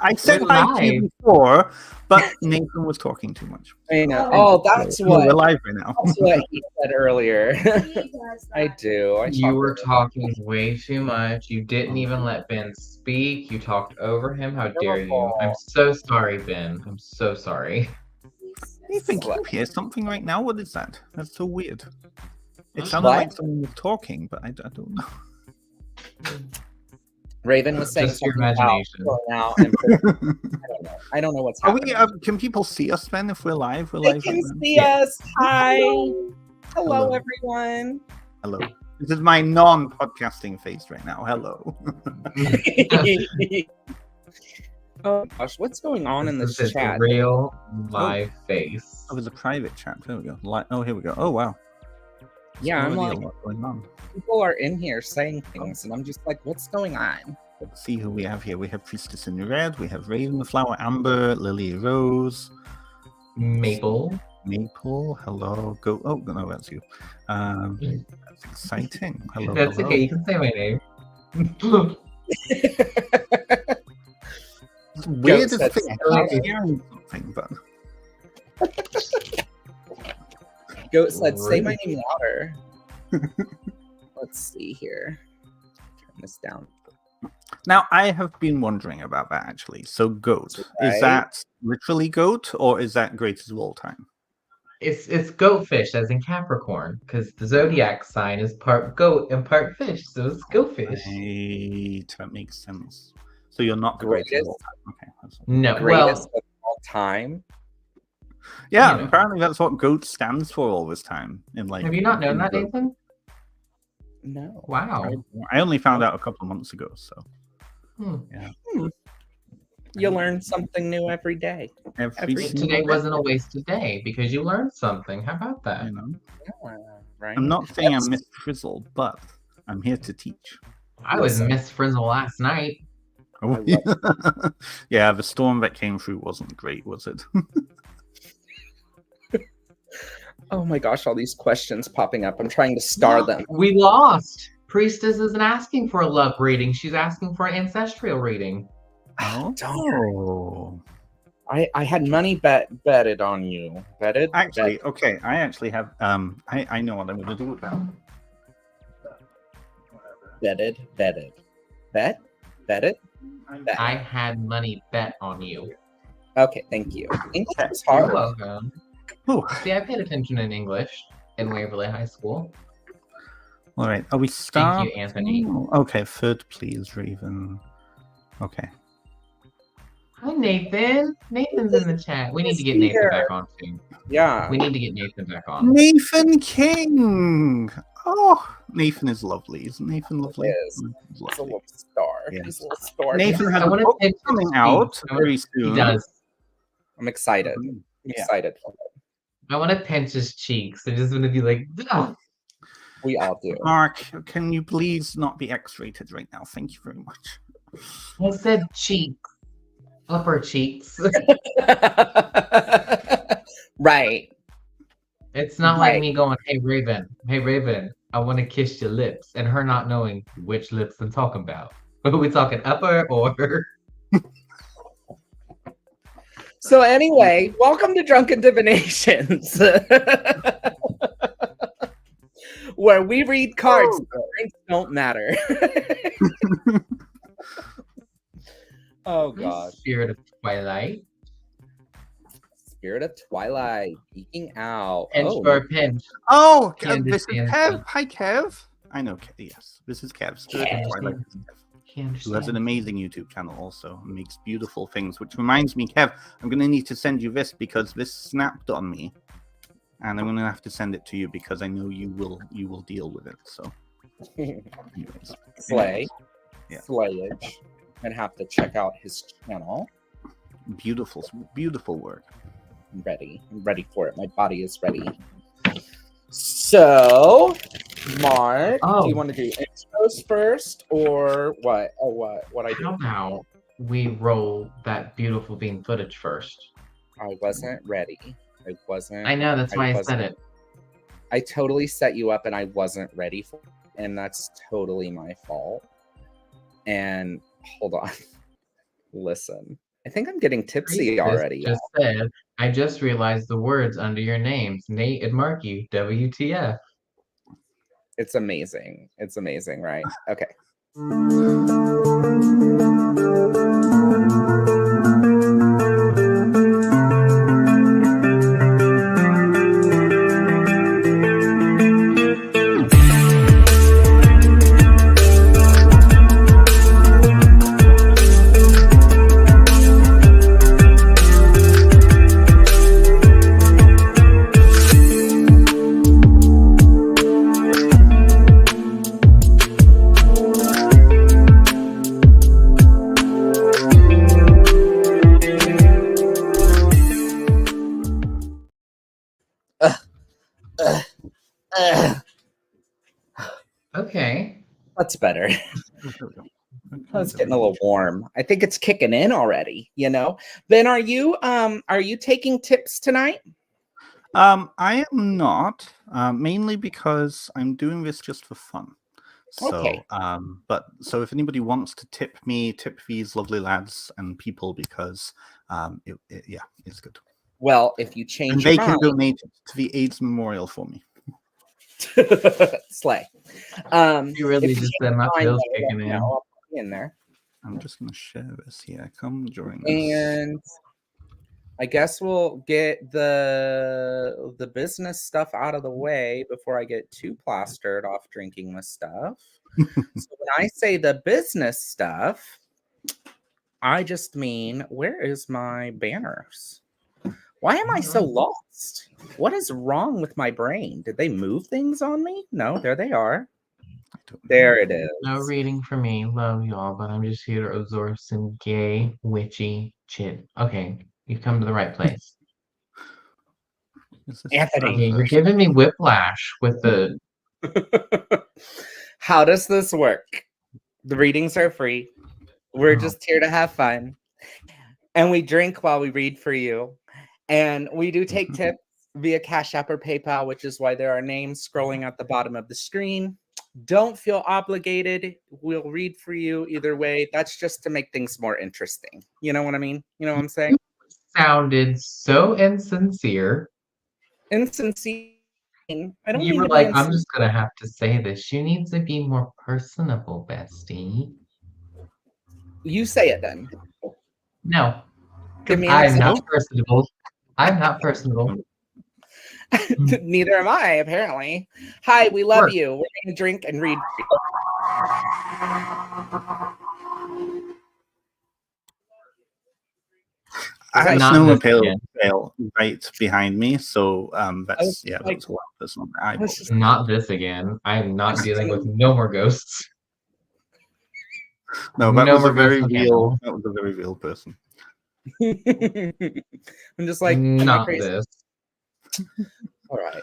I said We're hi to live. you before, but Nathan was talking too much. I know. Oh, that's No, we're what. live right now. That's what he said earlier. I do. You were talking way too much. You didn't even let Ben speak. You talked over him. How dare you? I'm so sorry, Ben. I'm so sorry. Nathan, can you hear something right now? What is that? That's so weird. It sounded like someone was talking, but I don't know. Raven was saying Just your something imagination. about going out and I don't know what's Are happening. we? Can people see us, Ben? If we're live, we're They live. can right now? see us. Hi. Hello. Hello, everyone. Hello. This is my non-podcasting face right now. Hello. Oh gosh, what's going on in this is chat? a real live face. Oh, there's a private chat. There we go. Oh, here we go. Oh, wow. Yeah, I'm already like, a lot going on. people are in here saying things, and I'm just like, what's going on? Let's see who we have here. We have Priestess in Red. We have Ravenflower, Amber, Lily Rose, Maple. Maple. Hello. Go. Oh no, that's you. That's exciting. Hello. That's hello. okay. You can say my name. It's weird Goat as said thing. something. I keep hearing something, but Goat said, say my name louder. Let's see here. Turn this down. now I have been wondering about that actually. So, goat Right. is that literally goat, or is that greatest of all time? It's goatfish, as in Capricorn, because the zodiac sign is part goat and part fish, so it's goatfish. Right, that makes sense. So you're not the greatest of all time. Okay. That's No, Greatest well, of all time. yeah, you know. apparently that's what GOAT stands for all this time. In like, Have you not known that, GOAT. Nathan? No. Wow. I only found out a couple of months ago. So yeah, You learn something new every day. every single Today day, wasn't a wasted day because you learned something. How about that? you know. Yeah, right? I'm not saying I'm Miss Frizzle, but I'm here to teach. I was Listen. Miss Frizzle last night. Oh, yeah, the storm that came through wasn't great, was it? Oh my gosh, all these questions popping up. I'm trying to star them. We lost. Priestess isn't asking for a love reading. She's asking for an ancestral reading. Oh. I had money betted on you. Betted? Actually, okay, I actually have I know what I'm gonna do with that. Betted. Bet? Betted? Bet. I had money bet on you. Okay, thank you. English is You're hard. welcome. Ooh. See, I paid attention in English in Waverly High School. All right, are we starting? Thank you, Anthony. Okay, third, please, Raven. Okay. Hi, Nathan. Nathan's in the chat. We need to get Nathan back on too. Yeah. We need to get Nathan back on. Nathan King. Oh, Nathan is lovely. Isn't Nathan lovely? Is. Nathan's He's a lovely. little star. Yeah. He's a little star. Nathan has I a wanna book pitch his coming cheeks. out I wanna- very soon. He does. I'm excited. I'm Yeah. excited for it. I want to pinch his cheeks. I just want to be like, "Ah." We all do. Mark, can you please not be X-rated right now? Thank you very much. I said cheeks, upper cheeks. Right. It's not like Right. me going, hey Raven, I want to kiss your lips, and her not knowing which lips I'm talking about. Are we talking upper or? So anyway, welcome to Drunken Divinations, where we read cards. Drinks don't matter. Oh gosh. Spirit of Twilight. Spirit of Twilight peeking out. Pinch Oh, for a pinch. Oh, Candace this is Stanton. Kev. Hi, Kev. I know. Yes, this is Kev. Spirit of Kev. Twilight. He Who has an understands. amazing YouTube channel also and makes beautiful things. Which reminds me, Kev, I'm going to need to send you this because this snapped on me, and I'm going to have to send it to you because I know you will deal with it. So, anyways, Slay. Yeah. Slayage. And have to check out his channel. beautiful work. I'm ready for it. My body is ready. So, Mark, do you want to do intros first or what? Oh, what I do? How about we roll that beautiful bean footage first? I wasn't ready. I know, that's why I said it. I totally set you up and I wasn't ready for it, and that's totally my fault. And hold on. Listen. I think I'm getting tipsy Priestess already. just said, I just realized the words under your names, Nate and Marky, WTF. It's amazing. It's amazing, right? Okay. Okay. That's better. There we go. It's getting a little warm. I think it's kicking in already, you know. Ben, are you taking tips tonight? I am not, mainly because I'm doing this just for fun. So, Okay. so if anybody wants to tip me, tip these lovely lads and people, because yeah, it's good. Well, if you And change they your can mind, donate to the AIDS Memorial for me. slay. You really if you just change said my your mind, feels though, kicking you in. know, I'll put you in there. I'm just gonna share this here. Come join us. And I guess we'll get the business stuff out of the way before I get too plastered off drinking this stuff. So when I say the business stuff, I just mean, where is my banners? Why am I so lost? What is wrong with my brain? Did they move things on me? No, there they are. There it is. No reading for me. Love y'all, but I'm just here to absorb some gay, witchy shit. Okay, you've come to the right place. Anthony. Okay, you're giving me whiplash with the... How does this work? The readings are free. We're just here to have fun. And we drink while we read for you. And we do take tips via Cash App or PayPal, which is why there are names scrolling at the bottom of the screen. Don't feel obligated. We'll read for you either way. That's just to make things more interesting. You know what I mean? You know what I'm saying? Sounded so insincere. Insincere. I don't You mean were to be like, I'm insincere. just gonna have to say this. You need to be more personable, bestie. You say it then. No, Give because me an I'm example. not personable. I'm not personable. Neither am I, apparently. Hi, we love Work. you. We're going to drink and read. I have a Not snowmobile this again. trail right behind me, so that's was yeah, like- that's a lot personal. I was just- Not this again. I am not dealing with no more ghosts. no, that no was a more very ghosts on real. camera. That was a very real person. I'm just like, am I Not crazy? this. All right.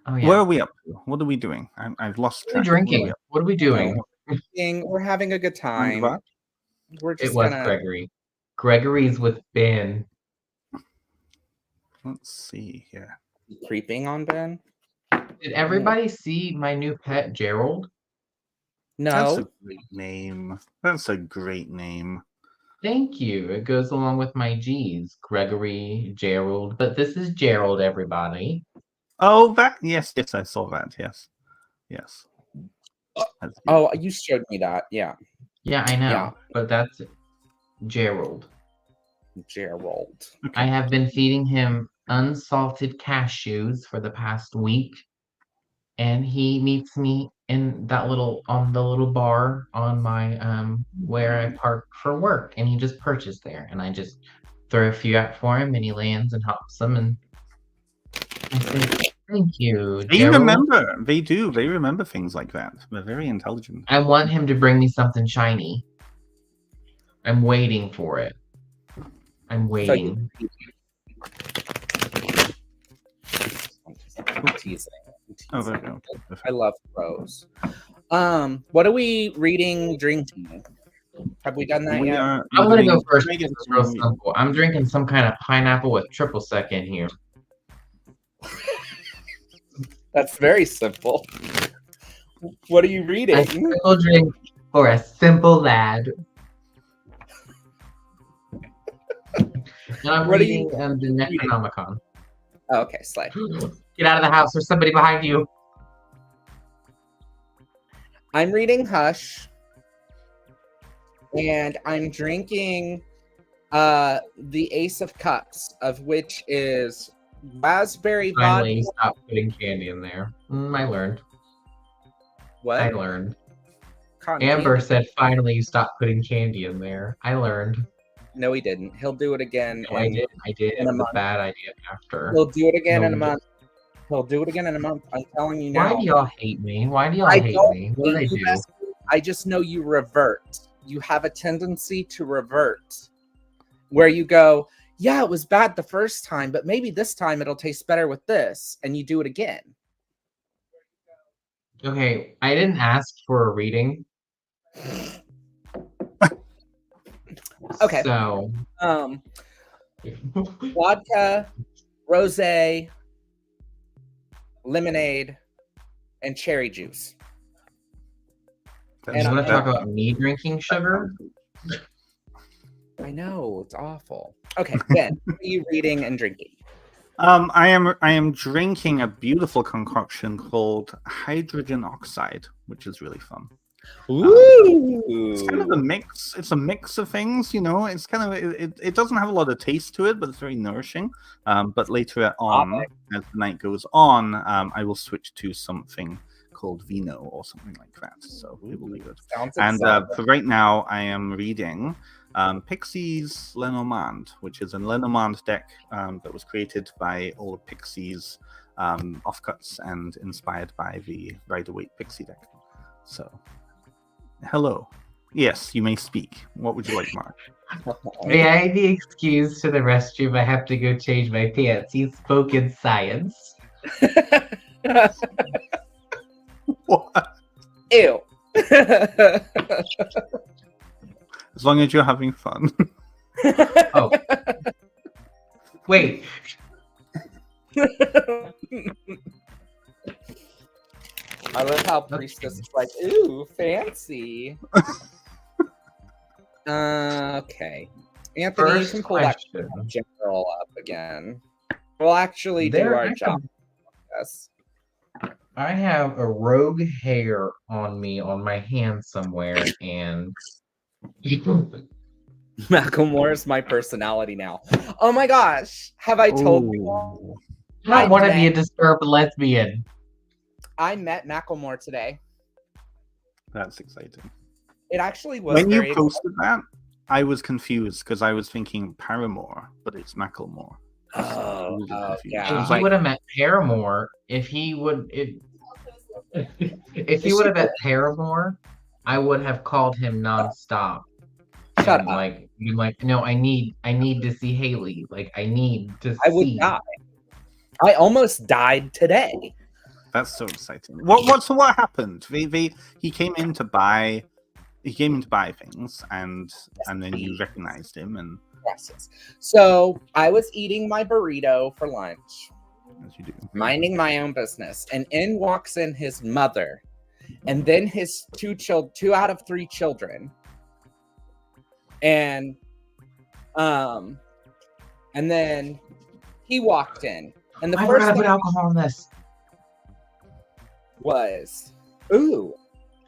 Oh yeah. Where are we up to? What are we doing? I've lost What are we track. drinking? What are we doing? We're having a good time. What? We're It just was gonna Gregory. Gregory's with Ben. Let's see here. be creeping on Ben. Did everybody see my new pet, Gerald? That's a No. great name. That's a great name. Thank you. It goes along with my G's. Gregory, Gerald. But this is Gerald, everybody. Oh, that yes, I saw that. Yes. That's Oh, you showed me that. Yeah. Yeah, I know. Yeah. But that's Gerald. Gerald. okay. I have been feeding him unsalted cashews for the past week. And he meets me in that on the little bar on my where I park for work, and he just perches there, and I just throw a few out for him, and he lands and hops them, and I say, "Thank you, They Gerald." remember. They do. They remember things like that. They're very intelligent. I want him to bring me something shiny. I'm waiting for it. I'm waiting. I'm teasing. Oh, there we go. I love crows. What are we reading, drinking? Have we done that We yet? are. I'm gonna go doing first. Megan's It's real Romeo. simple. I'm drinking some kind of pineapple with triple sec in here. That's very simple. What are you A reading? simple drink for a simple lad. And I'm What are reading you the Necronomicon. Oh, okay, slay. Get out of the house. There's somebody behind you. I'm reading Hush. And I'm drinking the Ace of Cups, of which is raspberry Finally, vodka. stop putting candy in there. I learned. What? I learned. Cotton Amber candy? said, finally, stop putting candy in there. I learned. No, he didn't. He'll do it again. No, I did. It in a was a month. bad idea after. He'll do it again No, in a month. He'll do it again in a month. I'm telling you Why now. do y'all hate me? Why do y'all I hate don't me? What did I hate you, do? Bessie. I just know you revert. You have a tendency to revert, where you go, yeah, it was bad the first time, but maybe this time it'll taste better with this, and you do it again. Okay, I didn't ask for a reading. Okay. So, Vodka, rosé, lemonade, and cherry juice. you want to talk about me drinking sugar? I know, it's awful. Okay, Ben, what are you reading and drinking? I am drinking a beautiful concoction called hydrogen oxide, which is really fun. It's kind of a mix. It's a mix of things, you know. It's kind of it doesn't have a lot of taste to it, but it's very nourishing. But later on, as the night goes on, I will switch to something called vino or something like that. So it will be good. And for right now, I am reading Pixie's Lenormand, which is a Lenormand deck that was created by all of Pixie's offcuts and inspired by the Rider-Waite Pixie deck. So, hello. Yes, you may speak. What would you like, Mark? May I be excused to the restroom? I have to go change my pants. He spoke in science. What? Ew. As long as you're having fun. Oh. Wait. I love how Priestess is like, ooh, fancy. Okay. Anthony, First you can pull that question. general up again. We'll actually do There our I job. Yes. I have a rogue hair on me on my hand somewhere, and Macklemore is my personality now. Oh my gosh. Have I told you all? I don't want to be a disturbed lesbian. I met Macklemore today. That's exciting. It actually was When very you posted that, I was confused because I was thinking Paramore, but it's Macklemore. Oh, yeah. If he would have met Paramore, if he would have met Paramore, I would have called him nonstop. Shut and, up. Like, no, I need to see Haley. Like, I need to see. I would die. I almost died today. That's so exciting. What happened? He came in to buy things, and then you recognized him, and Yes. So I was eating my burrito for lunch, as you do, minding my own business, and in walks in his mother, and then his two out of three children, and then he walked in, and the I first forgot to thing put alcohol in this. was, ooh,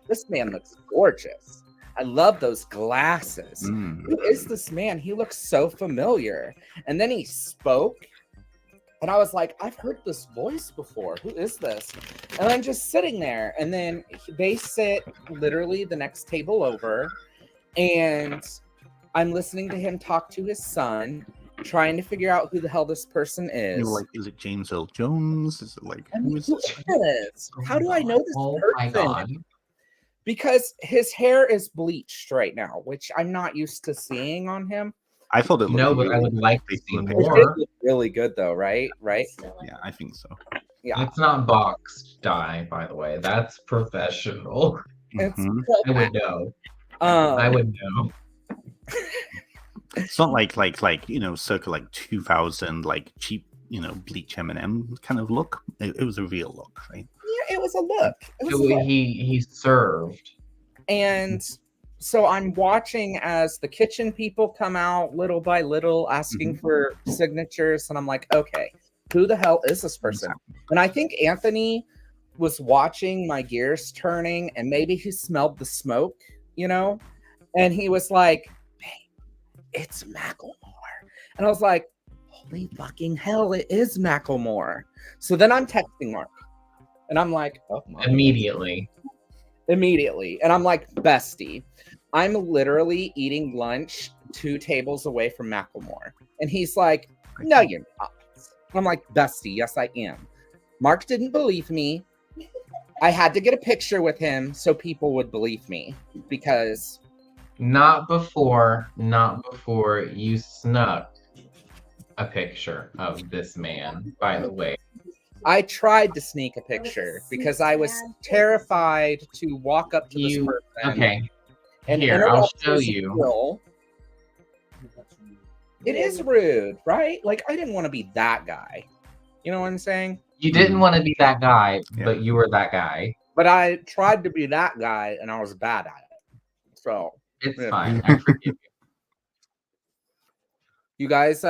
this man looks gorgeous. I love those glasses. Who is this man? He looks so familiar. And then he spoke, and I was like, I've heard this voice before. Who is this? And I'm just sitting there, and then they sit literally the next table over, and I'm listening to him talk to his son, trying to figure out who the hell this person is. You're like, is it James Earl Jones? Is it like, who is this? How do I know this Oh person? my god. Because his hair is bleached right now, which I'm not used to seeing on him. I thought it looked No, but really I would like to good see on the It picture. did more. look really good though, right? Right? Yeah, I think so. Yeah. It's not boxed dye, by the way. That's professional. It's Mhm. I would know. um, I would know. It's not like circa like 2000 like cheap bleach M&M kind of look. It was a real look, right? yeah, it was a look. It was a look. He served. And so I'm watching as the kitchen people come out little by little asking for signatures, and I'm like, okay, who the hell is this person? And I think Anthony was watching my gears turning, and maybe he smelled the smoke, you know, and he was like, hey, it's Macklemore. And I was like, holy fucking hell, it is Macklemore. So then I'm texting Mark, and I'm like, oh, Mark. Immediately. And I'm like, bestie, I'm literally eating lunch 2 tables away from Macklemore. And he's like, no, you're not. I'm like, bestie, yes, I am. Mark didn't believe me. I had to get a picture with him so people would believe me, because Not before you snuck a picture of this man, by the way. I tried to sneak a picture because I was terrified to walk up to this person. Okay. And Here, I'll interrupt show his you. meal. It is rude, right? Like, I didn't want to be that guy. You know what I'm saying? You didn't want to be that guy, but you were that guy. But I tried to be that guy, and I was bad at it. So it's fine. I forgive you. You guys,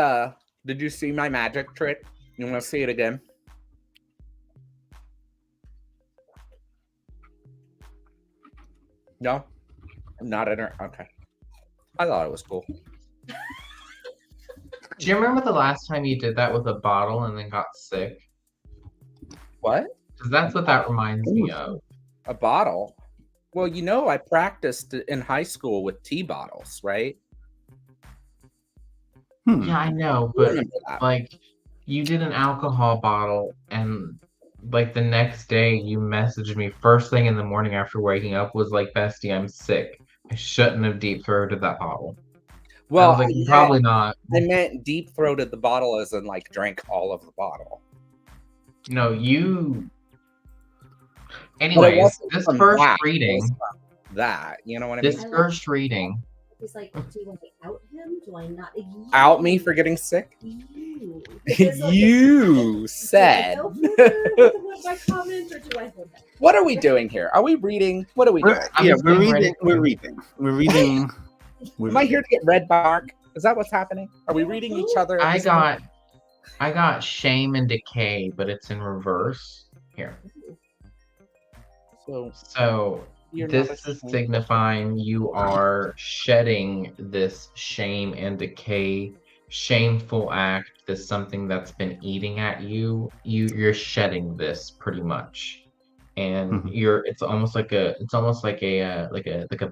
did you see my magic trick? You want to see it again? No? Not in her. Okay. I thought it was cool. Do you remember the last time you did that with a bottle and then got sick? What? Because that's what that reminds me of. A bottle? Well, you know, I practiced in high school with tea bottles, right? Yeah, I know, but like you did an alcohol bottle and like the next day you messaged me first thing in the morning after waking up was like, bestie, I'm sick. I shouldn't have deep throated that bottle. Well, I was like, probably not. I meant deep throated the bottle as in like drank all of the bottle. No, you. Anyways, this first reading. That, you know what I mean? This first reading. He's like, do you want to out him? Do I not? Out me for getting sick? You, you said. My comment, or do I hold that? What are we doing here? Are we reading? What are we doing? We're reading. Am I here to get read by Mark? Is that what's happening? Are we reading each other? I got shame and decay, but it's in reverse. Here. So this is signifying you are shedding this shame and decay, shameful act, this something that's been eating at you. You're shedding this pretty much, and it's almost like a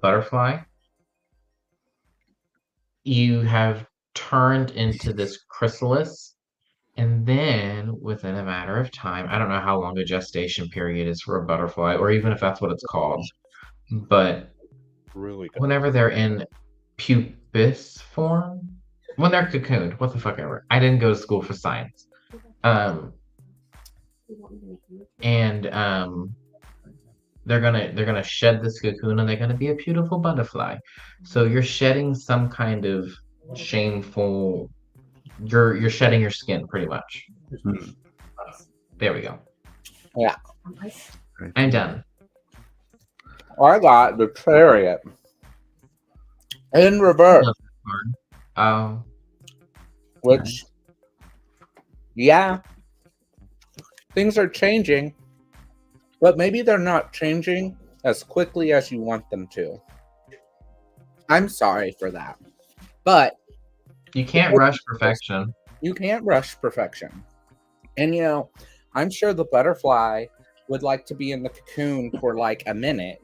butterfly. You have turned into this chrysalis, and then within a matter of time, I don't know how long a gestation period is for a butterfly, or even if that's what it's called, but really good. Whenever they're in pubis form, when they're cocooned, what the fuck ever. I didn't go to school for science. They're gonna shed this cocoon and they're gonna be a beautiful butterfly. So you're shedding some kind of shameful. You're shedding your skin pretty much. There we go. Yeah. I'm done. I got the chariot in reverse. Which, yeah, things are changing, but maybe they're not changing as quickly as you want them to. I'm sorry for that, but you can't rush perfection. You can't rush perfection. And, you know, I'm sure the butterfly would like to be in the cocoon for like a minute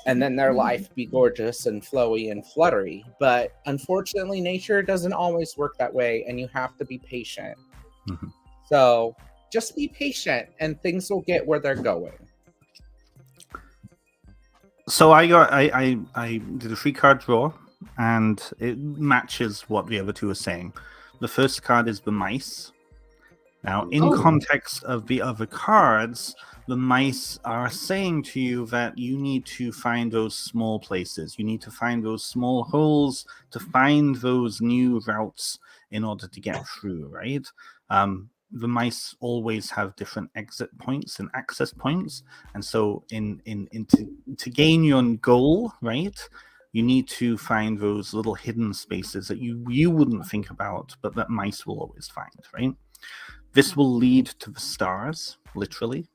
and then their life be gorgeous and flowy and fluttery. But unfortunately, nature doesn't always work that way, and you have to be patient. So just be patient and things will get where they're going. So I did a 3-card draw, and it matches what the other two are saying. The first card is the mice. Now, in context of the other cards, the mice are saying to you that you need to find those small places. You need to find those small holes to find those new routes in order to get through, right? The mice always have different exit points and access points. And so to gain your goal, right, You need to find those little hidden spaces that you wouldn't think about, but that mice will always find, right? This will lead to the stars, literally.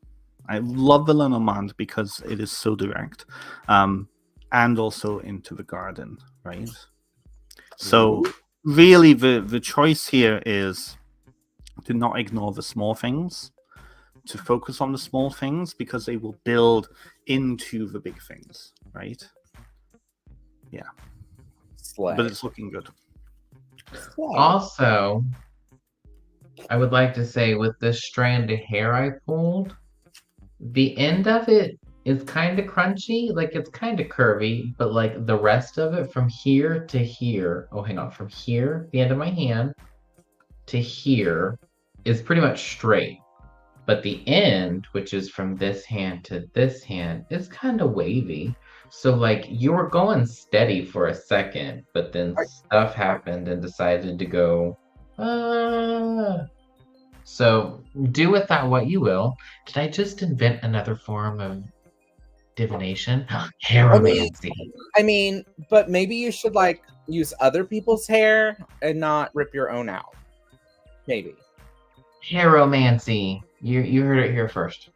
I love the Lenormand because it is so direct. And also into the garden, right? So really the choice here is to not ignore the small things, to focus on the small things because they will build into the big things, right? Yeah. Slay. But it's looking good. Slay. Also, I would like to say with this strand of hair I pulled, the end of it is kind of crunchy, like it's kind of curvy, but like the rest of it from here to here, oh, hang on, from here, the end of my hand, to here is pretty much straight. But the end, which is from this hand to this hand, is kind of wavy. So like you were going steady for a second, but then stuff happened and decided to go, So do with that what you will. Did I just invent another form of divination? Haromancy. I mean, but maybe you should like use other people's hair and not rip your own out. Maybe. Haromancy. You heard it here first.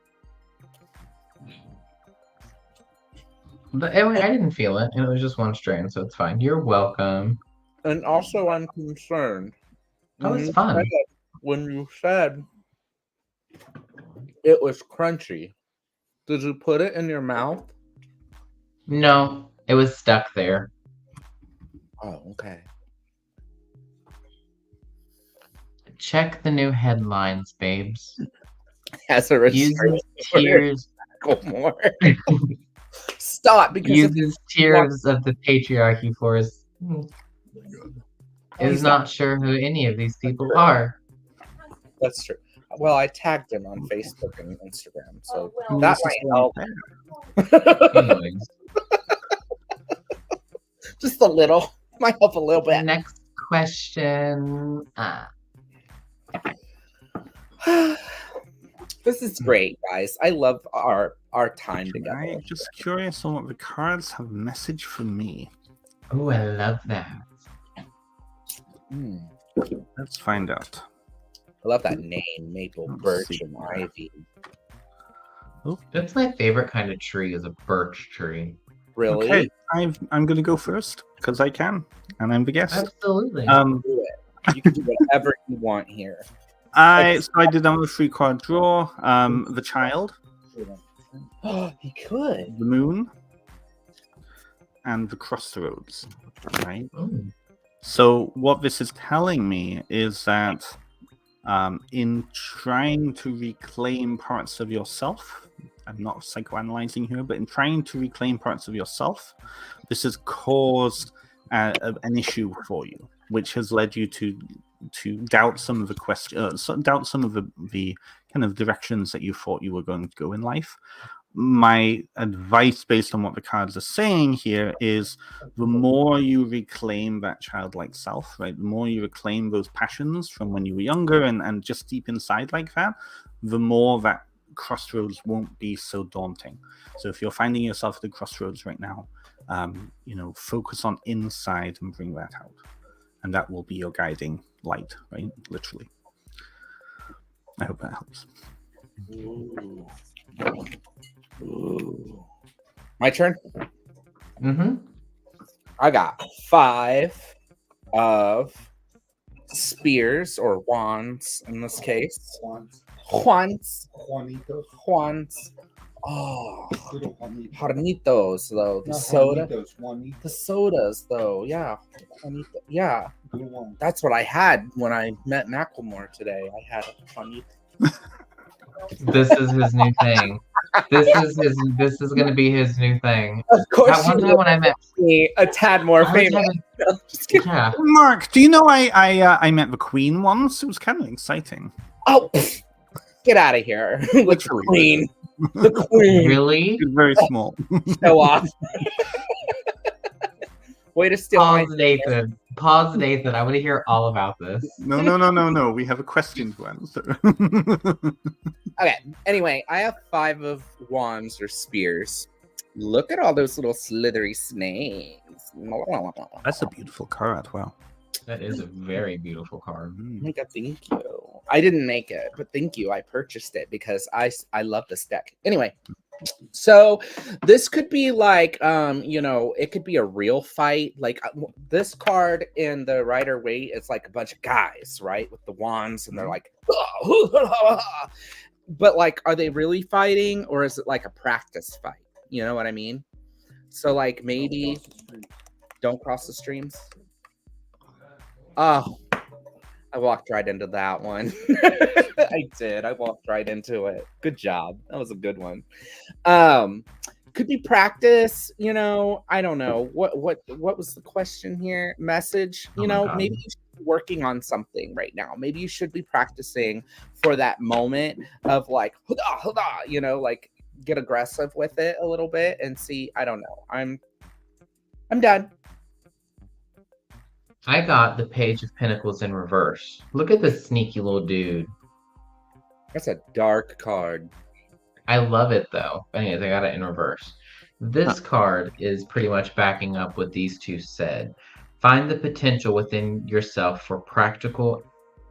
But anyway, I didn't feel it, and it was just one strand, so it's fine. You're welcome. And also, I'm concerned. That was fun. When you said it was crunchy, did you put it in your mouth? No, it was stuck there. Oh, okay. Check the new headlines, babes. As a Uses tears. More. Stop, because uses tears of the patriarchy for his. Is not sure who any of these people are. That's true. Well, I tagged him on Facebook and Instagram, so Oh, well, that might help. Anyways, Just a little. Might help a little bit. next question. This is great, guys. I love our time together. I'm just curious on what the cards have message for me. Oh, I love that. Let's find out. I love that name, maple, Let's birch, see. and ivy. That's my favorite kind of tree, is a birch tree. Really? Okay, I'm going to go first because I can, and I'm the guest. Absolutely. Do it. You can do whatever you want here. I did another 3-card draw. The child, He could. the moon, and the crossroads. Right. Ooh. So what this is telling me is that in trying to reclaim parts of yourself, I'm not psychoanalyzing here, but in trying to reclaim parts of yourself, this has caused an issue for you, which has led you to doubt some of the doubt some of the kind of directions that you thought you were going to go in life. My advice, based on what the cards are saying here, is the more you reclaim that childlike self, right? The more you reclaim those passions from when you were younger and just deep inside like that, the more that crossroads won't be so daunting. So if you're finding yourself at the crossroads right now, focus on inside and bring that out. And that will be your guiding light, right? Literally. I hope that helps. Ooh. My turn. Mm-hmm. I got 5 of spears or wands in this case. Juans. Oh, Juanitos though. The sodas though. Yeah. Juanito. Yeah. That's what I had when I met Macklemore today. I had a Juanito. This is his new thing. This is gonna be his new thing. Of course, That one time when I met me a tad more I was famous. having- Just kidding. yeah. Mark, do you know I met the Queen once? It was kind of exciting. Oh, pfft. Get out of here with the Literally. queen. The queen. Really? It was very small. Show off. Way to steal my. Pause, Nathan. I want to hear all about this. No. We have a question to answer. Okay. Anyway, I have 5 of wands or spears. Look at all those little slithery snakes. That's a beautiful card. Wow. That is a very beautiful card. Mm. Mika, thank you. I didn't make it, but thank you. I purchased it because I love this deck. Anyway, so this could be like it could be a real fight. Like this card in the Rider Waite is like a bunch of guys, right, with the wands, and they're like, but like, are they really fighting, or is it like a practice fight? You know what I mean? So like maybe don't cross the streams. Oh, I walked right into that one. I did. I walked right into it. Good job. That was a good one. Could be practice, I don't know. What was the question here? Message, maybe you should be working on something right now. Maybe you should be practicing for that moment of like, like get aggressive with it a little bit and see. I don't know. I'm done. I got the Page of Pentacles in reverse. Look at this sneaky little dude. That's a dark card. I love it though. Anyways, I got it in reverse. This card is pretty much backing up what these two said. Find the potential within yourself for practical,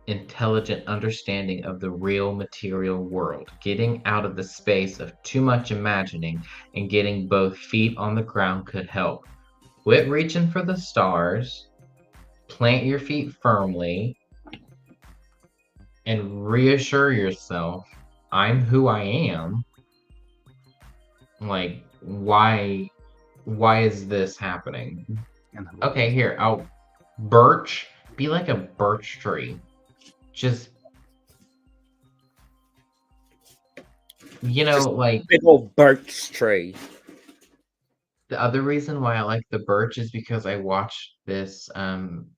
intelligent understanding of the real material world. Getting out of the space of too much imagining and getting both feet on the ground could help. Quit reaching for the stars. Plant your feet firmly and reassure yourself, I'm who I am. Like, why is this happening? Okay, here, birch, be like a birch tree. Just, like big old birch tree. The other reason why I like the birch is because I watched this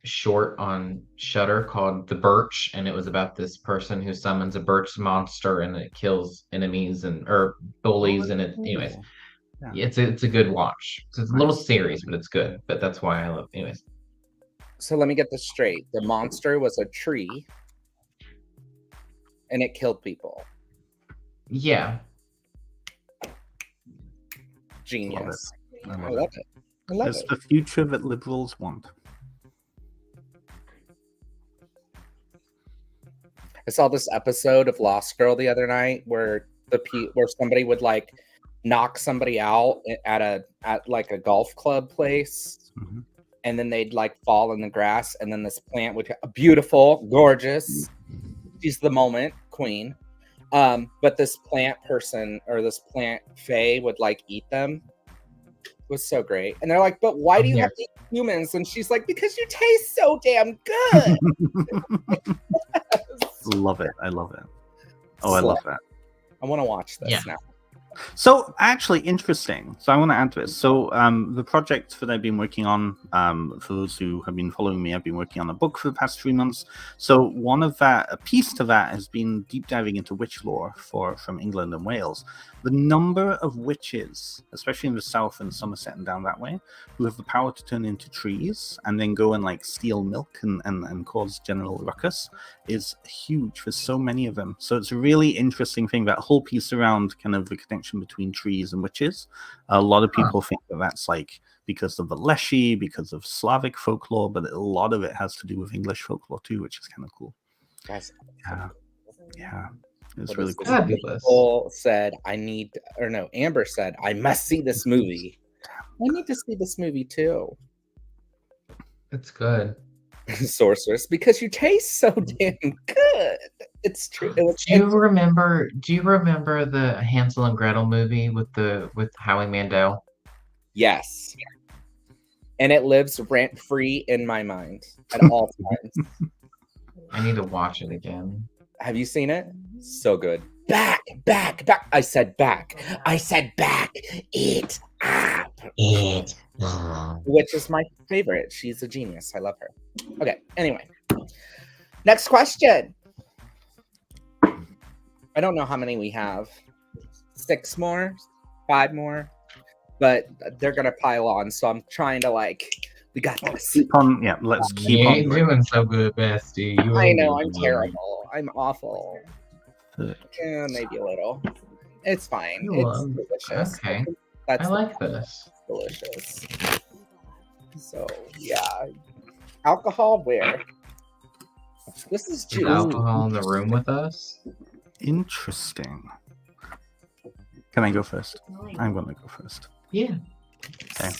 short on Shudder called The Birch, and it was about this person who summons a birch monster and it kills enemies or bullies, and it anyways. Yeah. It's a good watch. So it's a little series, but it's good. But that's why I love it. Anyways. So let me get this straight. The monster was a tree and it killed people. Yeah. Genius. I love it. I love it's it. the future that liberals want. I saw this episode of Lost Girl the other night where somebody would like knock somebody out at like a golf club place, and then they'd like fall in the grass, and then this plant would beautiful, gorgeous. She's the moment queen. But this plant person or this plant fae would like eat them. It was so great. And they're like, but why do you have to eat humans? And she's like, because you taste so damn good. Love it. I love it. Oh, I love that. I want to watch this now. So actually interesting. So I want to add to this. So the project that I've been working on, for those who have been following me, I've been working on a book for the past 3 months. So a piece to that has been deep diving into witch lore from England and Wales. The number of witches, especially in the south and Somerset and down that way, who have the power to turn into trees and then go and like steal milk and cause general ruckus is huge. There's so many of them. So it's a really interesting thing, that whole piece around kind of the connection between trees and witches. A lot of people think that that's like because of the Leshy, because of Slavic folklore, but a lot of it has to do with English folklore too, which is kind of cool. That's yeah. It's really cool. People said, Amber said, I must see this movie. I need to see this movie too. It's good. Sorceress, because you taste so damn good. It's true. Do you remember the Hansel and Gretel movie with Howie Mandel? Yes. And it lives rent free in my mind at all times. I need to watch it again. Have you seen it? So good. Back. I said back. Eat up. Which is my favorite. She's a genius. I love her. Okay. Anyway. Next question. I don't know how many we have. 6 more? 5 more? But they're going to pile on. So I'm trying to we got this. Let's keep on. You're doing so good, bestie. I know. I'm terrible. I'm awful. Yeah, maybe a little. It's fine. It's delicious. Okay. That's I like this. delicious. So yeah, alcohol where? This is Is juice. alcohol in the room with us? Interesting. Can I go first? I'm going to go first. Yeah. Okay.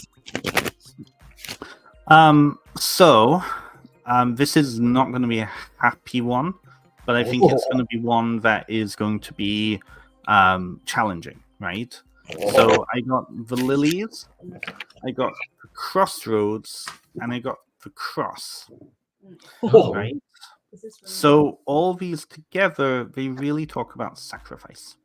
This is not going to be a happy one, but I think it's going to be one that is going to be challenging, right? So I got the lilies, I got the crossroads, and I got the cross, right? So all these together, they really talk about sacrifice.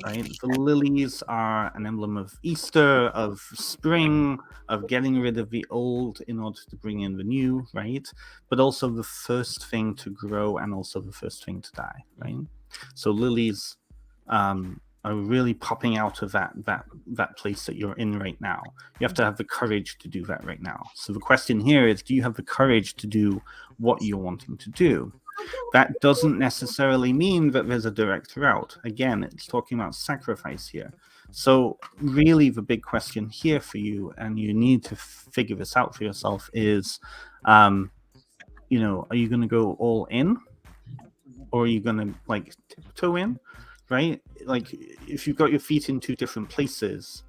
Right? The lilies are an emblem of Easter, of spring, of getting rid of the old in order to bring in the new, right? But also the first thing to grow and also the first thing to die, right? So lilies are really popping out of that place that you're in right now. You have to have the courage to do that right now. So the question here is, do you have the courage to do what you're wanting to do? That doesn't necessarily mean that there's a direct route. Again, it's talking about sacrifice here. So really the big question here for you, and you need to figure this out for yourself, is, are you going to go all in? Or are you going to like tiptoe in, right? Like if you've got your feet in two different places,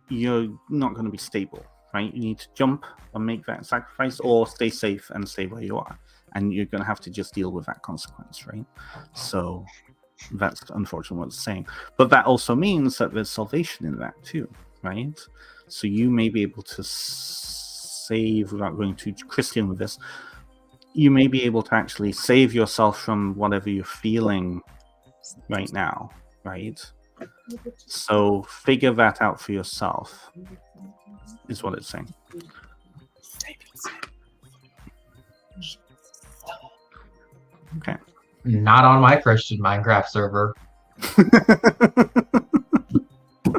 you're not going to be stable, right? You need to jump and make that sacrifice, or stay safe and stay where you are. And you're going to have to just deal with that consequence, right? So that's unfortunately what it's saying. But that also means that there's salvation in that too, right? So you may be able to save, without going too Christian with this, you may be able to actually save yourself from whatever you're feeling right now, right? So figure that out for yourself, is what it's saying. Okay. Not on my Christian Minecraft server. I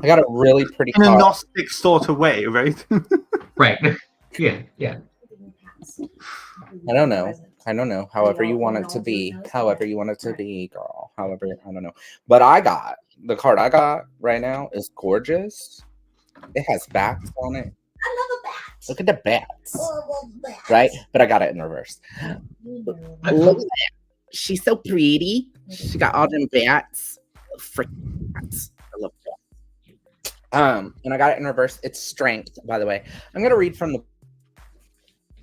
got a really pretty In a card. Gnostic sort of way, right? Right. Yeah. I don't know. However you want it to be. However you want it to be, girl. However, I don't know. But the card I got right now is gorgeous. It has bats on it. I love a bat. Look at the bats. Horrible bat. Right? But I got it in reverse. Look at that. She's so pretty. She got all them bats. Freaking bats. I love bats. And I got it in reverse. It's strength, by the way. I'm gonna read from the,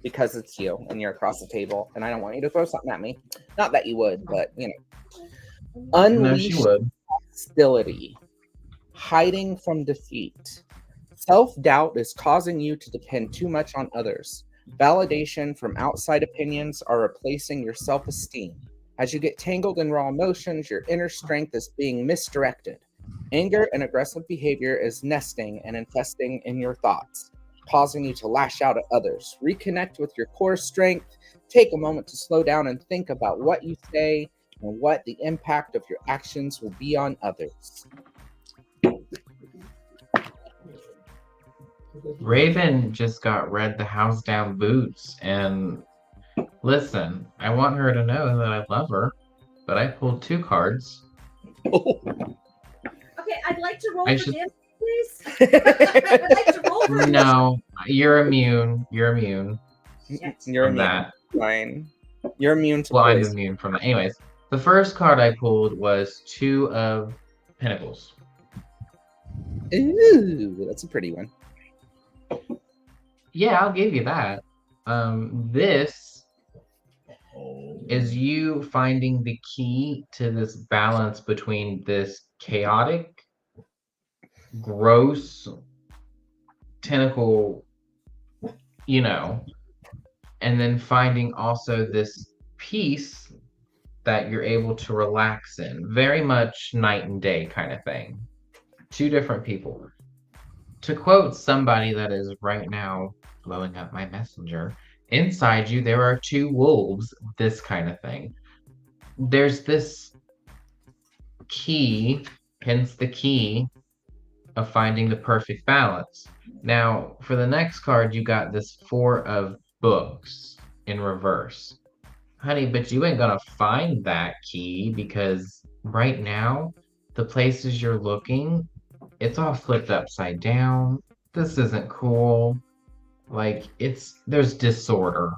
because it's you and you're across the table, and I don't want you to throw something at me. Not that you would, but you know. Unleash hostility, hiding from defeat. Self-doubt is causing you to depend too much on others. Validation from outside opinions are replacing your self-esteem. As you get tangled in raw emotions, your inner strength is being misdirected. Anger and aggressive behavior is nesting and infesting in your thoughts, causing you to lash out at others. Reconnect with your core strength. Take a moment to slow down and think about what you say and what the impact of your actions will be on others. Raven just got read the house down boots, and listen, I want her to know that I love her, but I pulled 2 cards. Okay, I'd like to roll I for should- damage, please. I'd like to roll for No, you're immune. You're immune You're from immune. that. Fine. You're immune to Well, I'm poison. immune from that. Anyways, the first card I pulled was 2 of Pentacles. Ooh, that's a pretty one. Yeah, I'll give you that. This is you finding the key to this balance between this chaotic, gross tentacle, and then finding also this peace that you're able to relax in. Very much night and day kind of thing. 2 different people. To quote somebody that is right now blowing up my messenger, inside you there are 2 wolves, this kind of thing. There's this key, hence the key of finding the perfect balance. Now, for the next card, you got this 4 of books in reverse. Honey, but you ain't gonna find that key, because right now, the places you're looking It's all flipped upside down. This isn't cool. Like there's disorder.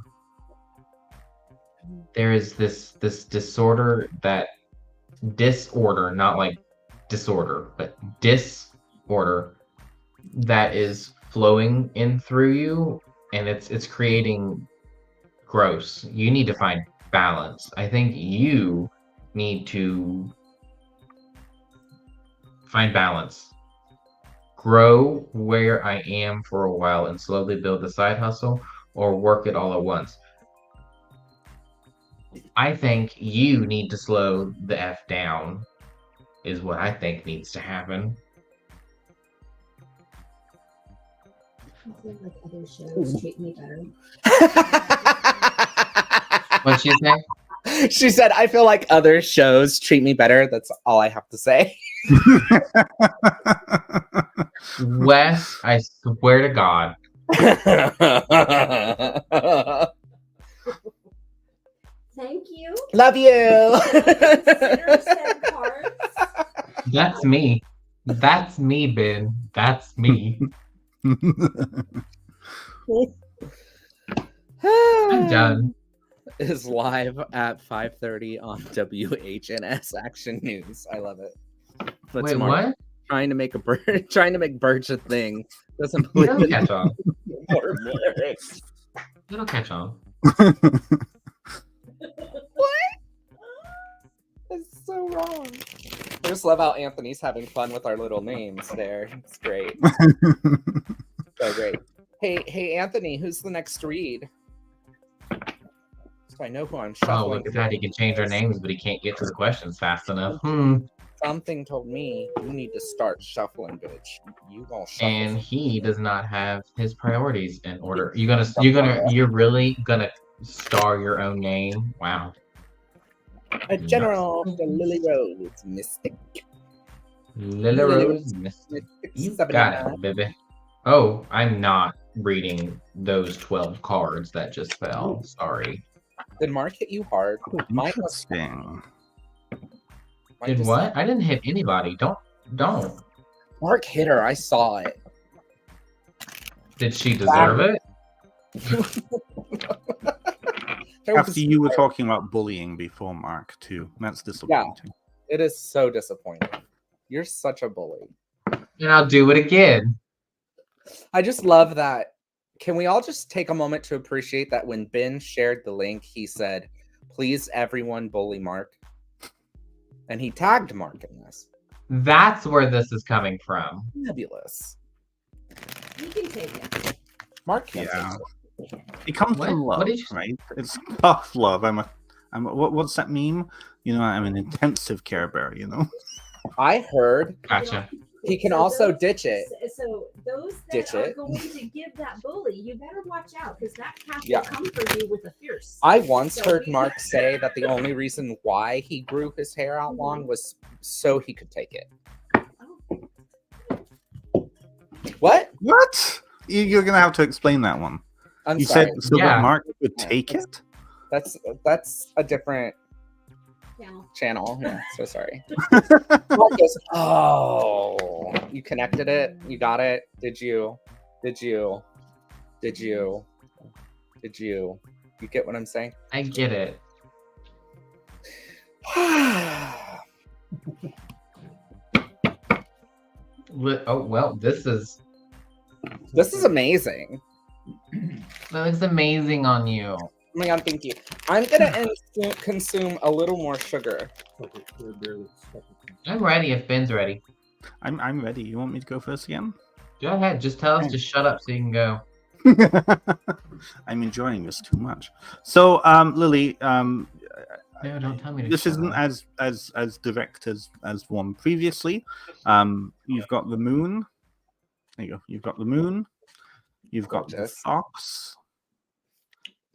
There is this disorder not like disorder, but disorder that is flowing in through you, and it's creating gross. You need to find balance. I think you need to find balance. Grow where I am for a while and slowly build the side hustle, or work it all at once. I think you need to slow the F down, is what I think needs to happen. I feel like other shows treat me better. What'd she say? She said, I feel like other shows treat me better. That's all I have to say. Wes, I swear to God. Thank you. Love you. Consider said cards. That's me. That's me, Ben. That's me. I'm done. Is live at 5:30 on WHNS Action News. I love it. But Wait, Mark what? trying to make Birch a thing. Doesn't It'll believe catch on. more lyrics. It'll catch on. It's so wrong. I just love how Anthony's having fun with our little names there. It's great. So great. Hey, Anthony, who's the next read? So I know who I'm shuffling. Oh, look at that. He can change our names, but he can't get to the questions fast enough. Something told me you need to start shuffling, bitch. You gonna shuffle. And he does not have his priorities in order. You're really gonna star your own name? Wow. A general, the Lily Rose Mystic. Lily Rose Mystic. You got it, baby. Oh, I'm not reading those 12 cards that just fell. Sorry. Did Mark hit you hard? Interesting. Did what? I didn't hit anybody. Don't. Mark hit her. I saw it. Did she deserve it? After you were talking about bullying before, Mark, too. That's disappointing. Yeah, it is so disappointing. You're such a bully. And I'll do it again. I just love that. Can we all just take a moment to appreciate that when Ben shared the link, he said, please everyone bully Mark. And he tagged Mark in this. That's where this is coming from. Fabulous. You can take it. Mark can Yeah. take it. It comes from love, right? It's tough love. What's that meme? You know, I'm an intensive Care Bear, you know? I heard Gotcha. he can So also those- ditch it. So those that Ditch are it. going to give that bully, you better watch out because that cat Yeah. will come for you with a fierce. I once So heard you- Mark say that the only reason why he grew his hair out long was so he could take it. What? What? You're going to have to explain that one. I'm You sorry. said so Yeah. that Mark would take it? That's a different Channel. channel. Yeah, so sorry. Mark goes, oh, you connected it? You got it? Did you? You get what I'm saying? I get it. Oh, well, this is This is amazing. that looks amazing on you. Oh my god, thank you. I'm gonna consume a little more sugar. I'm ready if Ben's ready. I'm ready. You want me to go first again? Go ahead. Just tell us to shut up so you can go. I'm enjoying this too much. So, Lily, No, don't tell me to this shut isn't up. as direct as one previously. You've got the moon. There you go. You've got the moon. You've got the Gorgeous. fox,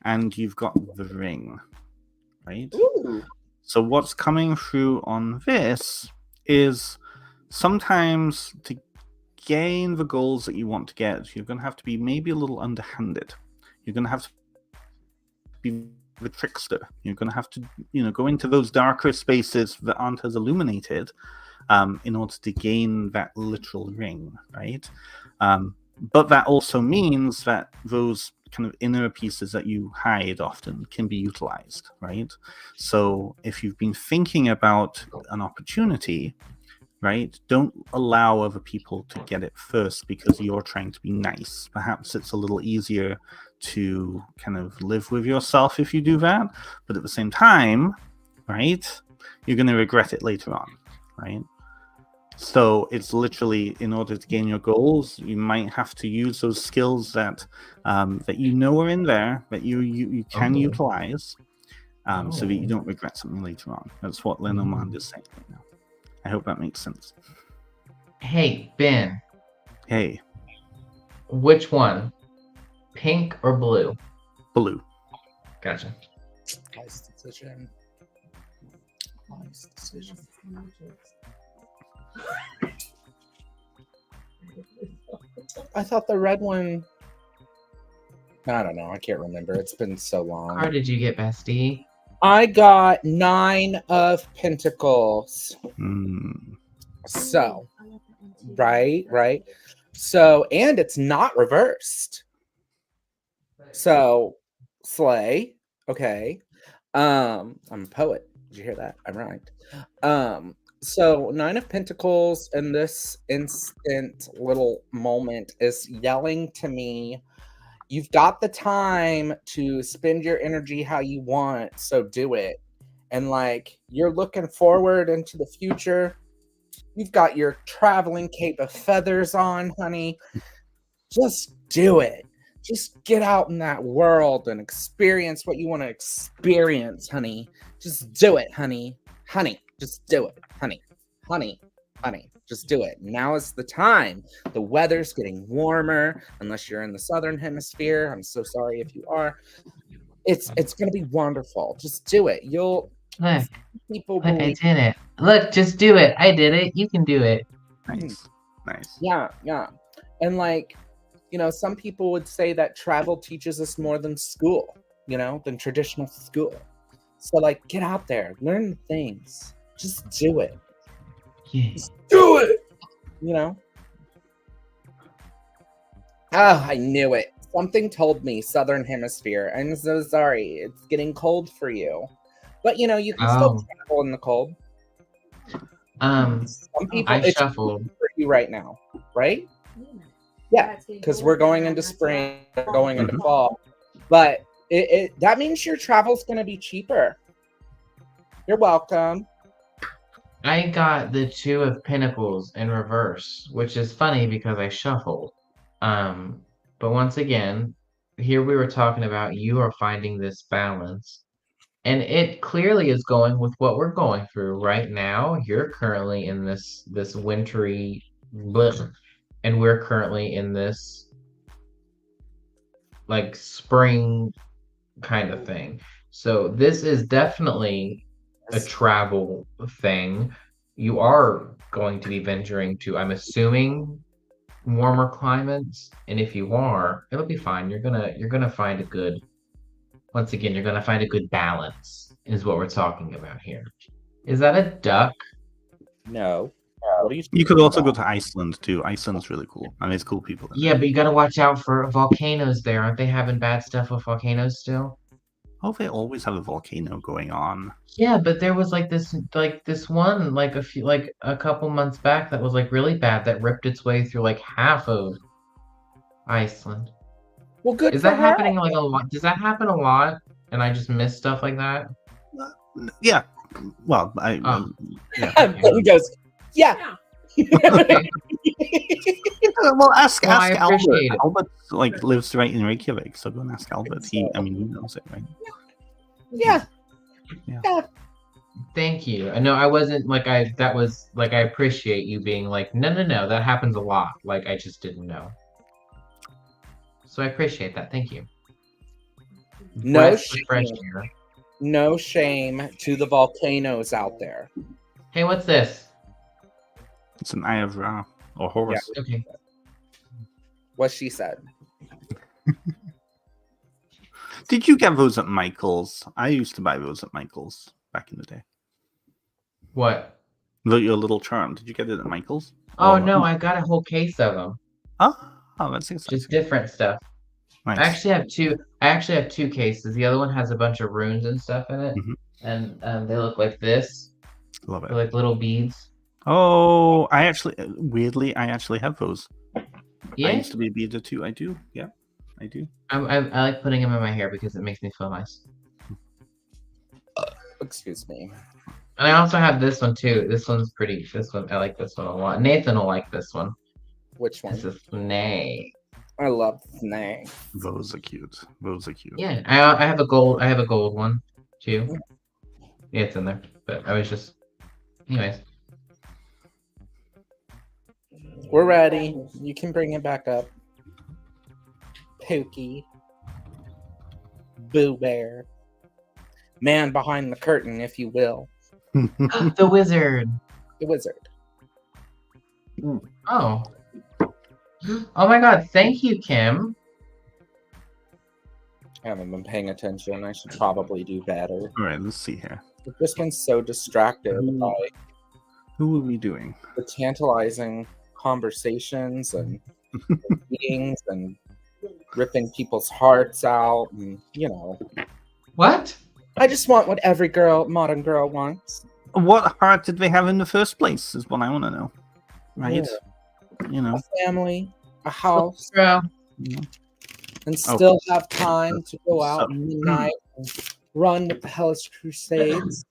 and you've got the ring. Right. Ooh. So what's coming through on this is sometimes to gain the goals that you want to get, you're going to have to be maybe a little underhanded. You're going to have to be the trickster. You're going to have to, go into those darker spaces that aren't as illuminated in order to gain that literal ring, right? But that also means that those kind of inner pieces that you hide often can be utilized, right? So if you've been thinking about an opportunity, right, don't allow other people to get it first because you're trying to be nice. Perhaps it's a little easier to kind of live with yourself if you do that, but at the same time, right, you're going to regret it later on, right? So it's literally, in order to gain your goals, you might have to use those skills that that you know are in there, that you can utilize, so that you don't regret something later on. That's what Lenormand is saying right now. I hope that makes sense. Hey, Ben, Hey, which one? Pink or blue? blue. Gotcha. Wise decision. Wise decision. I thought the red one. I don't know. I can't remember. It's been so long. How did you get, bestie? I got 9 of Pentacles. Mm. So, right. So, and it's not reversed. So, slay. Okay. I'm a poet. Did you hear that? I'm right. So 9 of Pentacles in this instant little moment is yelling to me, you've got the time to spend your energy how you want, so do it. And like, you're looking forward into the future. You've got your traveling cape of feathers on, honey. Just do it. Just get out in that world and experience what you want to experience, honey. Just do it, honey. Honey, just do it, honey. Honey, just do it. Now is the time. The weather's getting warmer, unless you're in the southern hemisphere. I'm so sorry if you are. It's going to be wonderful. Just do it. You'll Look, people I believe. did it. Look, just do it. I did it. You can do it. Nice. Yeah. And like, you know, some people would say that travel teaches us more than school, you know, than traditional school. So like, get out there, learn things, just do it. Yeah. Just do it. You know? Oh, I knew it. Something told me Southern Hemisphere. I'm so sorry. It's getting cold for you. But you know, you can still travel in the cold. Some people, I it's shuffled for you right now, right? Yeah, because we're going into spring, we're going into fall. But that means your travel's going to be cheaper. You're welcome. I got the 2 of Pentacles in reverse, which is funny because I shuffled. But once again, here we were talking about you are finding this balance. And it clearly is going with what we're going through right now. You're currently in this wintry blip, and we're currently in this like spring kind of thing. So this is definitely a travel thing. You are going to be venturing to, I'm assuming, warmer climates, and if you are, it'll be fine. You're gonna find a good, once again, you're gonna find a good balance, is what we're talking about here. Is that a duck? No. What are you? You could also go to Iceland too. Iceland's really cool. I mean, it's cool people. Yeah, but you gotta watch out for volcanoes there. Aren't they having bad stuff with volcanoes still? Oh, they always have a volcano going on. Yeah, but there was like this one a couple months back that was like really bad that ripped its way through like half of Iceland. Well, good. Is that happening like a lot? Does that happen a lot? And I just miss stuff like that? Yeah. Well, yeah. He goes, yeah. Okay. Well, ask Well, I Albert. appreciate it. Albert like lives right in Reykjavik, so go and ask Albert. He knows it, right? Yeah. Thank you. No, I wasn't like I appreciate you being like, no, that happens a lot. Like I just didn't know. So I appreciate that. Thank you. No shame to the volcanoes out there. Hey, what's this? It's an Eye of Ra or Horus. Yeah. Okay. What she said. Did you get those at Michael's? I used to buy those at Michael's back in the day. What? Your little charm. Did you get it at Michael's? Oh Or- no, I got a whole case of them. Oh, that's exciting. Just different stuff. Nice. I actually have two cases. The other one has a bunch of runes and stuff in it, Mhm. and they look like this. Love it. They're like little beads. Oh, I actually have those. I Yeah, used to be a beader too. I do. Yeah, I do. I like putting them in my hair because it makes me feel nice. Excuse me. And I also have this one too. This one's pretty. This one I like this one a lot. Nathan will like this one. Which one? This is Snake. I love snake. Those are cute. Those are cute. Yeah, I have a gold. I have a gold one too. Yeah, it's in there. But I was just, anyways. We're ready. You can bring it back up. Pookie. Boo Bear. Man behind the curtain, if you will. The wizard. The wizard. Oh. Oh my God! Thank you, Kim. I haven't been paying attention. I should probably do better. All right, let's see here. I've just been so distracted by Who are we doing? the tantalizing conversations and meetings and ripping people's hearts out, and What? I just want what every modern girl wants. What heart did they have in the first place? Is what I want to know. Right? You know. A family, a house, Bro. and still have time to go out at midnight and run with the Hellish Crusades.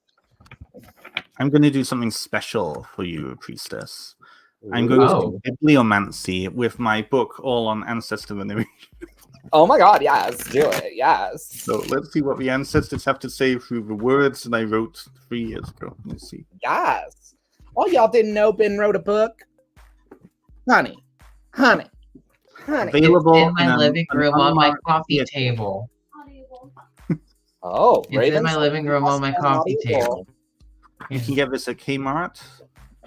I'm going to do something special for you, priestess. I'm going Oh. to do bibliomancy with my book all on ancestor veneration. Oh my God! Yes, do it. Yes. So let's see what the ancestors have to say through the words that I wrote 3 years ago. Let's see. Yes. Oh, y'all didn't know Ben wrote a book? Honey. Available It's in my an living room on my unmarked coffee theater. table. Oh, It's in my living room on my coffee table. You can get this at Kmart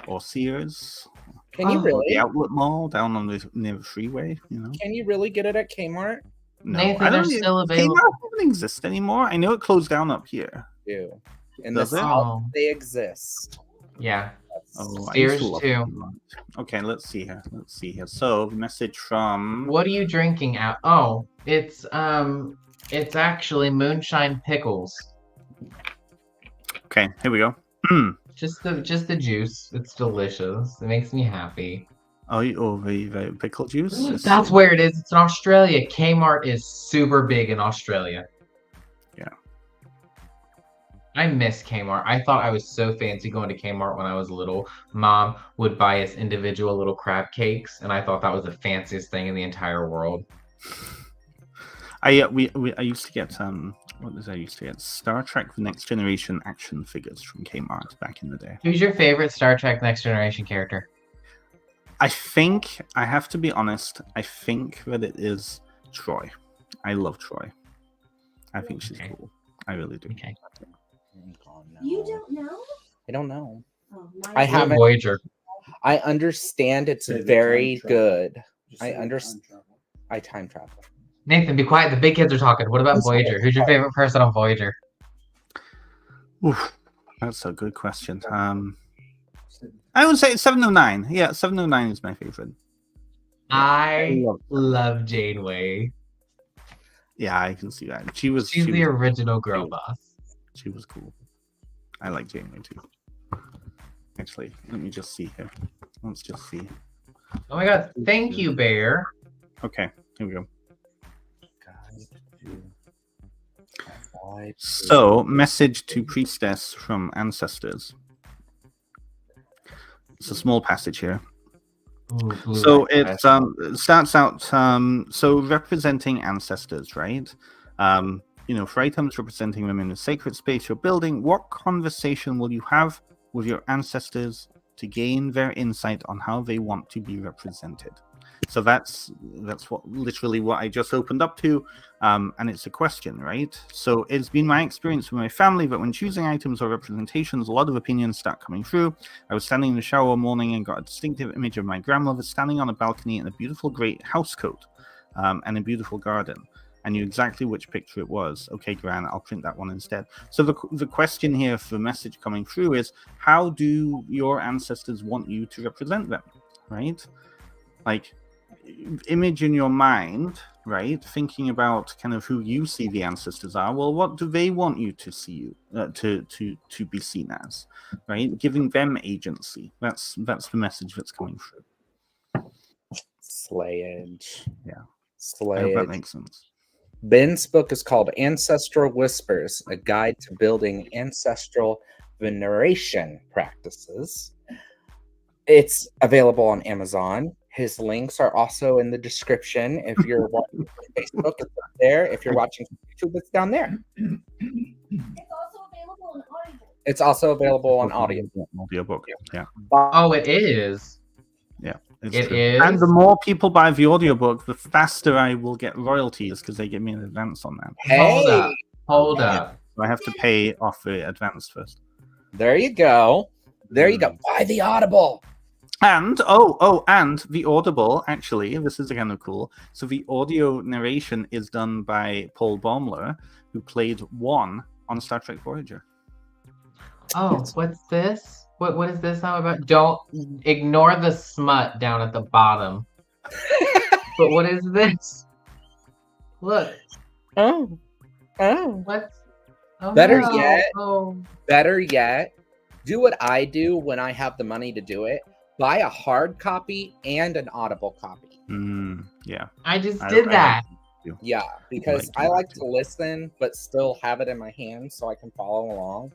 or Sears. Can you Oh. Or really? the outlet mall down on near the freeway, Can you really get it at Kmart? No, Nathan, I don't they're think still available. Kmart doesn't exist anymore. I know it closed down up here. Do. In Does the it? South, Oh. they exist. Yeah. Oh, I Sears used to love too. Kmart. Okay, let's see here. So, message from. What are you drinking out? Oh, it's actually moonshine pickles. Okay, here we go. Just the juice. It's delicious. It makes me happy. The pickle juice. That's where it is. It's in Australia. Kmart is super big in Australia. Yeah. I miss Kmart. I thought I was so fancy going to Kmart when I was little. Mom would buy us individual little crab cakes, and I thought that was the fanciest thing in the entire world. I used to get what did I used to get? Star Trek: The Next Generation action figures from Kmart back in the day. Who's your favorite Star Trek Next Generation character? I think I have to be honest. I think that it is Troy. I love Troy. I think she's Okay. cool. I really do. Okay. Oh, no. You don't know? I don't know. Oh, I What haven't. Voyager. I understand it's very good. I understand. I time travel. Nathan, be quiet. The big kids are talking. What about I'm sorry. Voyager? Who's your favorite person on Voyager? Oof, that's a good question. I would say 709. Yeah, 709 is my favorite. I love Janeway. Yeah, I can see that. She's she the was, original girl boss. she was cool. I like Janeway too. Actually, let me just see here. Let's just see. Oh my God! Thank you, Bear. Okay, here we go. Guide to- So, message to priestess from ancestors. It's a small passage here. Ooh, So BlueNightt. it starts out so representing ancestors, right? For items representing them in a sacred space you're building, what conversation will you have with your ancestors to gain their insight on how they want to be represented? So that's what I just opened up to, and it's a question, right? So it's been my experience with my family that when choosing items or representations, a lot of opinions start coming through. I was standing in the shower one morning and got a distinctive image of my grandmother standing on a balcony in a beautiful great house coat, and a beautiful garden. I knew exactly which picture it was. Okay, Gran, I'll print that one instead. So the question here for message coming through is, how do your ancestors want you to represent them, right? Like, image in your mind, right? Thinking about kind of who you see the ancestors are. Well, what do they want you to see you to be seen as, right? Giving them agency. That's the message that's coming through. Slayage. Yeah. I hope Slayage. that makes sense. Ben's book is called Ancestral Whispers, a guide to building ancestral veneration practices. It's available on Amazon. His links are also in the description. If you're watching Facebook, it's up there. If you're watching YouTube, it's down there. It's also available on audio. It's also available on audio. Audiobook. Yeah. Oh, it is. Yeah. It's It true. is? And the more people buy the audiobook, the faster I will get royalties because they give me an advance on that. Hold Hey, up. Hold up. So I have to pay off the advance first. there you go. There you go. Buy the Audible. And and the Audible, actually, this is kind of cool. So the audio narration is done by Paul Baumler, who played One on Star Trek Voyager. Oh, what's this? What is this all about? Don't ignore the smut down at the bottom. But what is this? Look, Oh. what's oh, Better no. yet. Oh. Better yet, do what I do when I have the money to do it. Buy a hard copy and an Audible copy. Yeah. I just did that. Yeah, because I I like like to to listen, but still have it in my hand so I can follow along.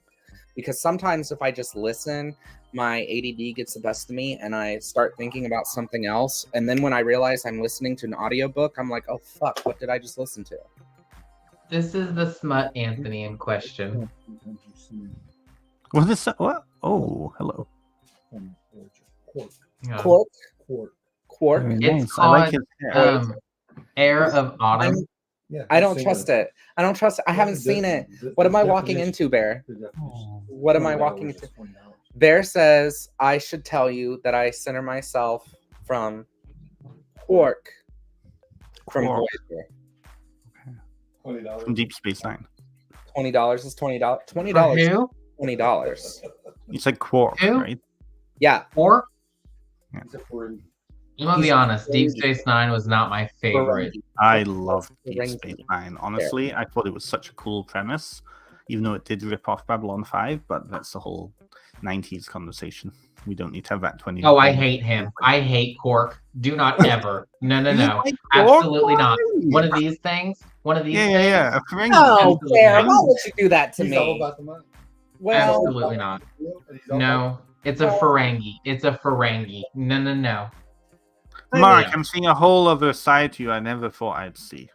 Because sometimes if I just listen, my ADD gets the best of me and I start thinking about something else. And then when I realize I'm listening to an audiobook, I'm like, oh, fuck, what did I just listen to? This is the smut Anthony in question. What is that? What? Oh, hello. Yeah. Quark. Very It's nice. I like called, his hair. Air of Autumn. I don't trust it. I don't trust it. I haven't seen it. What am I walking into, Bear? What am I walking into? Bear says I should tell you that I center myself from Quark from Quark. Voyager. From Deep Space Nine. $20 is $20. $20. For who? $20. You said Quark, Who? right? Yeah. Or Yeah. I'm gonna be honest, Deep Space Nine was not my favorite. I love Deep Ferengi. Space Nine. Honestly, I thought it was such a cool premise, even though it did rip off Babylon 5, but that's the whole 90s conversation. We don't need to have that 20. Oh, I hate him. I hate Quark. Do not ever. No. You like Quark? Absolutely not. Why? One of these things. One of these Yeah, things. yeah. A Ferengi. Oh, Absolutely Bear, not. why would you do that to He's all me? about the money. Well, Absolutely not. No. It's a Ferengi. It's a Ferengi. No. Mark, Yeah. I'm seeing a whole other side to you I never thought I'd see.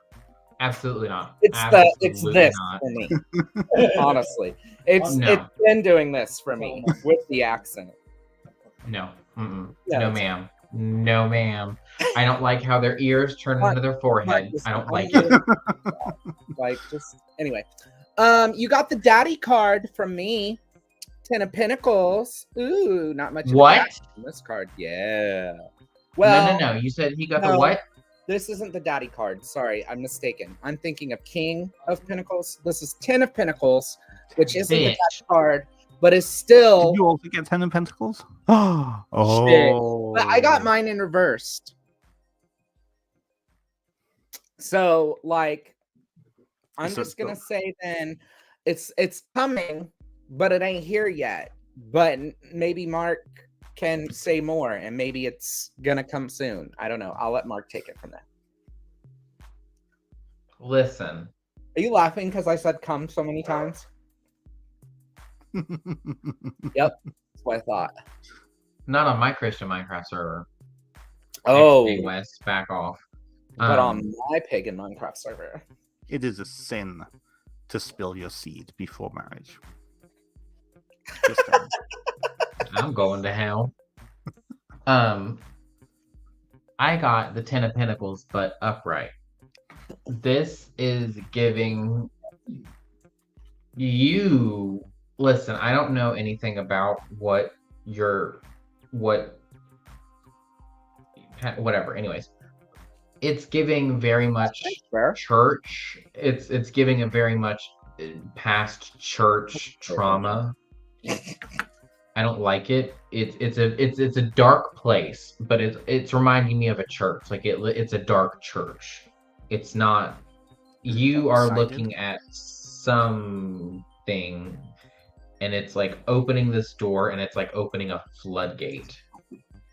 Absolutely not. it's Absolutely this not. for me. Honestly, it's been doing this for me with the accent. No. Mm-mm. Yeah, No, it's- ma'am. No, ma'am. I don't like how their ears turn Mark, into their forehead. Just- I don't I'm like getting- it. Like, just anyway. You got the daddy card from me. 10 of Pentacles. Ooh, not much. Of a What? daddy on this card, yeah. Well, No. You said he got no. the what? This isn't the daddy card. Sorry, I'm mistaken. I'm thinking of King of Pentacles. This is 10 of Pentacles, which isn't the Bitch. daddy card, but is still. Did you also get 10 of Pentacles? Shit. Oh. But I got mine in reversed. So, like, I'm So- just gonna say then it's coming, but it ain't here yet. But maybe Mark can say more, and maybe it's gonna come soon. I don't know. I'll let Mark take it from there. Listen. Are you laughing because I said come so many times? Yep, that's what I thought. Not on my Christian Minecraft server. Oh, XP West, back off. but on my pagan Minecraft server. It is a sin to spill your seed before marriage. Just saying. I'm going to hell. I got the 10 of Pentacles, but upright. This is giving you. Listen, I don't know anything about whatever. Anyways, It's giving very much Fair. church. It's giving a very much past church trauma. I don't like it. It's a dark place, but it's reminding me of a church. Like it's a dark church. It's not. You are Dark-sided? looking at something, and it's like opening this door, and it's like opening a floodgate.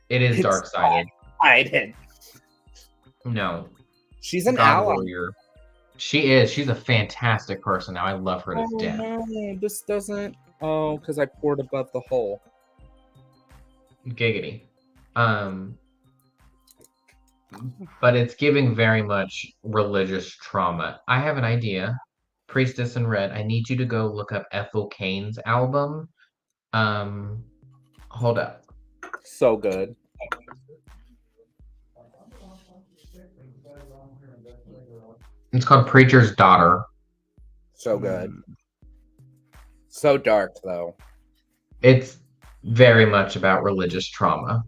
It is It's dark-sided. Hiding. No, She's an God ally. warrior. She is. She's a fantastic person. Now I love her to Oh death. no, this doesn't. Oh, because I poured above the hole. Giggity. But it's giving very much religious trauma. I have an idea. Priestess in Red, I need you to go look up Ethel Cain's album. Hold up. So good. It's called Preacher's Daughter. So good. So dark though. It's very much about religious trauma.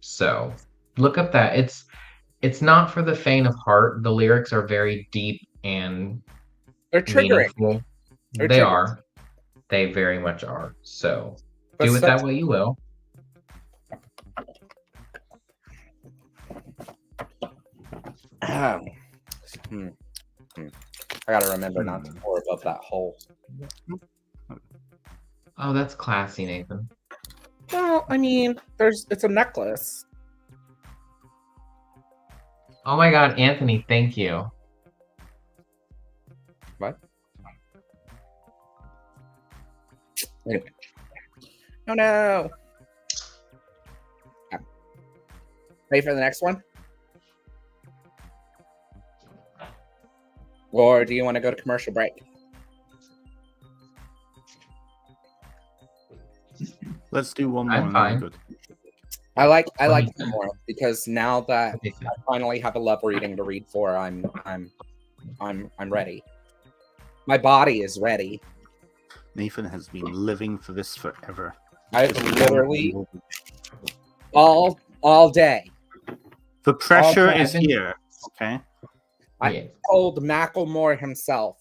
So look up that. It's not for the faint of heart. The lyrics are very deep and They're triggering. meaningful. They're They triggering. are. They very much are. So But do with such- that what you will. I gotta remember not to pour above that hole. Oh, that's classy, Nathan. Well, I mean, it's a necklace. Oh my God, Anthony, thank you. What? Anyway. Oh no. Okay. Ready for the next one? Or do you want to go to commercial break? Let's do one more. I'm and then we're fine. good. I like do you them more because now that Okay, so- I finally have a love reading to read for, I'm ready. My body is ready. Nathan has been living for this forever. I've literally all day. The pressure Okay, is I've been- here. Okay. I- Yeah. Told Macklemore himself.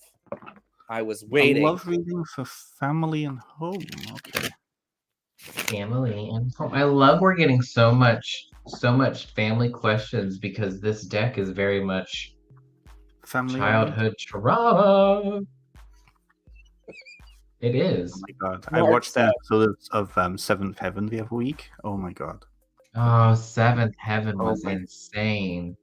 I was waiting. A love reading for family and home. Okay. Family and home. I love we're getting so much family questions because this deck is very much Family. childhood trauma. It is. Oh my god! I Mark watched said- that episode of Seventh Heaven the other week. Oh my god! Oh, Seventh Heaven Oh was my- insane.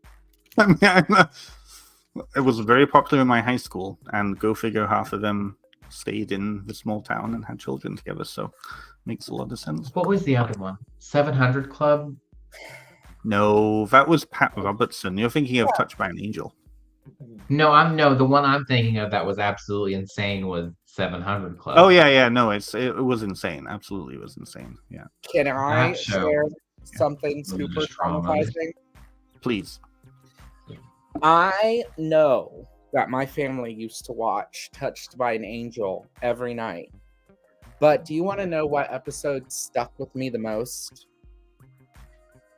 I mean, it was very popular in my high school, and go figure, half of them stayed in the small town and had children together. So, makes a lot of sense. What was the other one? 700 Club? No, that was Pat Robertson. You're thinking of Touched by an Angel. No, the one I'm thinking of that was absolutely insane was 700 Club. Oh yeah. No, it was insane. Absolutely, it was insane. Yeah. Can I That show. share something Religious super trauma. traumatizing? Please. I know that my family used to watch Touched by an Angel every night. But do you want to know what episode stuck with me the most?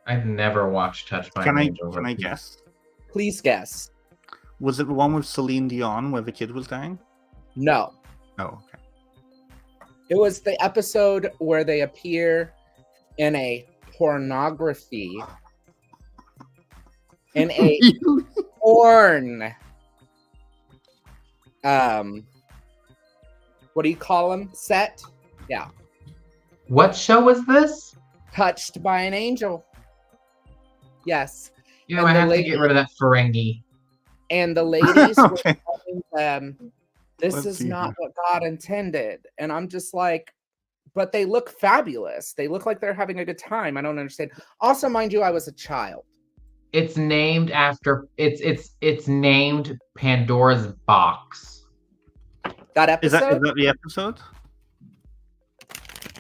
I've never watched Touched by Can an I Angel. can I guess? Please guess. Was it the one with Celine Dion where the kid was dying? No. Oh, okay. It was the episode where they appear in a pornography, in a porn, what do you call them? Set? Yeah. What show was this? Touched by an Angel. Yes. You And know, I the have to lady- get rid of that Ferengi. And the ladies were Okay. telling them, this Let's is see not here. what God intended. And I'm just like, but they look fabulous. They look like they're having a good time. I don't understand. Also, mind you, I was a child. It's named after it's named Pandora's Box. That Is that episode? the episode?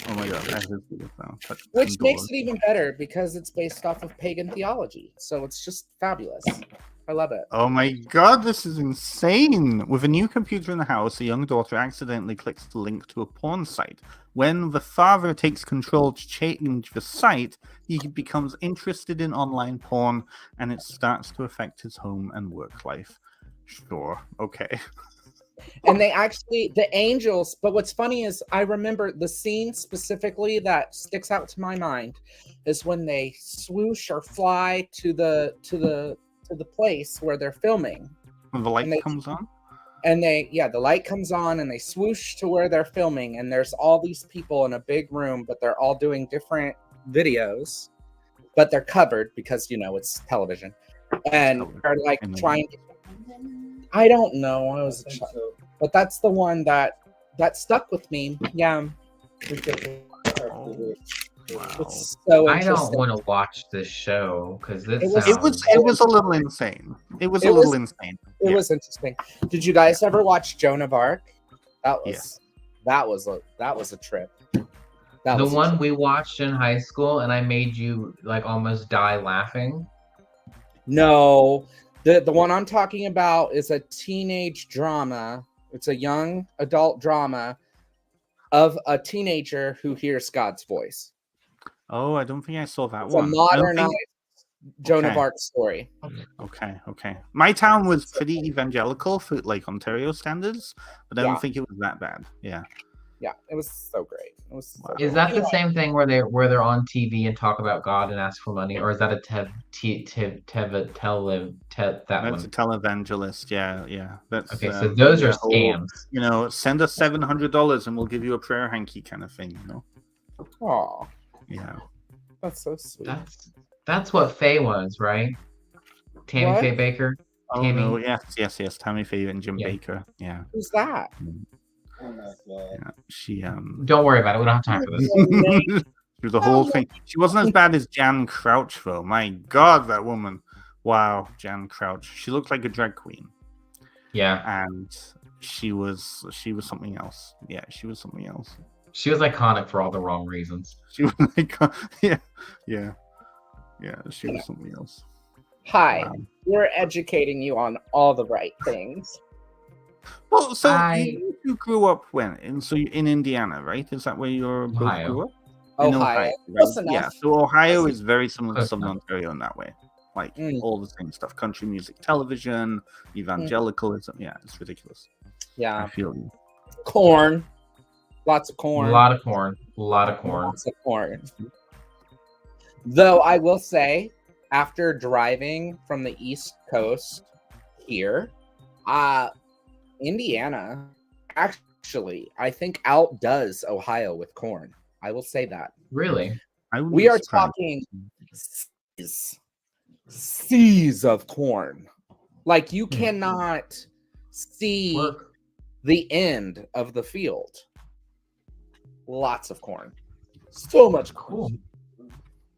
Oh my god, that is beautiful. But Which makes Pandora. it even better because it's based off of pagan theology. So it's just fabulous. I love it. Oh my god, this is insane! With a new computer in the house, a young daughter accidentally clicks the link to a porn site. When the father takes control to change the site, he becomes interested in online porn, and it starts to affect his home and work life. Sure, okay. And they actually, the angels, but what's funny is I remember the scene specifically that sticks out to my mind is when they swoosh or fly to the place where they're filming. When the light And they- comes on? And the light comes on and they swoosh to where they're filming, and there's all these people in a big room, but they're all doing different videos, but they're covered because it's television. And they're like trying to, I don't know, I was a child. But that's the one that stuck with me. Yeah. Oh, wow. It's so I don't interesting. want to watch this show because this It was- sounds. It was a little insane. It was It a little was- insane. It Yeah. was interesting. Did you guys ever watch Joan of Arc? That was Yes. that was a trip. That The was a one trip. we watched in high school, and I made you like almost die laughing. No, the one I'm talking about is a teenage drama. It's a young adult drama of a teenager who hears God's voice. Oh, I don't think I saw that It's one. a I don't modernized think- Joan of Okay. Arc story. Okay. My town was pretty evangelical for like Ontario standards, but I Yeah. don't think it was that bad. Yeah. Yeah, it was so great. It was. So Wow. Is great. that the Anyway, same thing where they're on TV and talk about God and ask for money, or is that a that That's a one? televangelist. Yeah. That's Okay, so those are the whole, scams. send us $700 and we'll give you a prayer hanky kind of thing. Aw, Yeah. that's so sweet. That's what Faye was, right? Tammy What? Faye Baker. Oh Tammy. no, yes. Tammy Faye and Jim Yeah. Baker. Yeah. Who's that? Yeah. She Don't worry about it. We don't have time for this. through the whole thing. She wasn't as bad as Jan Crouch though. My God, that woman. Wow, Jan Crouch. She looked like a drag queen. Yeah, And she was something else. Yeah, she was something else. she was iconic for all the wrong reasons. She was like yeah. She was something else. Hi, Wow. we're educating you on all the right things. Well, so I- you grew up when? In Indiana, right? Is that where you're both Ohio. grew up? In Ohio. right? Close Yeah. enough. So Ohio is very similar to Close Southern enough. Ontario in that way. Like Mm. all the same stuff. Country music, television, evangelicalism. Yeah, it's ridiculous. I Yeah, feel you. corn. Lots of A corn. lot of corn. A lot of corn. Lots of corn. Though I will say, after driving from the East Coast here, Indiana actually, I think, outdoes Ohio with corn. I will say that. Really? I wouldn't We be are surprised. talking seas of corn. Like you Hmm. cannot see Work. the end of the field. Lots of corn. So much corn. Cool.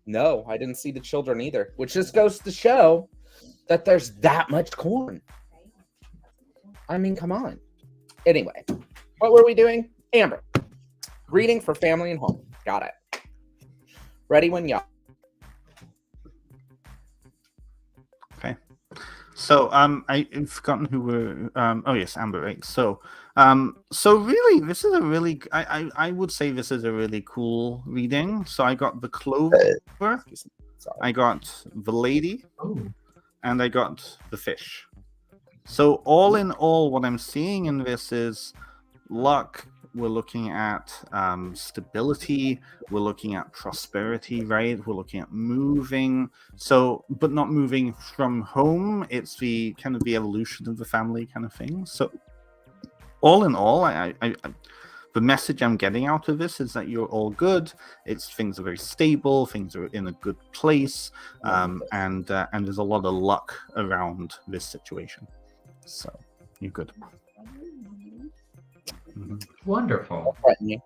No, I didn't see the children either, which just goes to show that there's that much corn. I mean, come on. Anyway, what were we doing? Amber. Reading for family and home. Got it. Ready when y'all. Okay. So I've forgotten who were oh yes, Amber, right. So really this is a really I would say this is a really cool reading. So I got the Clover, Sorry. I got the Lady, Ooh. and I got the Fish. So all in all, what I'm seeing in this is luck. We're looking at stability. We're looking at prosperity, right? We're looking at moving. So, but not moving from home. It's the kind of the evolution of the family kind of thing. So, all in all, I the message I'm getting out of this is that you're all good. Things are very stable. Things are in a good place, and there's a lot of luck around this situation. So, you're good. Mhm. Wonderful. Threaten me.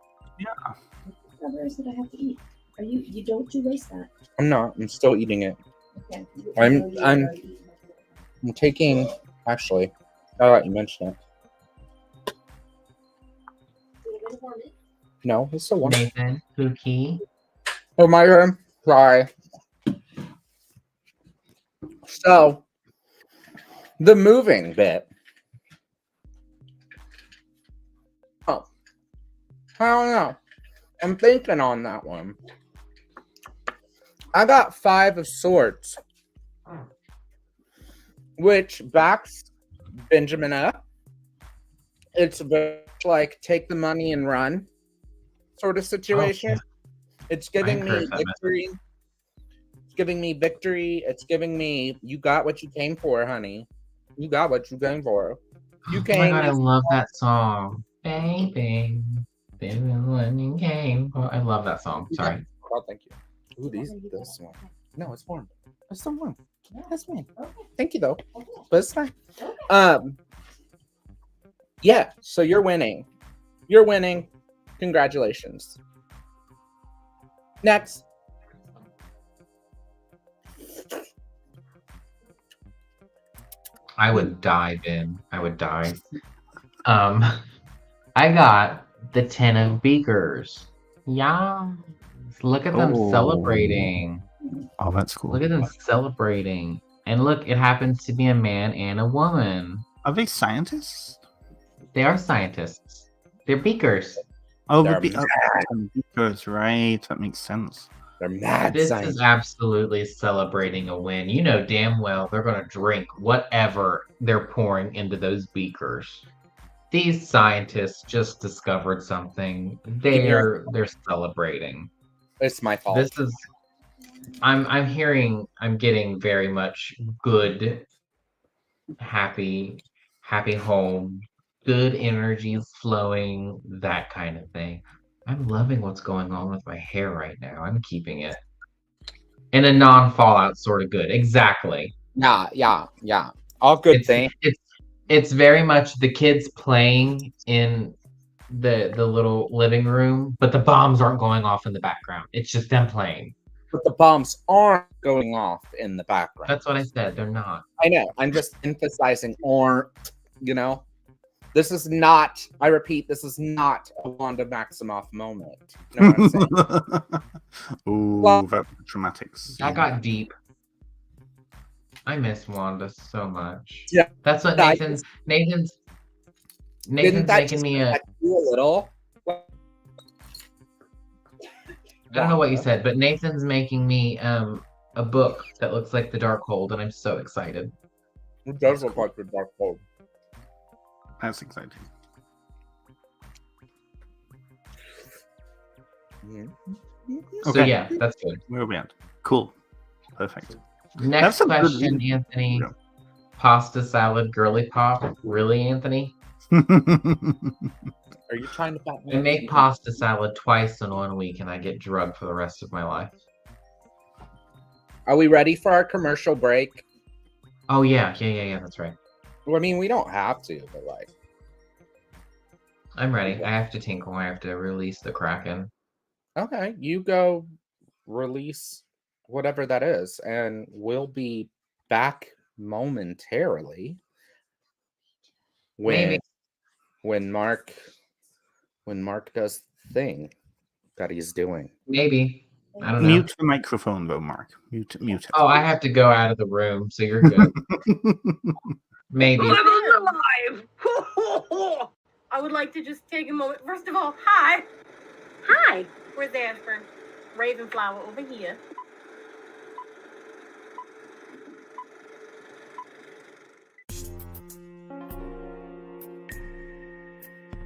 Whatever is that I have to eat? You don't waste that. I'm not. I'm still eating it. Okay. I'm taking. Actually, now that you mention it. No, it's still one. Nathan, Pookie. Oh my god. Sorry. So, the moving bit. Oh. I don't know. I'm thinking on that one. I got 5 of swords, which backs Benjamin up. It's very like take the money and run sort of situation. It's giving me victory. It's giving me victory. It's giving me you got what you came for, honey. You got what you came for. You came. Oh my god, I love that song. Baby, baby, when you came for. I love that song. Sorry. Oh, thank you. Ooh, this one. No, it's warm. It's still warm. That's fine. Thank you though. But it's fine. Yeah, so you're winning. You're winning. Congratulations. Next. I would die, Ben. I would die. I got the 10 of beakers. Yeah. Look at them celebrating. Oh, that's cool. Look at them celebrating. And look, it happens to be a man and a woman. Are they scientists? They are scientists. They're beakers. Oh, They're because right, that makes sense. They're mad This scientists. is absolutely celebrating a win. You know damn well they're going to drink whatever they're pouring into those beakers. These scientists just discovered something. They're celebrating. It's my fault. This is I'm getting very much good, happy home, good energies flowing, that kind of thing. I'm loving what's going on with my hair right now. I'm keeping it in a non-Fallout sort of good. Exactly. Yeah. All good things. It's very much the kids playing in the little living room, but the bombs aren't going off in the background. It's just them playing. But the bombs aren't going off in the background. That's what I said. They're not. I know. I'm just emphasizing aren't, you know? This is not, I repeat, this is not a Wanda Maximoff moment. You know what I'm saying? Ooh, very dramatic. That got deep. I miss Wanda so much. Yeah. That's what Nathan's making me a. A little. I don't know what you said, but Nathan's making me a book that looks like the Darkhold, and I'm so excited. It does look like the Darkhold. That's exciting. So Okay. yeah, that's good. Where are we at? Cool. Perfect. Next That's a good question, read. Anthony. Yeah. Pasta salad, girly pop. Really, Anthony? Are you trying to I make pasta salad twice in 1 week, and I get drugged for the rest of my life. Are we ready for our commercial break? Oh yeah, that's right. Well, I mean, we don't have to, but like. I'm ready. I have to tinkle. I have to release the Kraken. Okay, you go release whatever that is, and we'll be back momentarily when Maybe. when Mark does the thing that he's doing. Maybe. I don't know. Mute the microphone though, Mark. Mute it. Oh, I have to go out of the room, so you're good. Maybe. I'm alive! I would like to just take a moment. First of all, hi. Hi. Where's Ashburn? Ravenflower over here.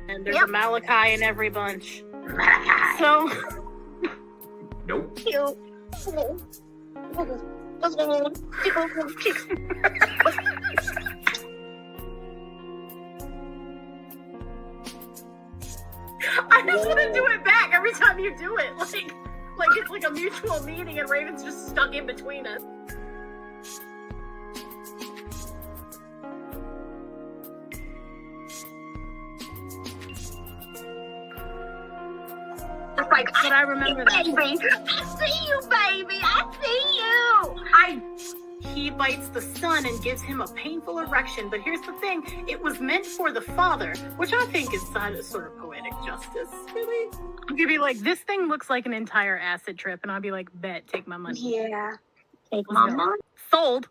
And there's a Malachi in every bunch. Malachi. So. Nope. Cute. I just want to do it back every time you do it. Like it's like a mutual meeting and Raven's just stuck in between us. Like, but I remember that. Baby, I see you, baby. I see you. He bites the son and gives him a painful erection. But here's the thing, it was meant for the father, which I think is sort of poetic justice, really. You could be like, this thing looks like an entire acid trip, and I'd be like, bet, take my money. Yeah. Take my money. Sold.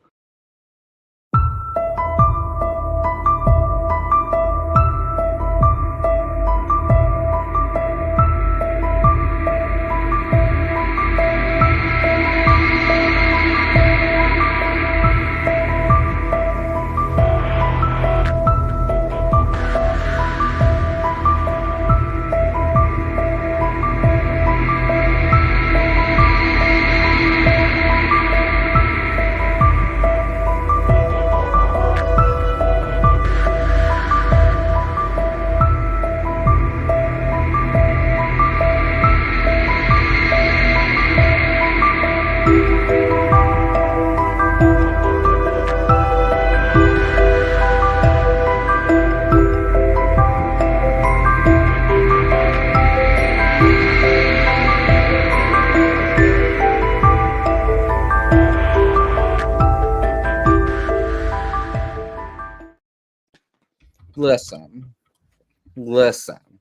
Listen.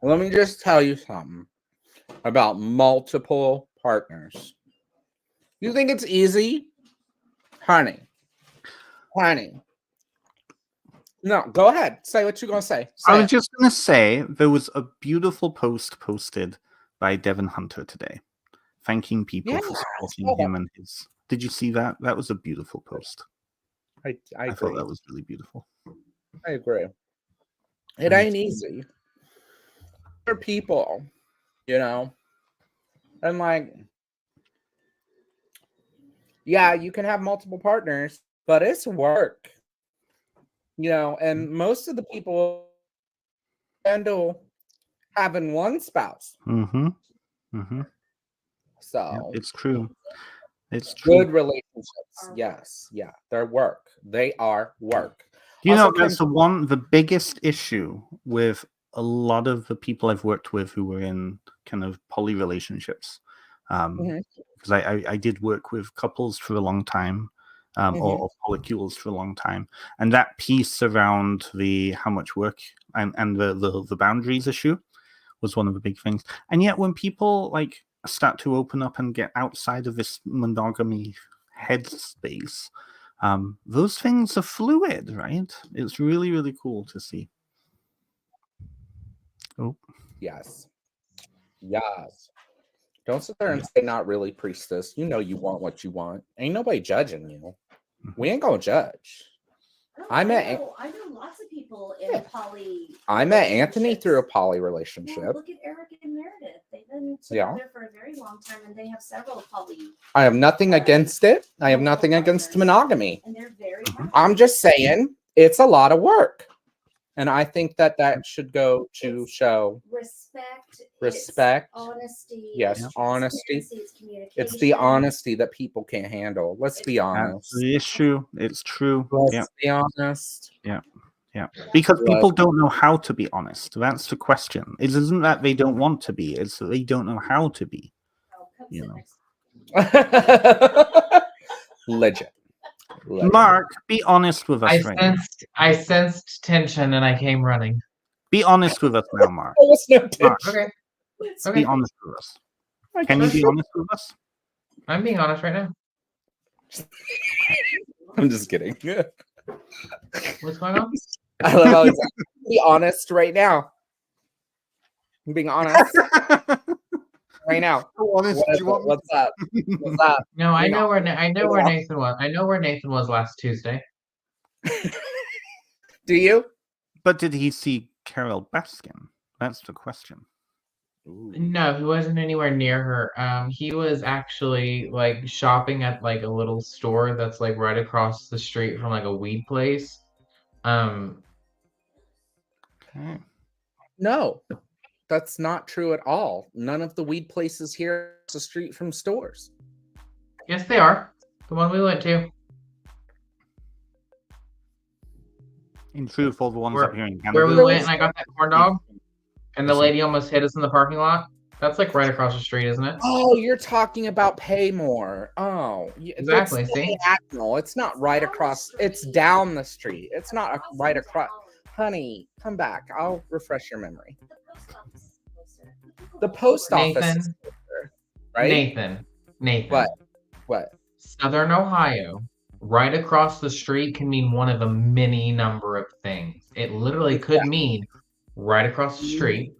Let me just tell you something about multiple partners. You think it's easy? Honey. No, go ahead. Say what you're going to say. I was just going to say there was a beautiful post posted by Devin Hunter today, thanking people for supporting him and his. Did you see that? That was a beautiful post. I thought that was really beautiful. I agree. It ain't easy for people, and like, yeah, you can have multiple partners, but it's work, and most of the people handle having one spouse. So it's true. It's true. Good relationships. Yes. Yeah. They're work. They are work. That's the biggest issue with a lot of the people I've worked with who were in kind of poly relationships. Because I did work with couples for a long time, or polycules for a long time. And that piece around the how much work and the boundaries issue was one of the big things. And yet when people like start to open up and get outside of this monogamy headspace, those things are fluid, right? It's really, really cool to see. Oh. Yes. Don't sit there and say not really, priestess. You want what you want. Ain't nobody judging you. We ain't gonna judge. I know lots of people in poly. I met Anthony through a poly relationship. Yeah, look at Eric and Meredith. They've been together for a very long time, and they have several poly. I have nothing against it. I have nothing against monogamy. And they're very. I'm just saying it's a lot of work, and I think that should go to show respect, honesty. Yes, honesty. It's the honesty that people can't handle. Let's be honest. That's the issue. It's true. Let's be honest. Yeah. Because people don't know how to be honest. That's the question. It isn't that they don't want to be, it's that they don't know how to be. Legit. Mark, be honest with us I sensed tension and I came running. Be honest with us now, Mark. Mark. Okay. Be honest with us. Can you be honest with us? I'm being honest right now. I'm just kidding. What's going on? I love how he's like, be honest right now. I'm being honest right now. What's up? What's up? No, I know where Nathan was. I know where Nathan was last Tuesday. Do you? But did he see Carol Baskin? That's the question. Ooh. No, he wasn't anywhere near her. He was actually like shopping at like a little store that's like right across the street from like a weed place. No, that's not true at all. None of the weed places here are across the street from stores. Yes, they are. The one we went to. In truth, all the ones up here in Canada. Where we went and I got that corn dog, and the lady almost hit us in the parking lot. That's like right across the street, isn't it? Oh, you're talking about Paymore. Oh, Exactly, It's see? diagonal. It's not right across. It's down the street. It's not right across. Honey, come back. I'll refresh your memory. The post office, is Nathan, closer, right? Nathan. What? Southern Ohio, right across the street can mean one of a many number of things. It literally could mean right across the street,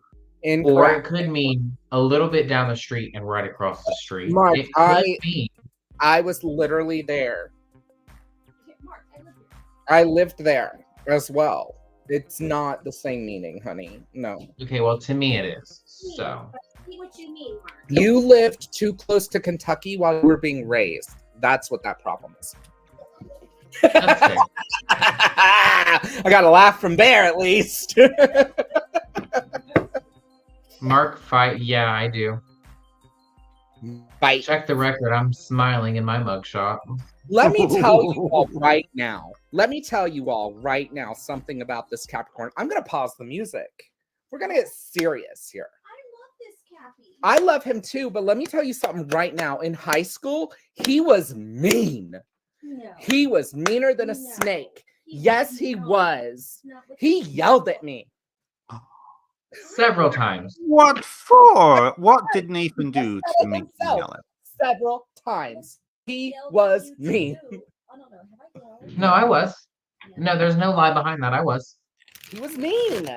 or it Incorrect. could mean a little bit down the street and right across the street. Mark, It could mean I was literally there. I lived there as well. It's not the same meaning, honey. No. okay. Well, to me it is. So See what you mean, Mark. You lived too close to Kentucky while you were being raised. That's what that problem is. that's fair. I got a laugh from there at least. Mark fight. Yeah, I do. Bite. Check the record. I'm smiling in my mugshot. Let me tell you all right now. Something about this Capricorn. I'm gonna pause the music. We're gonna get serious here. I love this Cappy. I love him too, but let me tell you something right now. In high school, he was mean. No. He was meaner than a No. snake. He Yes, was he not. was. Not what He you yelled think. at me Several times. What for? What did Nathan do to make you yell at? several times. He Yelled at was you mean. too. I don't know. Have I yelled? No, I was. No, there's no lie behind that. I was. He was mean.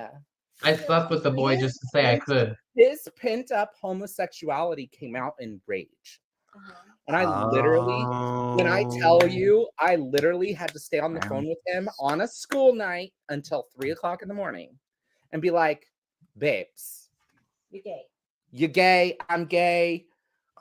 I slept with the boy just to say I could. His pent-up homosexuality came out in rage. Uh-huh. And I literally, when I tell you, I literally had to stay on the phone with him on a school night until 3:00 in the morning and be like, babes, You're gay. you gay, I'm gay,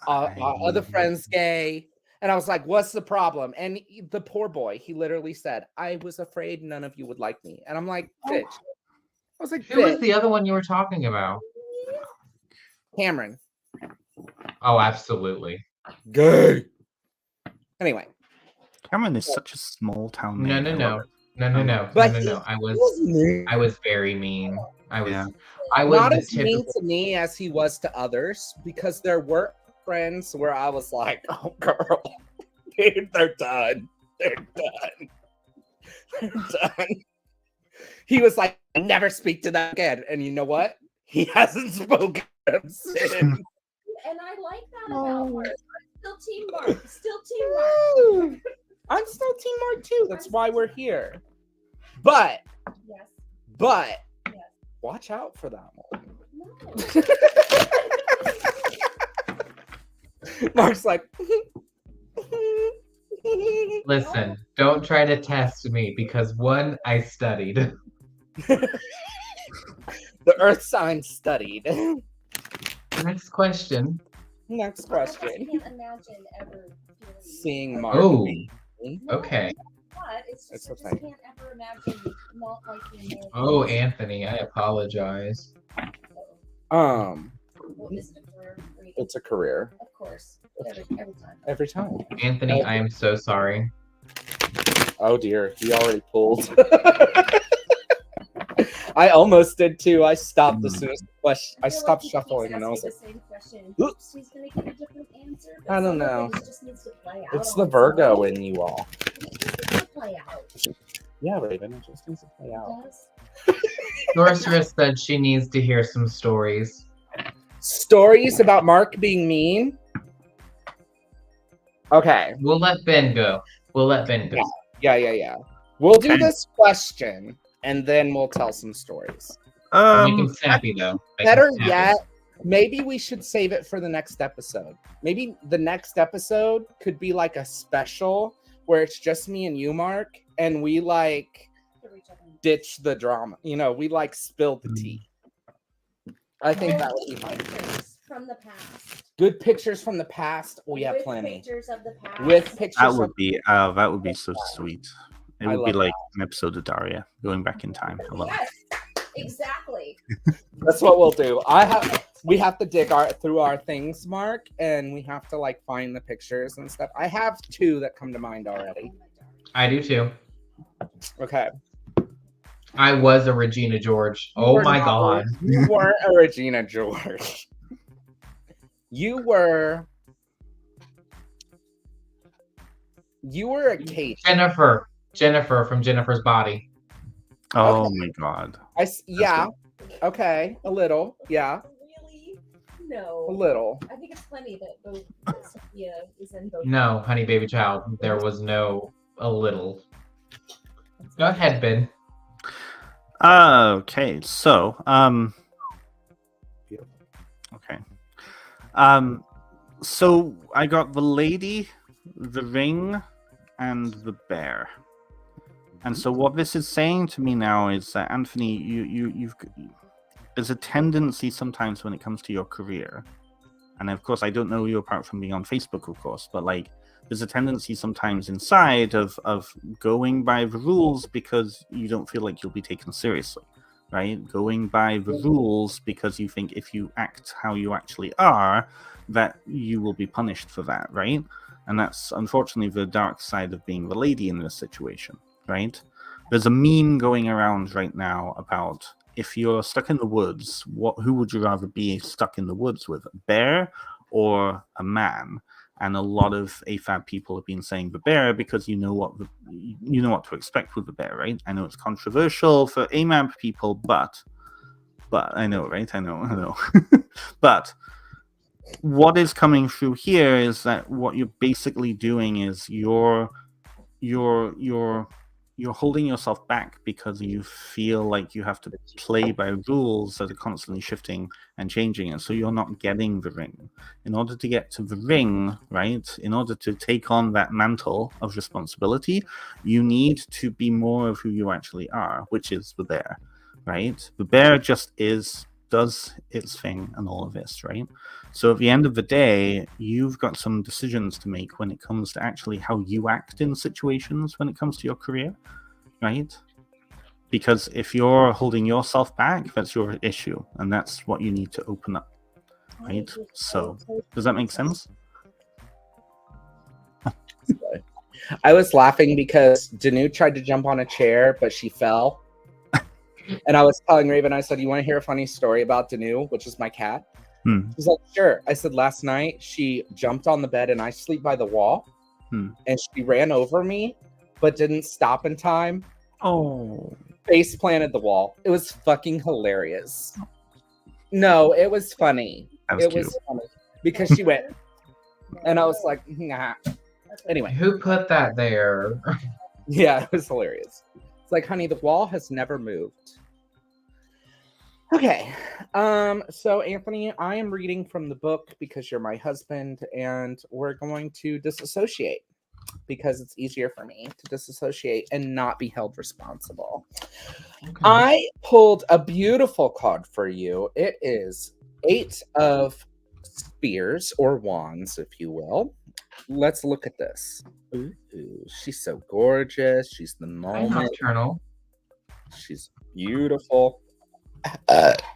our other friend's gay. And I was like, what's the problem? And the poor boy, he literally said, I was afraid none of you would like me. And I'm like, bitch. I was like, Who was bitch, the other one you were talking about? Cameron. Oh, absolutely. Gay. Anyway. Cameron is such a small town No, name. no, I love no. it. No. But I he was mean. was very mean. I was Yeah. I was Not the as mean typical to me as he was to others, because there were friends where I was like, oh girl, dude, they're done. They're done. They're done. He was like, never speak to them again. And you know what? He hasn't spoken to them since. And I like that about Mark. Still Team Mark. Still Team Mark. Woo! I'm still Team Mark too. That's why we're here. But Yes. Yes. Watch out for that one. No. Mark's like, Listen, don't try to test me because one, I studied. the Earth sign studied. Next question. Next I question. can't imagine ever feeling Seeing Mark. Oh, being- No, okay. But it's just, It's I okay. just can't ever imagine not liking him. Oh, Anthony, I apologize. Well, is it a career for you? it's a career. Of course. Every time. Every time. Anthony, I am so sorry. Oh dear, he already pulled. I almost did too. I stopped as soon as the question. I feel stopped like he keeps shuffling and I was asking like, the same question. Oops. He's gonna give a different answer. I don't some of know. it just needs to play out it's on the its Virgo own. in you all. It just needs to play out. Yeah, Raven, it just needs to play out. It does. Sorceress said she needs to hear some stories. Stories about Mark being mean? Okay. We'll let Ben go. Yeah. We'll do Okay. this question and then we'll tell some stories. Make him snappy though. Make him Better snappy. yet, maybe we should save it for the next episode. Maybe the next episode could be like a special where it's just me and you, Mark, and we like To reach out and- ditch the drama. You know, we like spill the tea. I think that would be fun. Pictures from the past. Good pictures from the past. We have With plenty. Pictures of the past. With pictures That from would be so sweet. It I would be love like an episode of Daria going back in time. I love it. Yes, exactly. That's what we'll do. We have to dig through our things, Mark, and we have to like find the pictures and stuff. I have 2 that come to mind already. I do too. Okay. I was a Regina George. You Oh were my not- god. You weren't a Regina George. You were a Kate. Jennifer from Jennifer's Body. Oh Okay. my god. Yeah. Okay. A little. Yeah. Really? No. A little. I think it's funny that Sophia is in both. No, honey, baby child. There was no a little. Go ahead, Ben. Okay, so okay. So I got the lady, the ring, and the bear. And so what this is saying to me now is that Anthony, you've there's a tendency sometimes when it comes to your career, and of course I don't know you apart from being on Facebook, of course, but like there's a tendency sometimes inside of going by the rules because you don't feel like you'll be taken seriously, right? Going by the rules because you think if you act how you actually are, that you will be punished for that, right? And that's unfortunately the dark side of being the lady in this situation, right? There's a meme going around right now about if you're stuck in the woods, who would you rather be stuck in the woods with, a bear or a man? And a lot of AFAB people have been saying the bear because you know what to expect with the bear, right? I know it's controversial for AMAB people, but I know, right? I know. But what is coming through here is that what you're basically doing is you're holding yourself back because you feel like you have to play by rules that are constantly shifting and changing, and so you're not getting the ring. In order to get to the ring, right, in order to take on that mantle of responsibility, you need to be more of who you actually are, which is the bear, right? The bear just does its thing and all of this, right? So at the end of the day, you've got some decisions to make when it comes to actually how you act in situations when it comes to your career, right? Because if you're holding yourself back, that's your issue, and that's what you need to open up, right? So does that make sense? I was laughing because Danu tried to jump on a chair, but she fell. And I was telling Raven, I said, you want to hear a funny story about Danu, which is my cat? She's like, sure. I said, last night she jumped on the bed and I sleep by the wall. And she ran over me, but didn't stop in time. Oh. Face planted the wall. It was fucking hilarious. No, it was funny. It was funny because she went. And I was like, nah. Anyway. Who put that there? Yeah, it was hilarious. It's like, honey, the wall has never moved. Okay. So Anthony, I am reading from the book because you're my husband, and we're going to disassociate because it's easier for me to disassociate and not be held responsible. Okay. I pulled a beautiful card for you. It is 8 of spears, or wands, if you will. Let's look at this. Ooh, she's so gorgeous. She's the moment. Nocturnal. She's beautiful.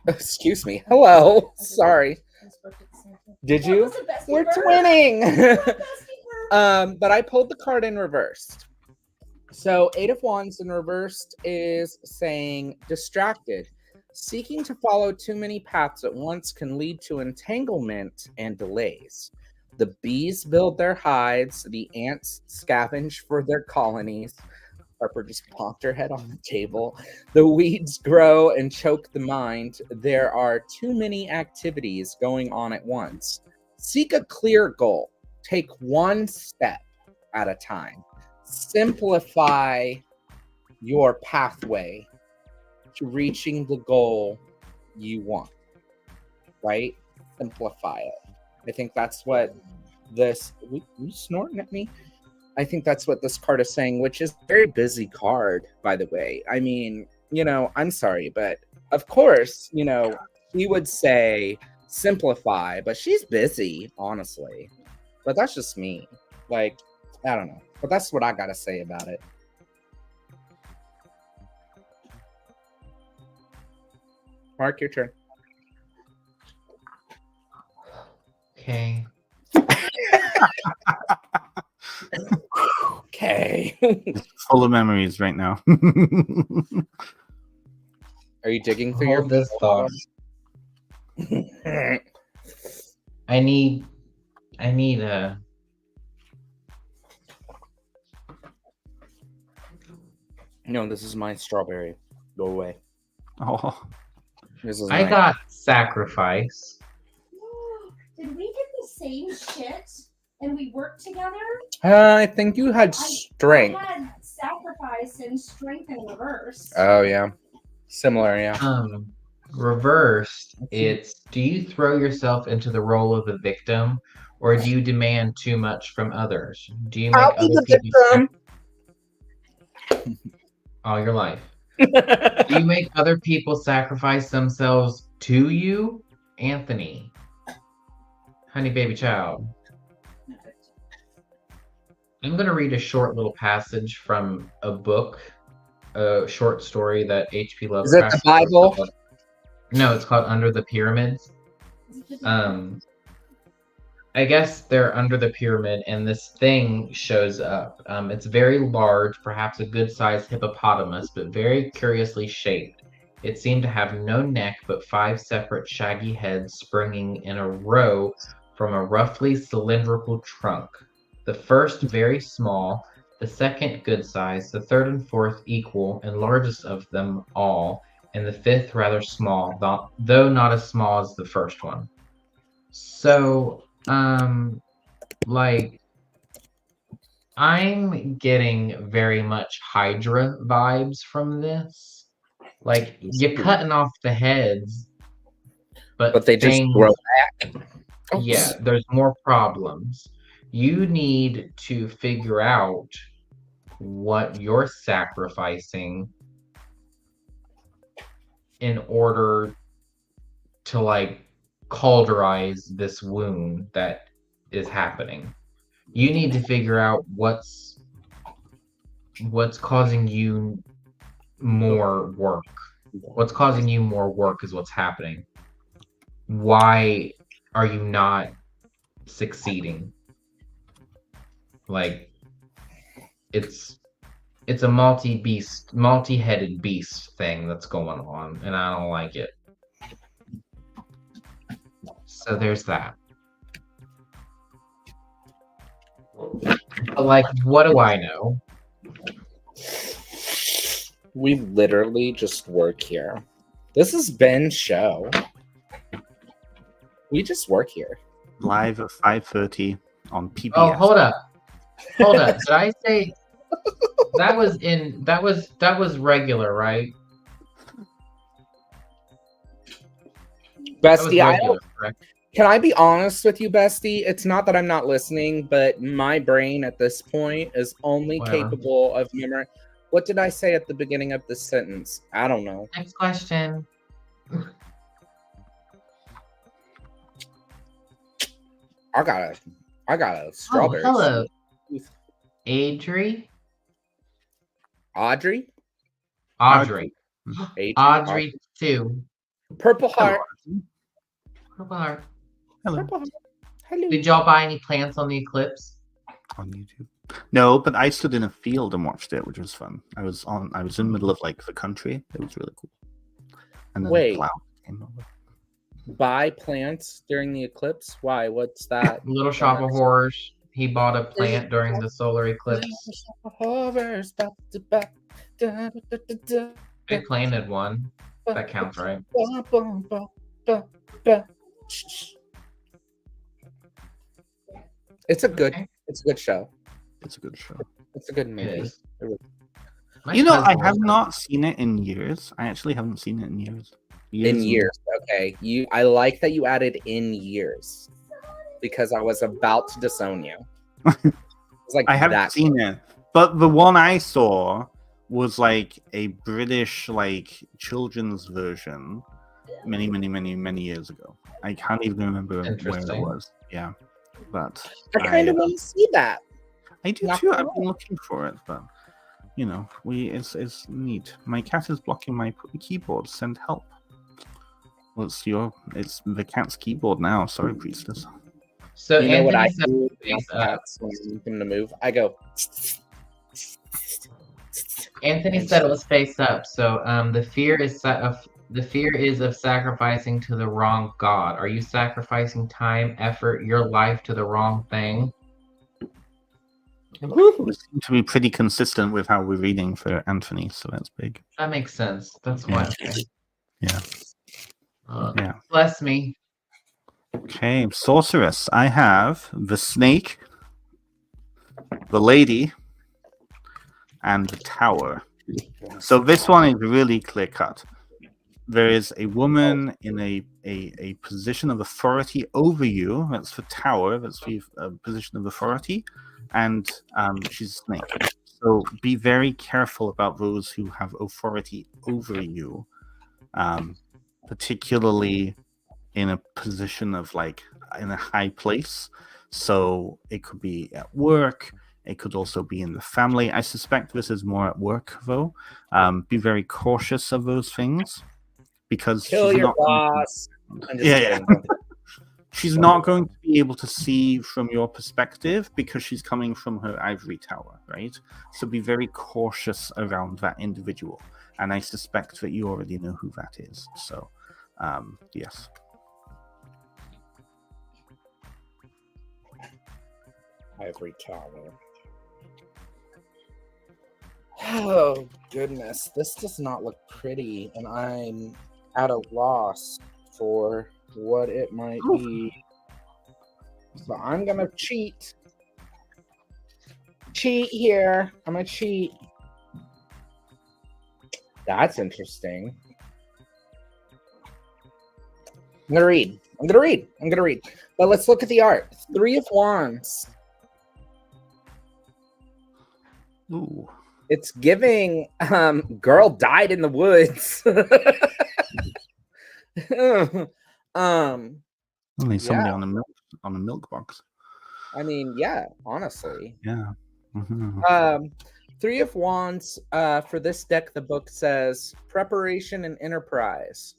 Excuse me. Hello. Sorry. Did you? We're twinning. But I pulled the card in reversed. So 8 of Wands in reversed is saying distracted. Seeking to follow too many paths at once can lead to entanglement and delays. The bees build their hives. The ants scavenge for their colonies. Harper just plopped her head on the table. The weeds grow and choke the mind. There are too many activities going on at once. Seek a clear goal. Take one step at a time. Simplify your pathway to reaching the goal you want, right? Simplify it. I think that's what this... You snorting at me? I think that's what this card is saying, which is a very busy card, by the way. I mean, I'm sorry, but of course, we would say simplify, but she's busy, honestly. But that's just me. Like, I don't know. But that's what I got to say about it. Mark, your turn. Okay. Okay. It's full of memories right now. Are you digging through your this thought? I need a. No, this is my strawberry. Go away. Oh, This is I mine. got sacrifice. Did we get the same shit and we worked together? I think you had I strength. had sacrifice and strength in reverse. Oh yeah, similar. Yeah. Reversed. It's do you throw yourself into the role of the victim, or do you demand too much from others? Do you make I'll be other the people victim. all your life? Do you make other people sacrifice themselves to you, Anthony? Honey, baby, child. I'm going to read a short little passage from a book, a short story that H.P. Is it Lovecraft the Bible? wrote. No, it's called Under the Pyramids. I guess they're under the pyramid, and this thing shows up. It's very large, perhaps a good-sized hippopotamus, but very curiously shaped. It seemed to have no neck, but 5 separate shaggy heads springing in a row from a roughly cylindrical trunk. The first very small, the second good-sized, the third and fourth equal and largest of them all, and the fifth rather small, though not as small as the first one. So, like, I'm getting very much Hydra vibes from this. Like, you're cutting off the heads, but they just things, grow back. yeah, there's more problems. You need to figure out what you're sacrificing in order to, like, cauterize this wound that is happening. You need to figure out what's causing you more work. What's causing you more work is what's happening. Why are you not succeeding? Like, it's a multi-headed beast thing that's going on, and I don't like it. So there's that. But, like, what do I know? We literally just work here. This is Ben's show. We just work here. live at 5:30 on PBS. Oh, hold up. Did I say that was regular, right? That was Bestie, regular, correct? can I be honest with you, Bestie? It's not that I'm not listening, but my brain at this point is only Whatever. capable of memory. What did I say at the beginning of this sentence? I don't know. Next question. I got a Oh, strawberry. hello. Audrey? Audrey? Audrey. Adrian? Audrey 2. Purple heart. Purple heart. Hello. Purple heart. Hello. Did y'all buy any plants on the eclipse? On YouTube. No, but I stood in a field and watched it, which was fun. I was in the middle of like the country. It was really cool. And then Wait. the cloud came over. Buy plants during the eclipse? Why? What's that? Little Shop of Horrors. He bought a plant during the solar eclipse. I planted one. That counts, right? It's a good Okay. show. It's a good show. It's a good It movie. is. My You know, I cousin have was- not seen it in years. I actually haven't seen it in years. In years. Okay. I like that you added in years. Because I was about to disown you. It's like I haven't that. seen it, but the one I saw was like a British like children's version many years ago. I can't even remember where it Interesting. was. Yeah, but I kind of want to see that. I do Not too. at I've all. been looking for it, but you know, it's neat. My cat is blocking my keyboard. Send help. Well, it's the cat's keyboard now. Sorry, priestess. So You know what I Anthony do? said, Cats when I need them to move. I go. Anthony said it was face up. So the The fear is of sacrificing to the wrong god. Are you sacrificing time, effort, your life to the wrong thing? We seem to be pretty consistent with how we're reading for Anthony, so that's big. That makes sense. That's why. Okay. Yeah. Yeah. Bless me. Okay, sorceress. I have the snake, the lady, and the tower. So this one is really clear cut. There is a woman in a position of authority over you. That's the tower. That's the position of authority. And she's a snake. So be very careful about those who have authority over you, particularly in a position of like in a high place. So it could be at work. It could also be in the family. I suspect this is more at work, though. Be very cautious of those things because Kill she's your not boss. I'm just Yeah. kidding. she's not going to be able to see from your perspective because she's coming from her ivory tower, right? So be very cautious around that individual. And I suspect that you already know who that is. So, yes. Ivory tower. Oh, goodness. This does not look pretty, and I'm at a loss for what it might be. So I'm going to cheat. Cheat here. I'm going to cheat. That's interesting. I'm going to read. But let's look at the art. 3 of Wands. Ooh. It's giving girl died in the woods. Only somebody on a milk box. I mean, yeah, honestly. Yeah. Mm-hmm. 3 of Wands. For this deck, the book says preparation and enterprise.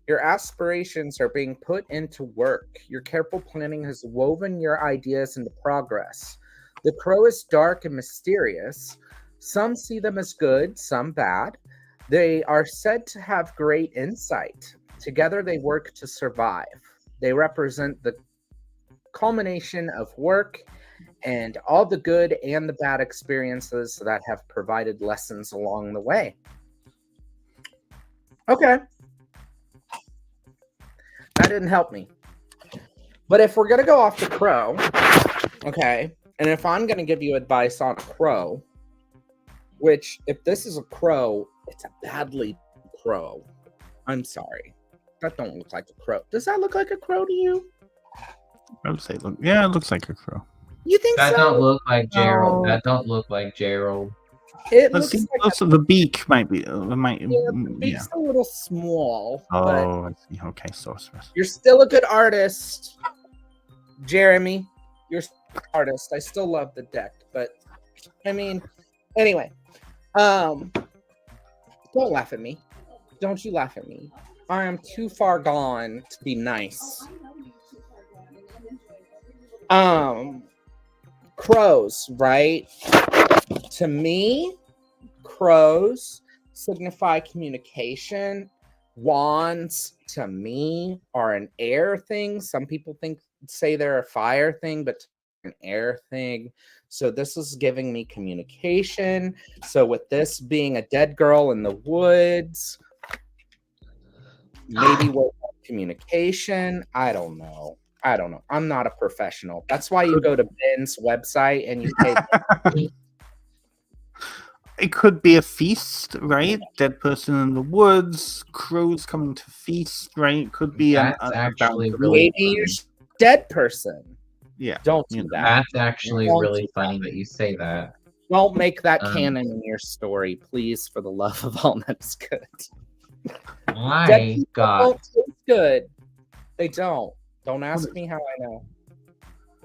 Your aspirations are being put into work. Your careful planning has woven your ideas into progress. The crow is dark and mysterious. Some see them as good, some bad. They are said to have great insight. Together they work to survive. They represent the culmination of work and all the good and the bad experiences that have provided lessons along the way. Okay. That didn't help me. But if we're going to go off the crow, okay, and if I'm going to give you advice on a crow, which if this is a crow, it's a badly crow. I'm sorry. That don't look like a crow. Does that look like a crow to you? I would say, it looks like a crow. You think That so? don't look like Gerald. No. That don't look like Gerald. It Let's looks see. like Also, the beak might be. the beak's a little small. But Oh, I see. Okay, sorceress. you're still a good artist, Jeremy. You're an artist. I still love the deck, but I mean, anyway. Don't laugh at me. Don't you laugh at me. I am too far gone to be nice. Crows, right? To me, crows signify communication. Wands, to me, are an air thing. Some people say they're a fire thing, but an air thing. So this is giving me communication. So with this being a dead girl in the woods, maybe we'll have communication. I don't know. I'm not a professional. That's why you go to Ben's website and you pay. It could be a feast, right? Dead person in the woods, crows coming to feast, right? It could be That's actually bounty. really Maybe you're dead person. Yeah. Don't do that. That's actually really funny that you say that. Don't make that canon in your story, please, for the love of all that's good. My Dead people God. don't taste good. They don't. Don't ask me how I know.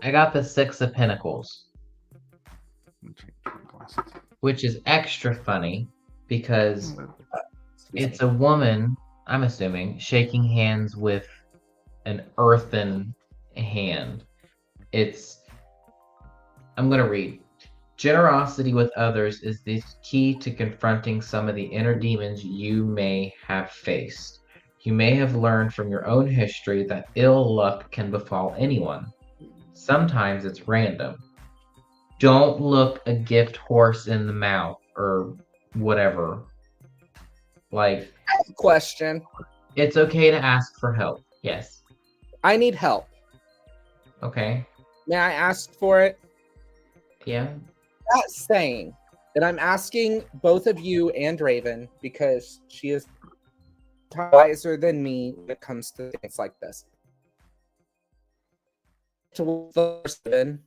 I got the 6 of Pentacles, which is extra funny because it's a woman, I'm assuming, shaking hands with an earthen hand. I'm going to read. Generosity with others is the key to confronting some of the inner demons you may have faced. You may have learned from your own history that ill luck can befall anyone. Sometimes it's random. Don't look a gift horse in the mouth or whatever. Like, I have a question. it's okay to ask for help. Yes. I need help. Okay. May I ask for it? Yeah. That saying that I'm asking both of you and Raven because she is wiser than me when it comes to things like this. To the person,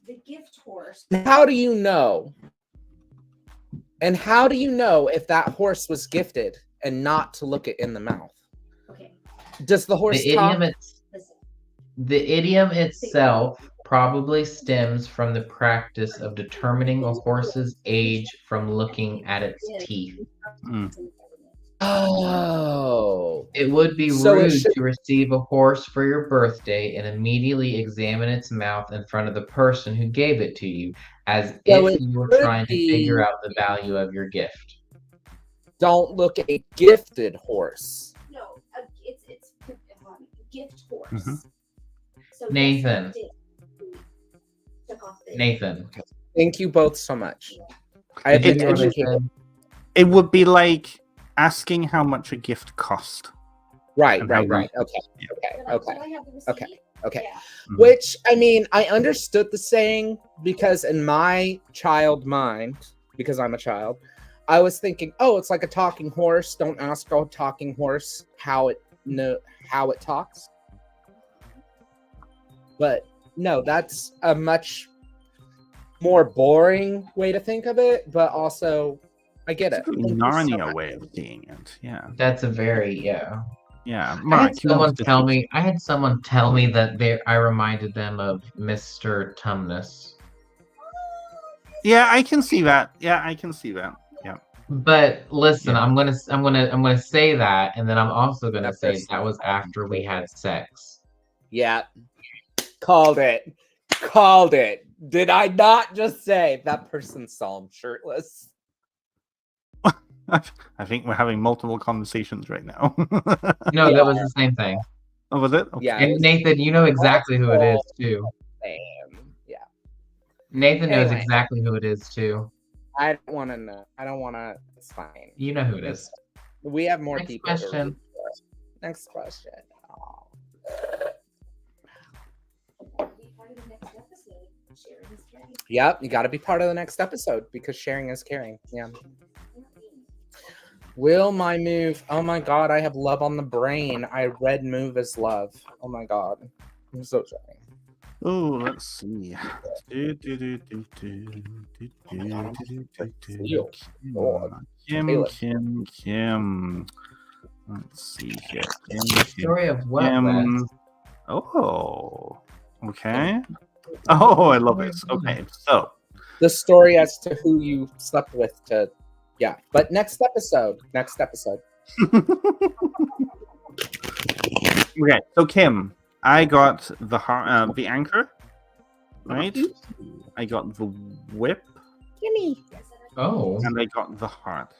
The gift horse. how do you know? And how do you know if that horse was gifted and not to look it in the mouth? Okay, Does the horse The talk? listen. The idiom itself probably stems from the practice of determining a horse's age from looking at its teeth. Mm. Oh. It would be So it rude should- to receive a horse for your birthday and immediately examine its mouth in front of the person who gave it to you, as So if it you were could trying to be- figure out the value of your gift. Don't look at a gifted horse. No, it's gift horse. Mhm. So Nathan. yes, I did. Took off the- Nathan. Thank you both so much. I have It- been You know what I educated. said? It would be like asking how much a gift cost. Right. And how Okay. Did I Okay. have the receipt? Okay. Yeah. Mhm. Which, I mean, I understood the saying because in my child mind, because I'm a child, I was thinking, oh, it's like a talking horse. Don't ask a talking horse how it talks. But no, that's a much more boring way to think of it. But also, I get it. It's a Thank you so Narnia much. way of seeing it. Yeah. That's a very, yeah. Yeah. I Mark, had you someone wanted to tell say- me. I had someone tell me that I reminded them of Mr. Tumnus. Yeah, I can see that. Yeah, I can see that. Yeah. But listen, Yeah. I'm gonna say that, and then I'm also gonna That say person- that was after we had sex. Yeah. Called it. Called it. Did I not just say that person saw him shirtless? I think we're having multiple conversations right now. No, Yeah. that was the same thing. Oh, was it? Okay. Yeah. And Nathan, you know exactly who it is too. Yeah. Nathan knows Anyway. exactly who it is too. I don't want to know. I don't want to. It's fine. You know who it is. We have more Next people. to question. read for. Next question. Oh. Be part of the next episode. Sharing is caring. Yep, you got to be part of the next episode because sharing is caring. Yeah. Will my move? Oh my god, I have love on the brain. I read move as love. Oh my god. I'm so sorry. Oh, let's see. Feel. God. Kim. Let's see here. Kim. Story of what? Wes? Oh, okay. Oh, I love this. Okay, so The story as to who you slept with to yeah. But next episode. okay, so Kim, I got the anchor, right? I got the whip, Gimme. Oh, and I got the heart.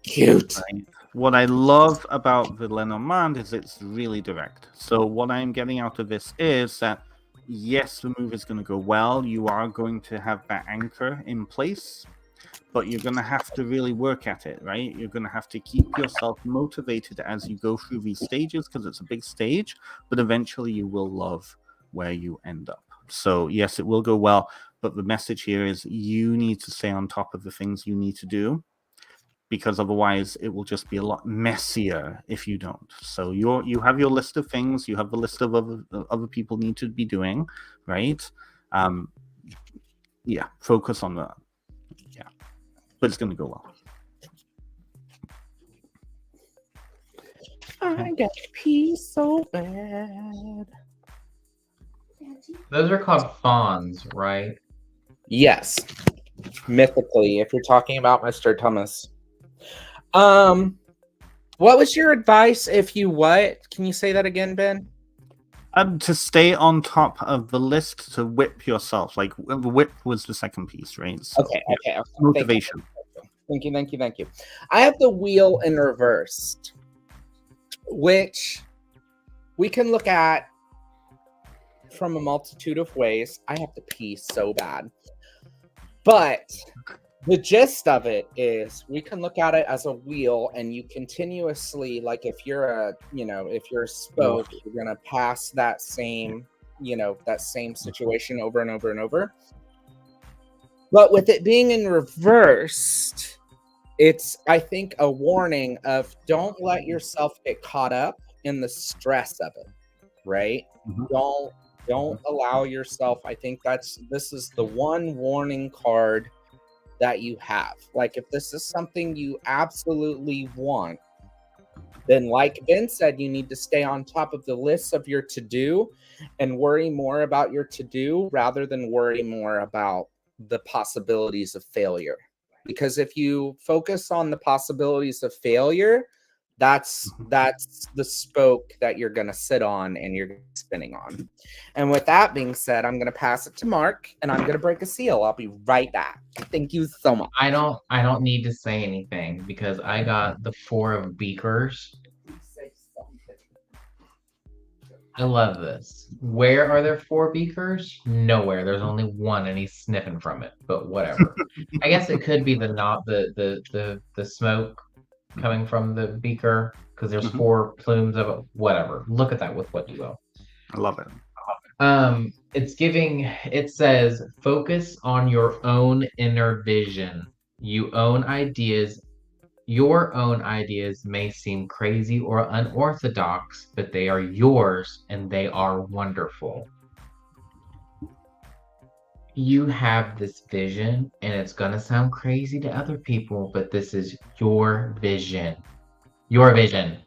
Cute. Right? What I love about the Lenormand is it's really direct. So what I'm getting out of this is that yes, the move is going to go well. You are going to have that anchor in place, but you're going to have to really work at it, right? You're going to have to keep yourself motivated as you go through these stages because it's a big stage, but eventually you will love where you end up. So yes, it will go well, but the message here is you need to stay on top of the things you need to do, because otherwise it will just be a lot messier if you don't. So you have your list of things, you have the list of other people need to be doing, right? Yeah, focus on that. Yeah, but it's going to go well. I got to pee so bad. those are called fawns, right? Yes. Mythically, if you're talking about Mr. Thomas. What was your advice if you what? Can you say that again, Ben? To stay on top of the list, to whip yourself. Like the whip was the second piece, right? So, Okay. motivation. Thank you, thank you, thank you. I have the wheel in reversed, which we can look at from a multitude of ways. I have to pee so bad. But the gist of it is we can look at it as a wheel, and you continuously, like if you're a spoke, you're gonna pass that same situation over and over and over. But with it being in reversed, it's, I think, a warning of don't let yourself get caught up in the stress of it, right? Don't allow yourself. I think this is the one warning card that you have. Like, if this is something you absolutely want, then like Ben said, you need to stay on top of the list of your to-do and worry more about your to-do rather than worry more about the possibilities of failure. Because if you focus on the possibilities of failure, that's the spoke that you're going to sit on and you're spinning on. And with that being said, I'm going to pass it to Mark and I'm going to break a seal. I'll be right back. Thank you so much. I don't need to say anything because I got the 4 of beakers. I love this. Where are there 4 beakers? Nowhere. There's only one, and he's sniffing from it. But whatever. I guess it could be the smoke coming from the beaker because there's 4 plumes of it. Whatever. Look at that with what you will. I love it. It says focus on your own inner vision. You own ideas. Your own ideas may seem crazy or unorthodox, but they are yours and they are wonderful. You have this vision, and it's going to sound crazy to other people, but this is your vision. Your vision.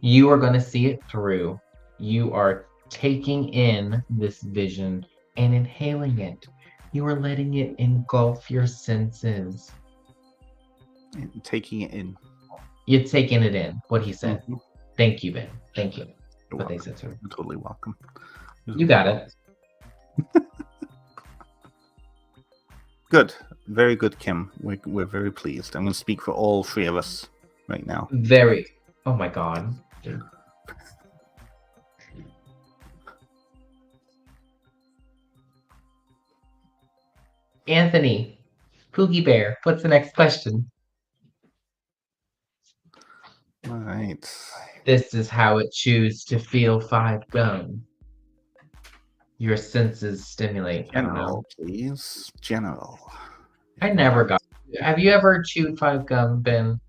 You are going to see it through. You are taking in this vision and inhaling it. You are letting it engulf your senses. Taking it in. You're taking it in, what he said. Mm-hmm. Thank you, Ben. Thank you. You're What welcome. they said to her. You're totally welcome. You got it. Good. Very good, Kim. We're very pleased. I'm going to speak for all 3 of us right now. Very. Oh my God. Anthony, Poogie Bear, what's the next question? All right. This is how it chews to feel 5 gum. Your senses stimulate. I don't know. General, please. General. I never got. Have you ever chewed 5 gum, Ben?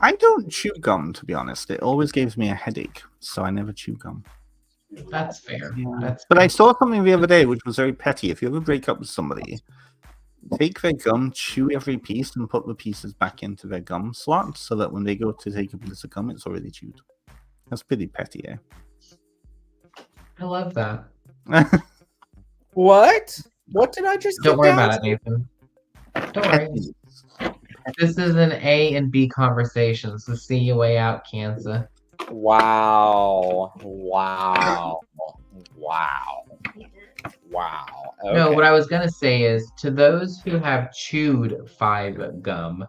I don't chew gum, to be honest. It always gives me a headache, so I never chew gum. That's fair. Yeah. That's But fair. I saw something the other day which was very petty. If you ever break up with somebody, take their gum, chew every piece, and put the pieces back into their gum slot so that when they go to take a piece of gum, it's already chewed. That's pretty petty, eh? I love that. What? What did I just Don't get worry down about it, to? Nathan. Don't worry. This is an A and B conversation, so see your way out, Cancer. Wow. Wow. Wow. Wow. Okay. No, what I was gonna say is, to those who have chewed 5 gum,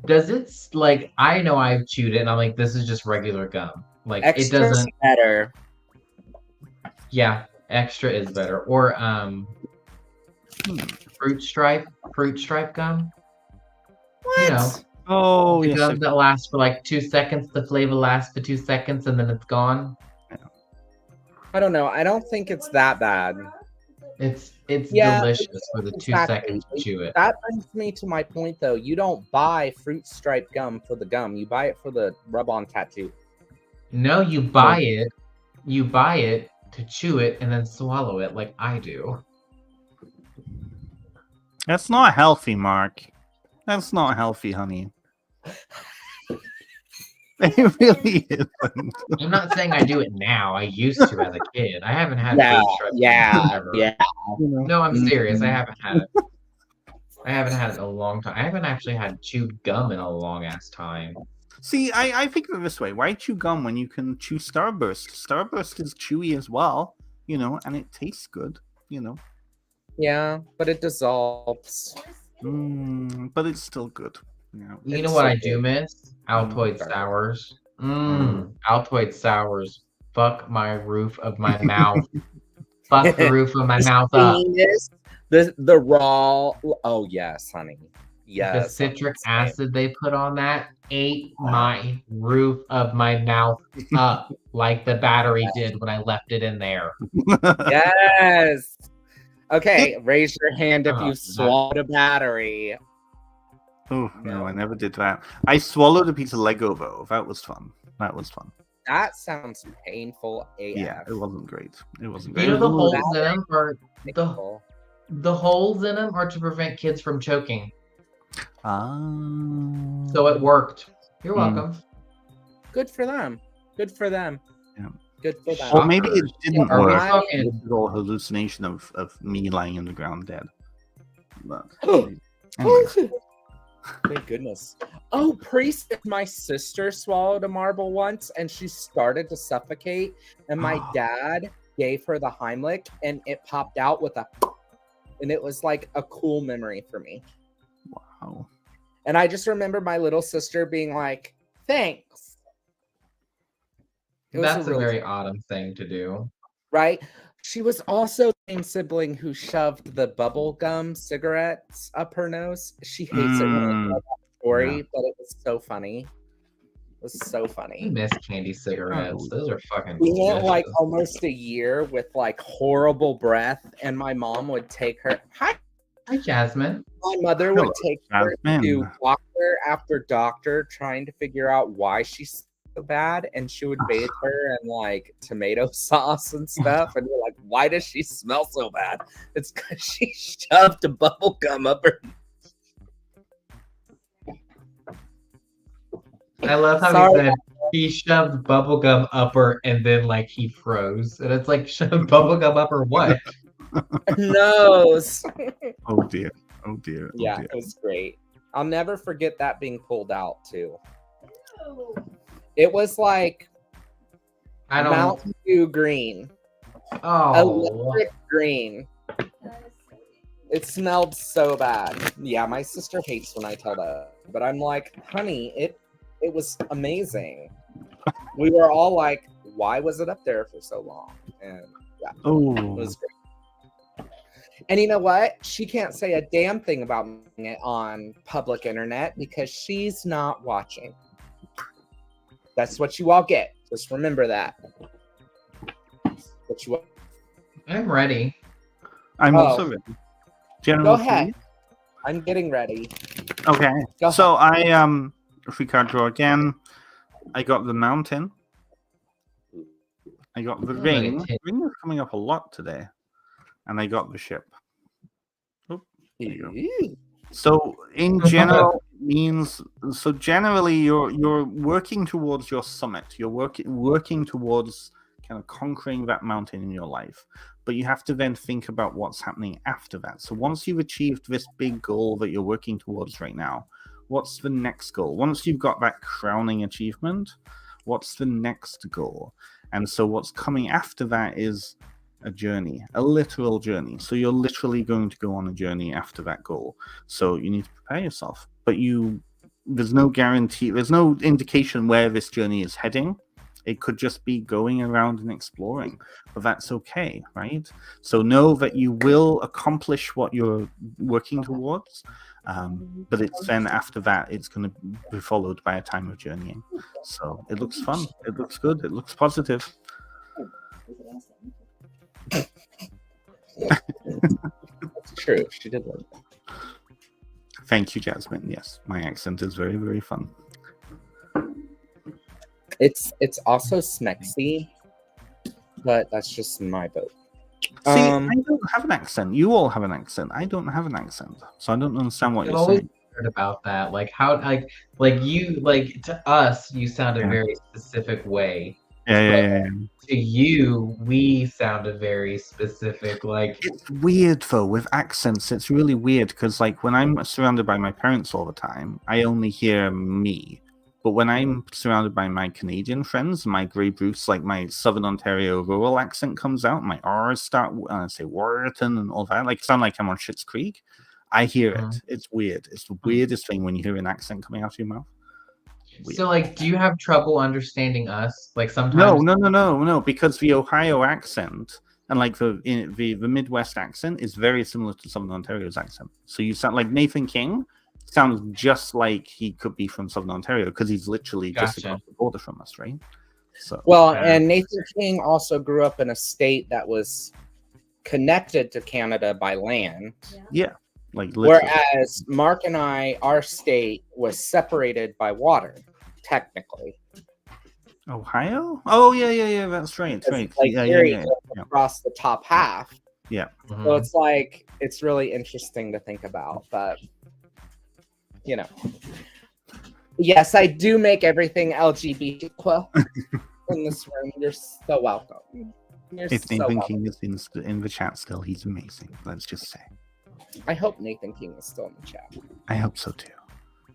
does it like, I know I've chewed it and I'm like, this is just regular gum. Like it Extra's doesn't. better. Yeah, extra is better. Or fruit stripe gum. What? You know, Oh, the yes. gum that lasts for like 2 seconds. The flavor lasts for 2 seconds and then it's gone. I don't know. I don't think it's that bad. It's Yeah, delicious for the 2 exactly. seconds to chew it. That brings me to my point, though. You don't buy fruit stripe gum for the gum. You buy it for the rub-on tattoo. No, you buy it. You buy it to chew it and then swallow it like I do. That's not healthy, Mark. That's not healthy, honey. It really isn't. I'm not saying I do it now. I used to as a kid. I haven't had Yeah, fruit stripe yeah, ever. yeah. No, I'm serious. I Mhm. haven't had it. I haven't had it in a long time. I haven't actually had chewed gum in a long ass time. See, I think of it this way. Why chew gum when you can chew Starburst? Starburst is chewy as well, and it tastes good, Yeah, but it dissolves. but it's still good. Yeah. You know It's what so I do good. miss? Altoid Sorry. sours. Altoid sours. Fuck my roof of my mouth. Fuck the roof of my The mouth up. sweetness, the raw. Oh yes, honey. The Yes. citric same. acid they put on that ate my roof of my mouth up like the battery did when I left it in there. Yes. Okay, raise your hand if Oh, you swallowed a battery. Oh no, I never did that. I swallowed a piece of Lego though. That was fun. That was fun. That sounds painful AF. Yeah, it wasn't great. It wasn't You great. know the holes That in them are painful. the holes in them are to prevent kids from choking. So it worked. You're welcome. Good for them. Good for them. Yeah. Good for them. Or maybe it didn't Are we work. talking- It was all hallucination of me lying in the ground dead. But anyway. Thank goodness. Oh, priest, my sister swallowed a marble once and she started to suffocate. And my dad gave her the Heimlich and it popped out with a, and it was like a cool memory for me. Wow. And I just remember my little sister being like, thanks. It was That's a really very autumn thing to do. right? She was also the same sibling who shoved the bubble gum cigarettes up her nose. She hates it when I tell that story, but it was so funny. It was so I funny. miss candy cigarettes. Those are fucking We went like delicious. almost a year with like horrible breath, and my mom would take her. Hi, Jasmine. my mother would Hello, take her to Jasmine. doctor after doctor, trying to figure out why she's so bad, and she would bathe her in like tomato sauce and stuff, and we're like, why does she smell so bad? It's because she shoved a bubble gum up her. I love how Sorry. he said he shoved bubblegum up her and then like he froze. And it's like shoved bubblegum up her what? Nose. Oh dear. Oh dear. Oh Yeah, dear. it was great. I'll never forget that being pulled out too. No. It was like I don't Mountain Dew green, Oh electric green. That is so weird. It smelled so bad. Yeah, my sister hates when I tell that, but I'm like, honey, it was amazing. We were all like, why was it up there for so long? And yeah, it Oh. was great. And you know what? She can't say a damn thing about it on public internet because she's not watching. That's what you all get. Just remember that. What you I'm ready. I'm Oh. also ready. General Go ahead. Fee? I'm getting ready. Okay. Go So I if we can't draw again, I got the mountain. I got the Oh, ring. okay. Ring is coming up a lot today. And I got the ship. Oh, there you go. Ooh. So in general it means so generally you're working towards your summit. You're working towards kind of conquering that mountain in your life. But you have to then think about what's happening after that. So once you've achieved this big goal that you're working towards right now, what's the next goal? Once you've got that crowning achievement, what's the next goal? And so what's coming after that is a journey, a literal journey. So you're literally going to go on a journey after that goal. So you need to prepare yourself. But there's no guarantee, there's no indication where this journey is heading. It could just be going around and exploring, but that's okay, right? So know that you will accomplish what you're working towards, but it's then after that, it's going to be followed by a time of journeying. So it looks fun. It looks good. It looks positive. That's true. She did like that. Thank you, Jasmine. Yes, my accent is very, very fun. It's also smexy, but that's just my vote. See, I don't have an accent. You all have an accent. I don't have an accent, so I don't understand what I've you're always saying. wondered about that. Like how like you like to us you sound a Yeah. very specific way. Yeah. To you, we sound a very specific like It's weird though with accents. It's really weird because like when I'm surrounded by my parents all the time, I only hear me. But when I'm surrounded by my Canadian friends, my Grey Bruce, like my Southern Ontario rural accent comes out, my R's start, and I say Warrington and all that, like sound like I'm on Schitt's Creek. I hear it. It's weird. It's the weirdest thing when you hear an accent coming out of your mouth. Weird. So, like, do you have trouble understanding us? Like, No, sometimes. because the Ohio accent and like the Midwest accent is very similar to Southern Ontario's accent. So you sound like Nathan King sounds just like he could be from Southern Ontario because he's literally just Gotcha. across the border from us, right? So Well, and Nathan King also grew up in a state that was connected to Canada by land, yeah, like literally. whereas Mark and I, our state was separated by water, technically. Ohio? Oh yeah. That's right. It's Right. like Yeah. Erie goes across the top half. Yeah. So it's like, it's really interesting to think about, but you know. Yes, I do make everything LGBT in this room. You're so welcome. You're If so Nathan welcome. King is in the chat still, he's amazing. Let's just say. I hope Nathan King is still in the chat. I hope so too.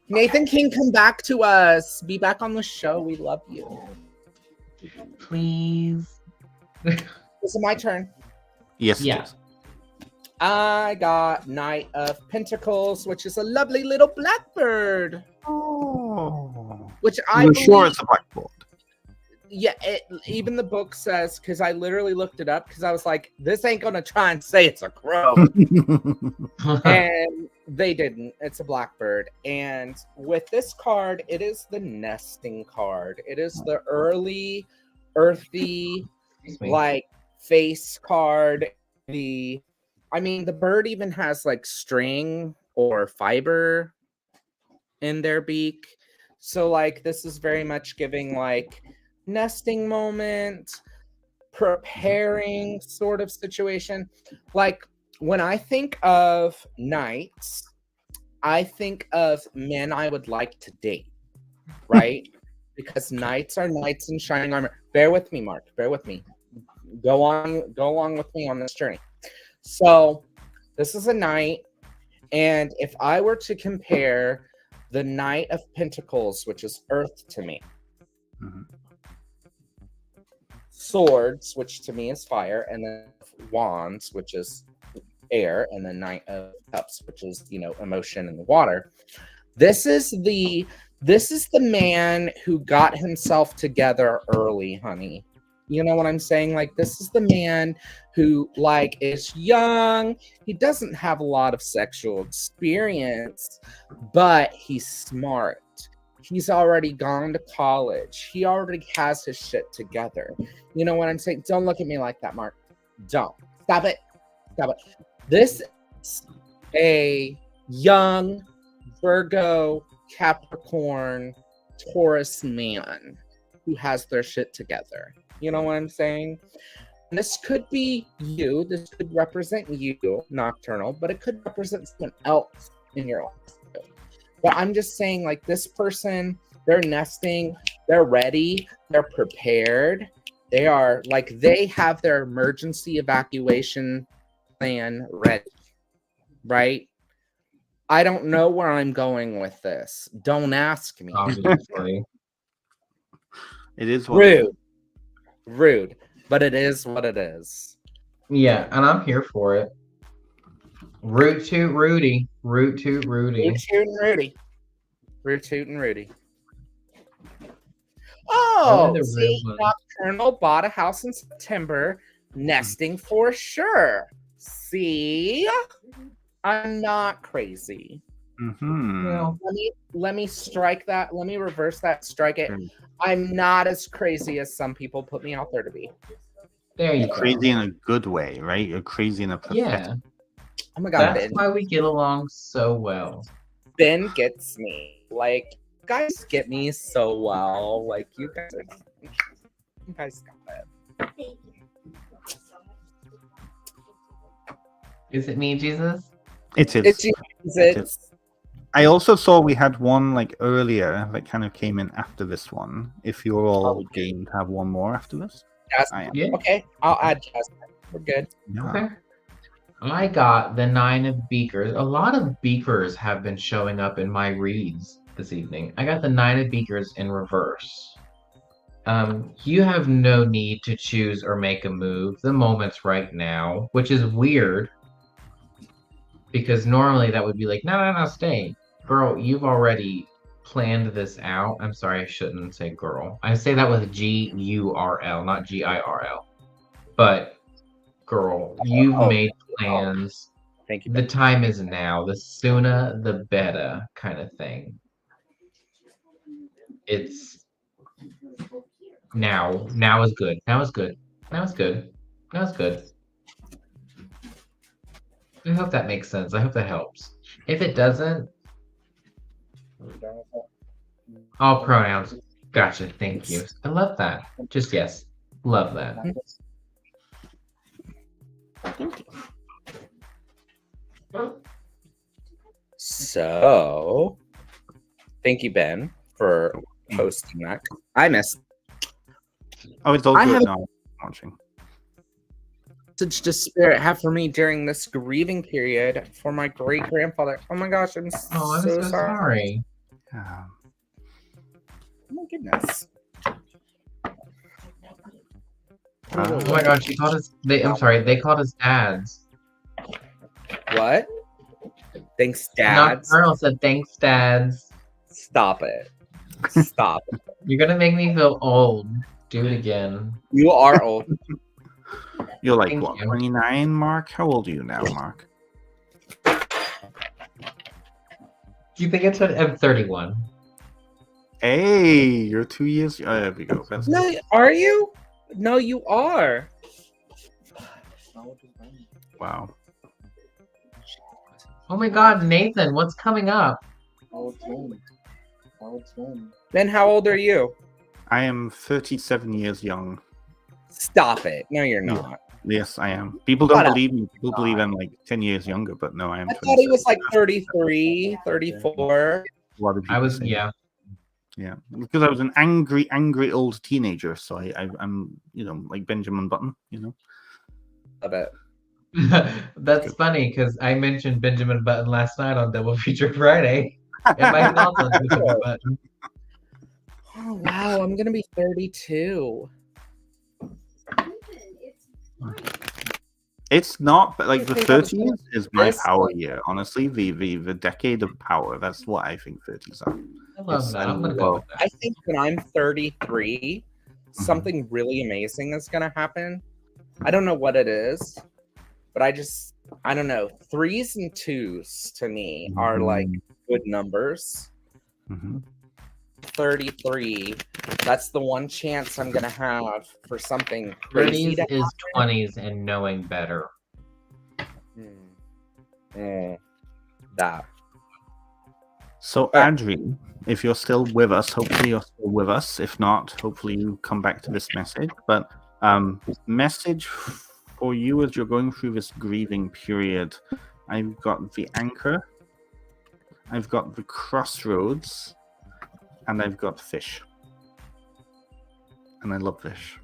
Nathan King, come back to us. Be back on the show. We love you. Please. This is my turn. Yes. it Yeah. is. I got Knight of Pentacles, which is a lovely little blackbird. Oh. Which I I'm sure believe- it's a blackboard. Yeah, even the book says, because I literally looked it up because I was like, this ain't gonna try and say it's a crow. And they didn't. It's a blackbird. And with this card, it is the nesting card. It is the early, earthy, like face card. The bird even has like string or fiber in their beak. So like this is very much giving like nesting moment, preparing sort of situation. Like when I think of knights, I think of men I would like to date, right? Because knights are knights in shining armor. Bear with me, Mark. Bear with me. Go along with me on this journey. So this is a knight, and if I were to compare the Knight of Pentacles, which is earth to me, Mhm. swords, which to me is fire, and then wands, which is air, and then Knight of Cups, which is, emotion and the water. This is the man who got himself together early, honey. You know what I'm saying? Like, this is the man who, like, is young. He doesn't have a lot of sexual experience, but he's smart. He's already gone to college. He already has his shit together. You know what I'm saying? Don't look at me like that, Mark. Don't. Stop it. Stop it. This is a young Virgo, Capricorn, Taurus man who has their shit together. You know what I'm saying? And this could be you. This could represent you, Nocturnal, but it could represent someone else in your life. But I'm just saying, like, this person, they're nesting, they're ready, they're prepared. They are, like, they have their emergency evacuation plan ready, right? I don't know where I'm going with this. Don't ask me. Obviously. It is what it is. Rude, but it is what it is. Yeah, and I'm here for it. Root toot Rudy. Root toot Rudy. Root toot and Rudy. Root toot and Rudy. Oh, the real see, one. Nocturnal bought a house in September, nesting for sure. See, I'm not crazy. Mhm. Well, Let me strike that. Let me reverse that. Strike it. Mm. I'm not as crazy as some people put me out there to be. there you You're go. crazy in a good way, right? You're crazy in a pathetic. Yeah, Oh my god, that's why we get along so well. Ben gets me. Like, guys get me so well. Like, you guys got it. Thank you. Is it me, Jesus? It is. It's I also saw we had one like earlier that kind of came in after this one. If you're all we did. game to have one more after this, Jasmine. I am. Yeah. Okay, I'll add Jasmine. We're good. Yeah. Okay. I got the 9 of Beakers. A lot of beakers have been showing up in my reads this evening. I got the 9 of Beakers in reverse. You have no need to choose or make a move. The moment's right now, which is weird. Because normally that would be like, no, stay. Girl, you've already planned this out. I'm sorry, I shouldn't say girl. I say that with G-U-R-L, not G-I-R-L. But girl, you've Oh, made plans. Thank you. The time is now. The sooner, the better kind of thing. It's now. Now is good. Now is good. Now is good. Now is good. I hope that makes sense. I hope that helps. If it doesn't, all pronouns. Gotcha. Thank you. I love that. Just yes. Love that. So, thank you, Ben, for posting that. I missed. Oh, it's all I good have- now. I'm watching. Message to Spirit have for me during this grieving period for my great grandfather. Oh my gosh, I'm Oh, I'm so so sorry. sorry. Yeah. Oh my goodness. Oh my god, she called us. I'm sorry. They called us dads. What? Thanks, Not Dad. Colonel said thanks, dads. Stop it. Stop it. You're gonna make me feel old. Do it again. You are old. You're like, Thank what, you. 29, Mark? How old are you now, Mark? Do you think it's I'm 31? Hey, you're 2 years. Oh, there we go. That's No, are you? No, you are. wow. Oh my god, Nathan, what's coming up? Ben, how old are you? I am 37 years young. Stop it. No, you're Yeah. not. Yes, I am. People don't Shut up. believe me. People believe I'm like 10 years younger, but no, I am I thought he 27. was like 33, 34. A lot of people say that. Yeah, because I was an angry old teenager. So I'm, like Benjamin Button, I bet. That's funny because I mentioned Benjamin Button last night on Double Feature Friday. And my thoughts on Benjamin Button. Oh, wow. I'm going to be 32. It's not, but like the I think I was 30s is my this power one. year. Honestly, the decade of power. That's what I think 30s are. I love It's that. I'm gonna go with that. I think when I'm 33, something really amazing is going to happen. I don't know what it is, but I don't know. 3s and 2s to me are like good numbers. Mm-hmm. 33, that's the one chance I'm going to have for something crazy 30s to is 20s and knowing better. That. So, Adri, if you're still with us, hopefully you're still with us. If not, hopefully you come back to this message. But message for you as you're going through this grieving period, I've got the anchor, I've got the crossroads, and I've got fish. And I love fish.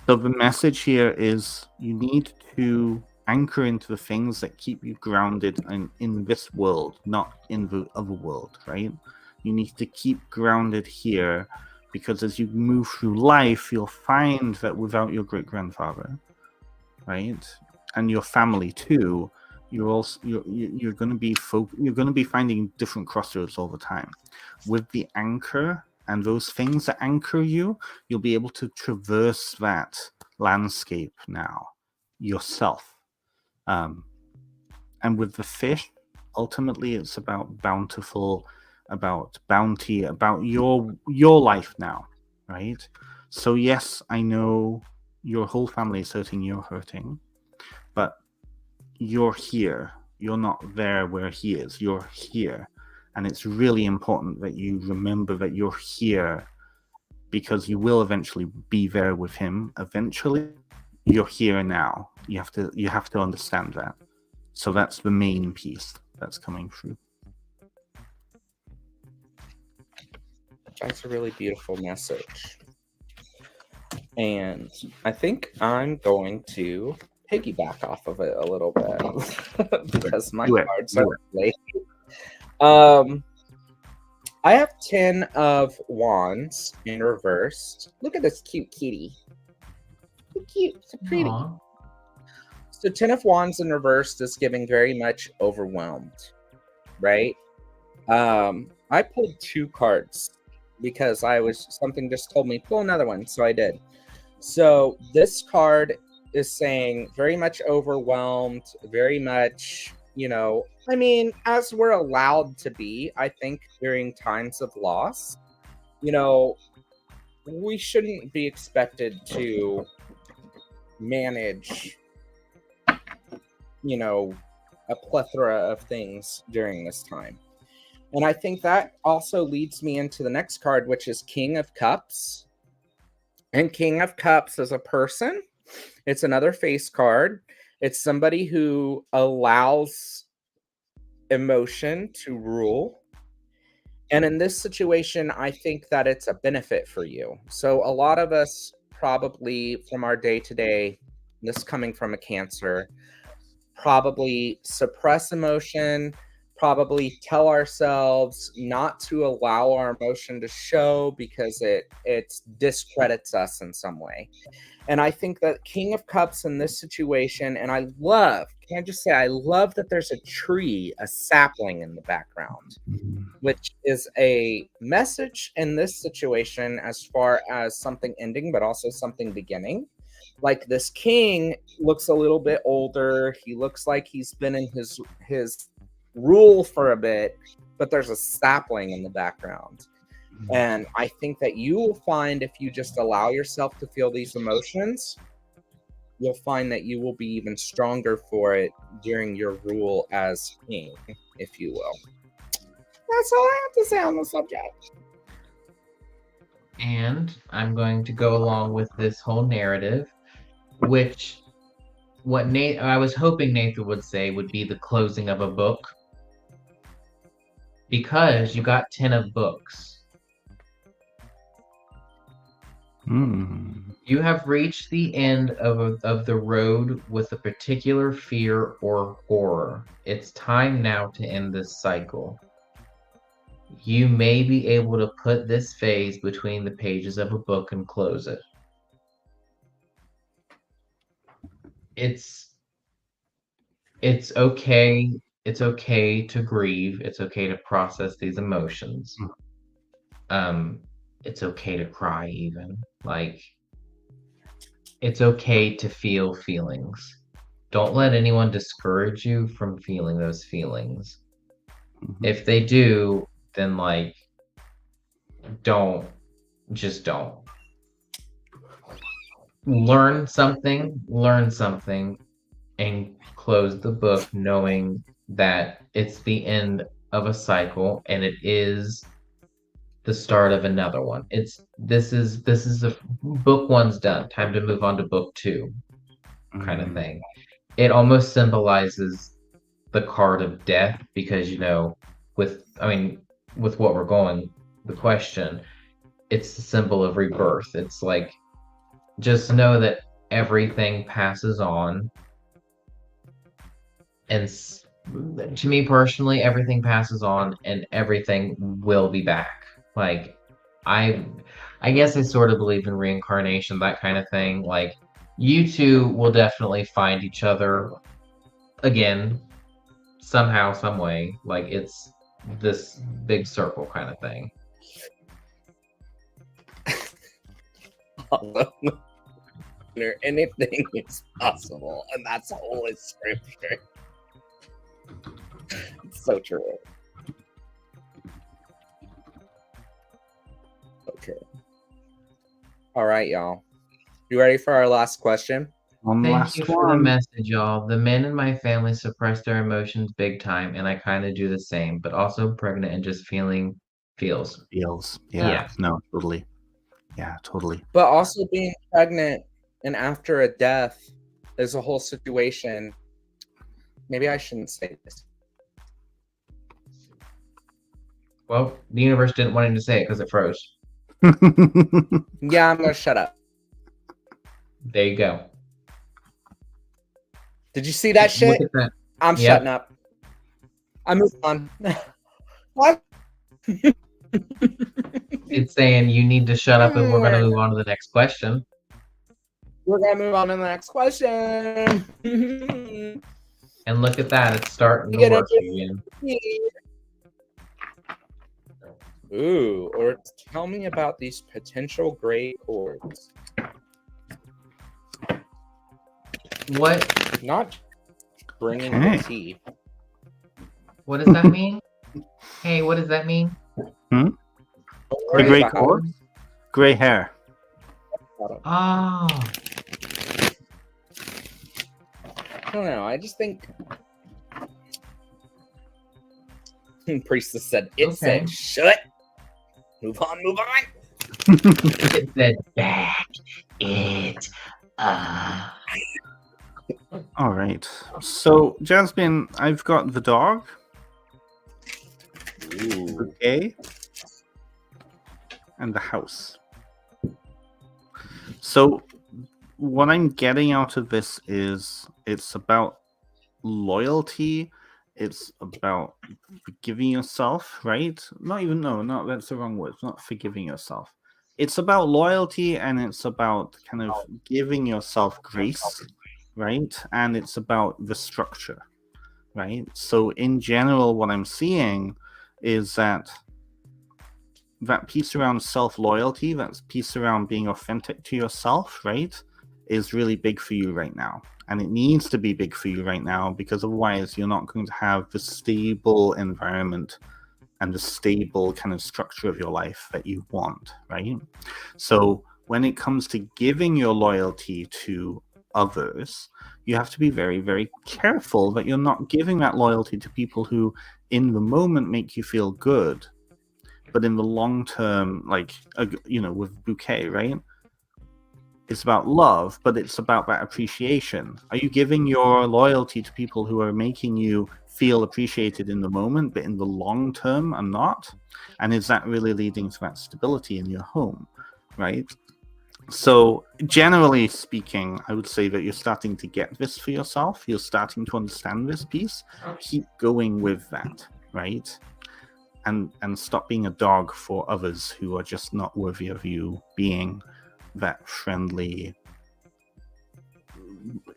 So the message here is you need to anchor into the things that keep you grounded in this world, not in the other world, right? You need to keep grounded here because as you move through life, you'll find that without your great-grandfather, right, and your family too, you're going to be finding different crossroads all the time. With the anchor and those things that anchor you, you'll be able to traverse that landscape now yourself. And with the fish, ultimately it's about about bounty, about your life now, right? So yes, I know your whole family is hurting, you're hurting, but you're here. You're not there where he is. You're here. And it's really important that you remember that you're here because you will eventually be there with him. Eventually, you're here now. You have to understand that. So that's the main piece that's coming through. That's a really beautiful message. And I think I'm going to piggyback off of it a little bit because my cards are late. I have 10 of wands in reversed. Look at this cute kitty. So cute, so pretty. Aw. So Ten of Wands in reversed is giving very much overwhelmed, right? I pulled 2 cards because something just told me pull another one, so I did. So this card is saying very much overwhelmed, very much, I mean, as we're allowed to be, I think during times of loss, we shouldn't be expected to manage, a plethora of things during this time. And I think that also leads me into the next card, which is King of Cups. And King of Cups is a person. It's another face card. It's somebody who allows emotion to rule. And in this situation, I think that it's a benefit for you. So a lot of us probably from our day-to-day, this coming from a Cancer, probably suppress emotion, probably tell ourselves not to allow our emotion to show because it discredits us in some way. And I think that King of Cups in this situation, and I love that there's a tree, a sapling in the background, which is a message in this situation as far as something ending, but also something beginning. Like this king looks a little bit older. He looks like he's been in his rule for a bit, but there's a sapling in the background. And I think that you will find if you just allow yourself to feel these emotions, you'll find that you will be even stronger for it during your rule as king, if you will. That's all I have to say on the subject. And I'm going to go along with this whole narrative, which I was hoping Nathan would say would be the closing of a book. Because you got 10 of books. You have reached the end of the road with a particular fear or horror. It's time now to end this cycle. You may be able to put this phase between the pages of a book and close it. It's okay. It's okay to grieve. It's okay to process these emotions. It's okay to cry even. Like, it's okay to feel feelings. Don't let anyone discourage you from feeling those feelings. If they do, then don't. Learn something, and close the book knowing that it's the end of a cycle and it is the start of another one. This is the book 1's done. Time to move on to book 2, kind of thing. It almost symbolizes the card of death because with what we're going, the question, it's the symbol of rebirth. It's like, just know that everything passes on, and to me personally, everything passes on, and everything will be back. Like, I guess I sort of believe in reincarnation, that kind of thing. Like, you two will definitely find each other again, somehow, some way. Like, it's this big circle kind of thing. Anything is possible, and that's Holy Scripture. It's so true. Okay. All right, y'all. You ready for our last question? Thank you for the message, y'all. The men in my family suppress their emotions big time, and I kind of do the same, but also pregnant and just feels. Yeah. No, totally. Yeah, totally. But also being pregnant and after a death is a whole situation. Maybe I shouldn't say this. Well, the universe didn't want him to say it because it froze. Yeah, I'm going to shut up. There you go. Did you see that shit? Look at that. I'm shutting up. I moved on. What? It's saying you need to shut up and we're going to move on to the next question. We're gonna move on to the next question. And look at that, it's starting to Get work it. again. Ooh, or tell me about these potential gray chords. What? Not bringing Okay. the tea. What does that mean? Hey, what does that mean? The Gray gray about it. cord? Gray hair. Oh, I don't know. I just think. Priestess said, "It Okay. said shut. Move on, move on." it said back it up. All right. So, Jasmine, I've got the dog. Ooh. Okay. And the house. So, what I'm getting out of this is it's about loyalty. It's about forgiving yourself, right? No, that's the wrong word. It's not forgiving yourself. It's about loyalty and it's about kind of giving yourself grace, right? And it's about the structure, right? So in general, what I'm seeing is that piece around self-loyalty, that piece around being authentic to yourself, right, is really big for you right now. And it needs to be big for you right now because otherwise you're not going to have the stable environment and the stable kind of structure of your life that you want, right? So when it comes to giving your loyalty to others, you have to be very, very careful that you're not giving that loyalty to people who in the moment make you feel good, but in the long term, like, with Bouquet, right? It's about love, but it's about that appreciation. Are you giving your loyalty to people who are making you feel appreciated in the moment, but in the long term are not? And is that really leading to that stability in your home, right? So generally speaking, I would say that you're starting to get this for yourself. You're starting to understand this piece. Keep going with that, right? And stop being a dog for others who are just not worthy of you being that friendly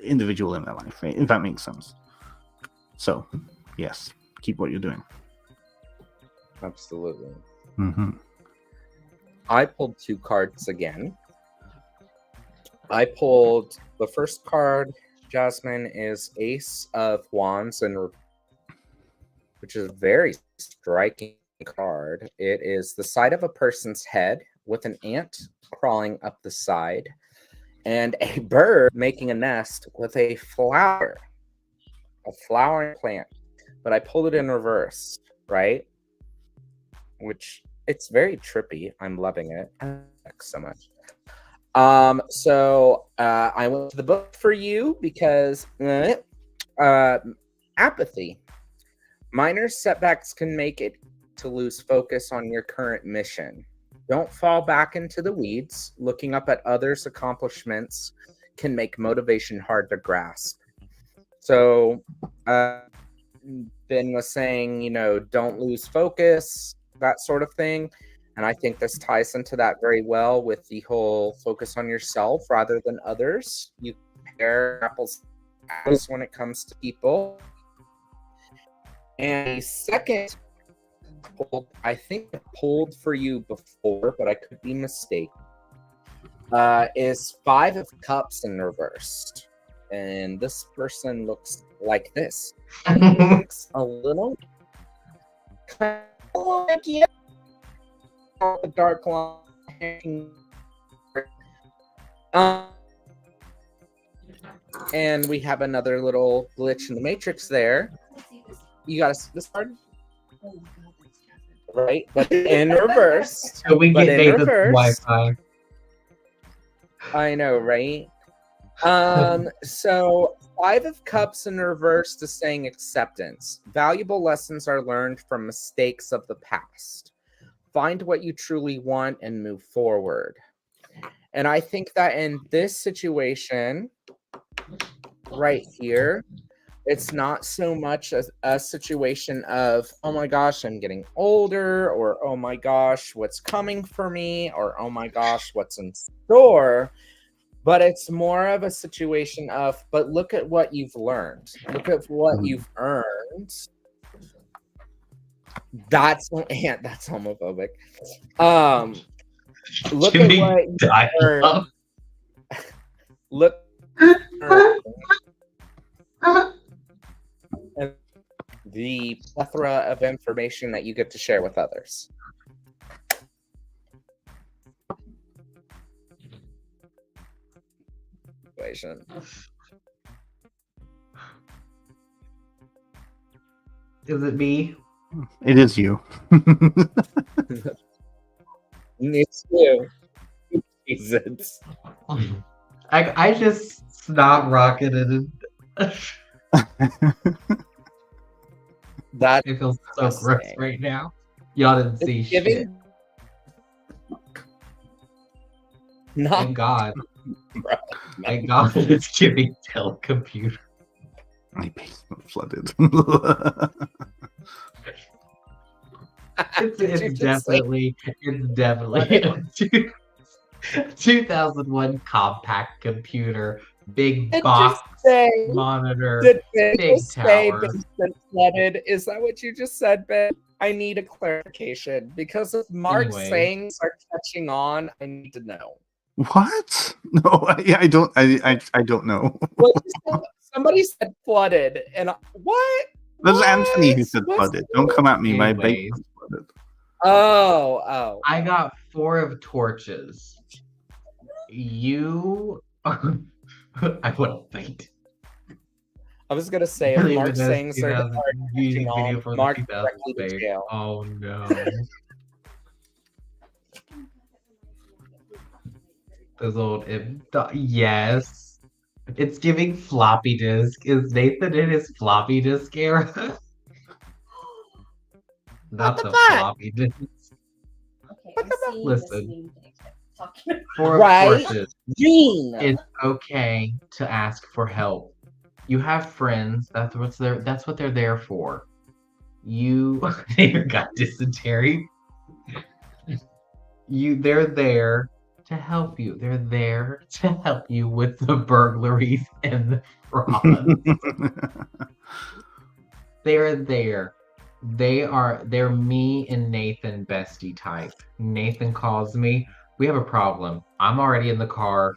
individual in their life, right? If that makes sense. So, yes, keep what you're doing. Absolutely. Mm-hmm. I pulled 2 cards again. I pulled the first card, Jasmine, is Ace of Wands, which is a very striking card. It is the side of a person's head with an ant crawling up the side and a bird making a nest with a flowering plant. But I pulled it in reverse, right? Which it's very trippy. I'm loving it so much. So I went to the book for you because apathy. Minor setbacks can make it to lose focus on your current mission. Don't fall back into the weeds. Looking up at others' accomplishments can make motivation hard to grasp. So Ben was saying, don't lose focus, that sort of thing. And I think this ties into that very well with the whole focus on yourself rather than others. You compare apples to apples when it comes to people. And the second pulled, I think I pulled for you before, but I could be mistaken, is 5 of Cups in reverse. And this person looks like this. Looks a little like you. The dark line. And we have another little glitch in the matrix there. You got this card? Right, but in reverse. So we But get in David's reverse. Wi-Fi. I know, right? So 5 of Cups in reverse to saying acceptance. Valuable lessons are learned from mistakes of the past. Find what you truly want and move forward. And I think that in this situation right here, it's not so much a situation of, oh my gosh, I'm getting older, or oh my gosh, what's coming for me, or oh my gosh, what's in store. But it's more of a situation of, but look at what you've learned. Look at what you've earned. That's homophobic. Look at Jimmy what you've died. earned. Look at the plethora of information that you get to share with others. Is it me? It is you. It's you. Jesus. I just snot rocketed. That It feels so gross disgusting. right now. Y'all didn't see It's shit. giving. Not Thank God. bro. Thank God it's giving telecomputer. My basement flooded. Did you It's just say- definitely a 2001 compact computer, big Did box you say? monitor. Did Ben big just say tower. basement flooded? Is that what you just said, Ben? I need a clarification because if Mark's Anyway. sayings are catching on, I need to know. What? No, I don't. I don't know. Well, somebody said flooded, and what? That's What? Anthony who said What's flooded. Don't come at me. My Anyways. basement's flooded. Oh. I got 4 of torches. You I wouldn't think. I was gonna say if Leave Mark's it as sayings are 2000 music catching video on, for the Mark 2000 directly to babe. jail. Oh no. Those old yes. It's giving floppy disk. Is Nathan in his floppy disk era? Not the the fuck? floppy disk. Okay, What I the see Listen. this meme thing that talking about. 4 Right? torches. Gene. It's okay to ask for help. You have friends. That's what they're there for. You got dysentery. They're there to help you. They're there to help you with the burglaries and the frauds. They're there. They're me and Nathan bestie type. Nathan calls me. We have a problem. I'm already in the car,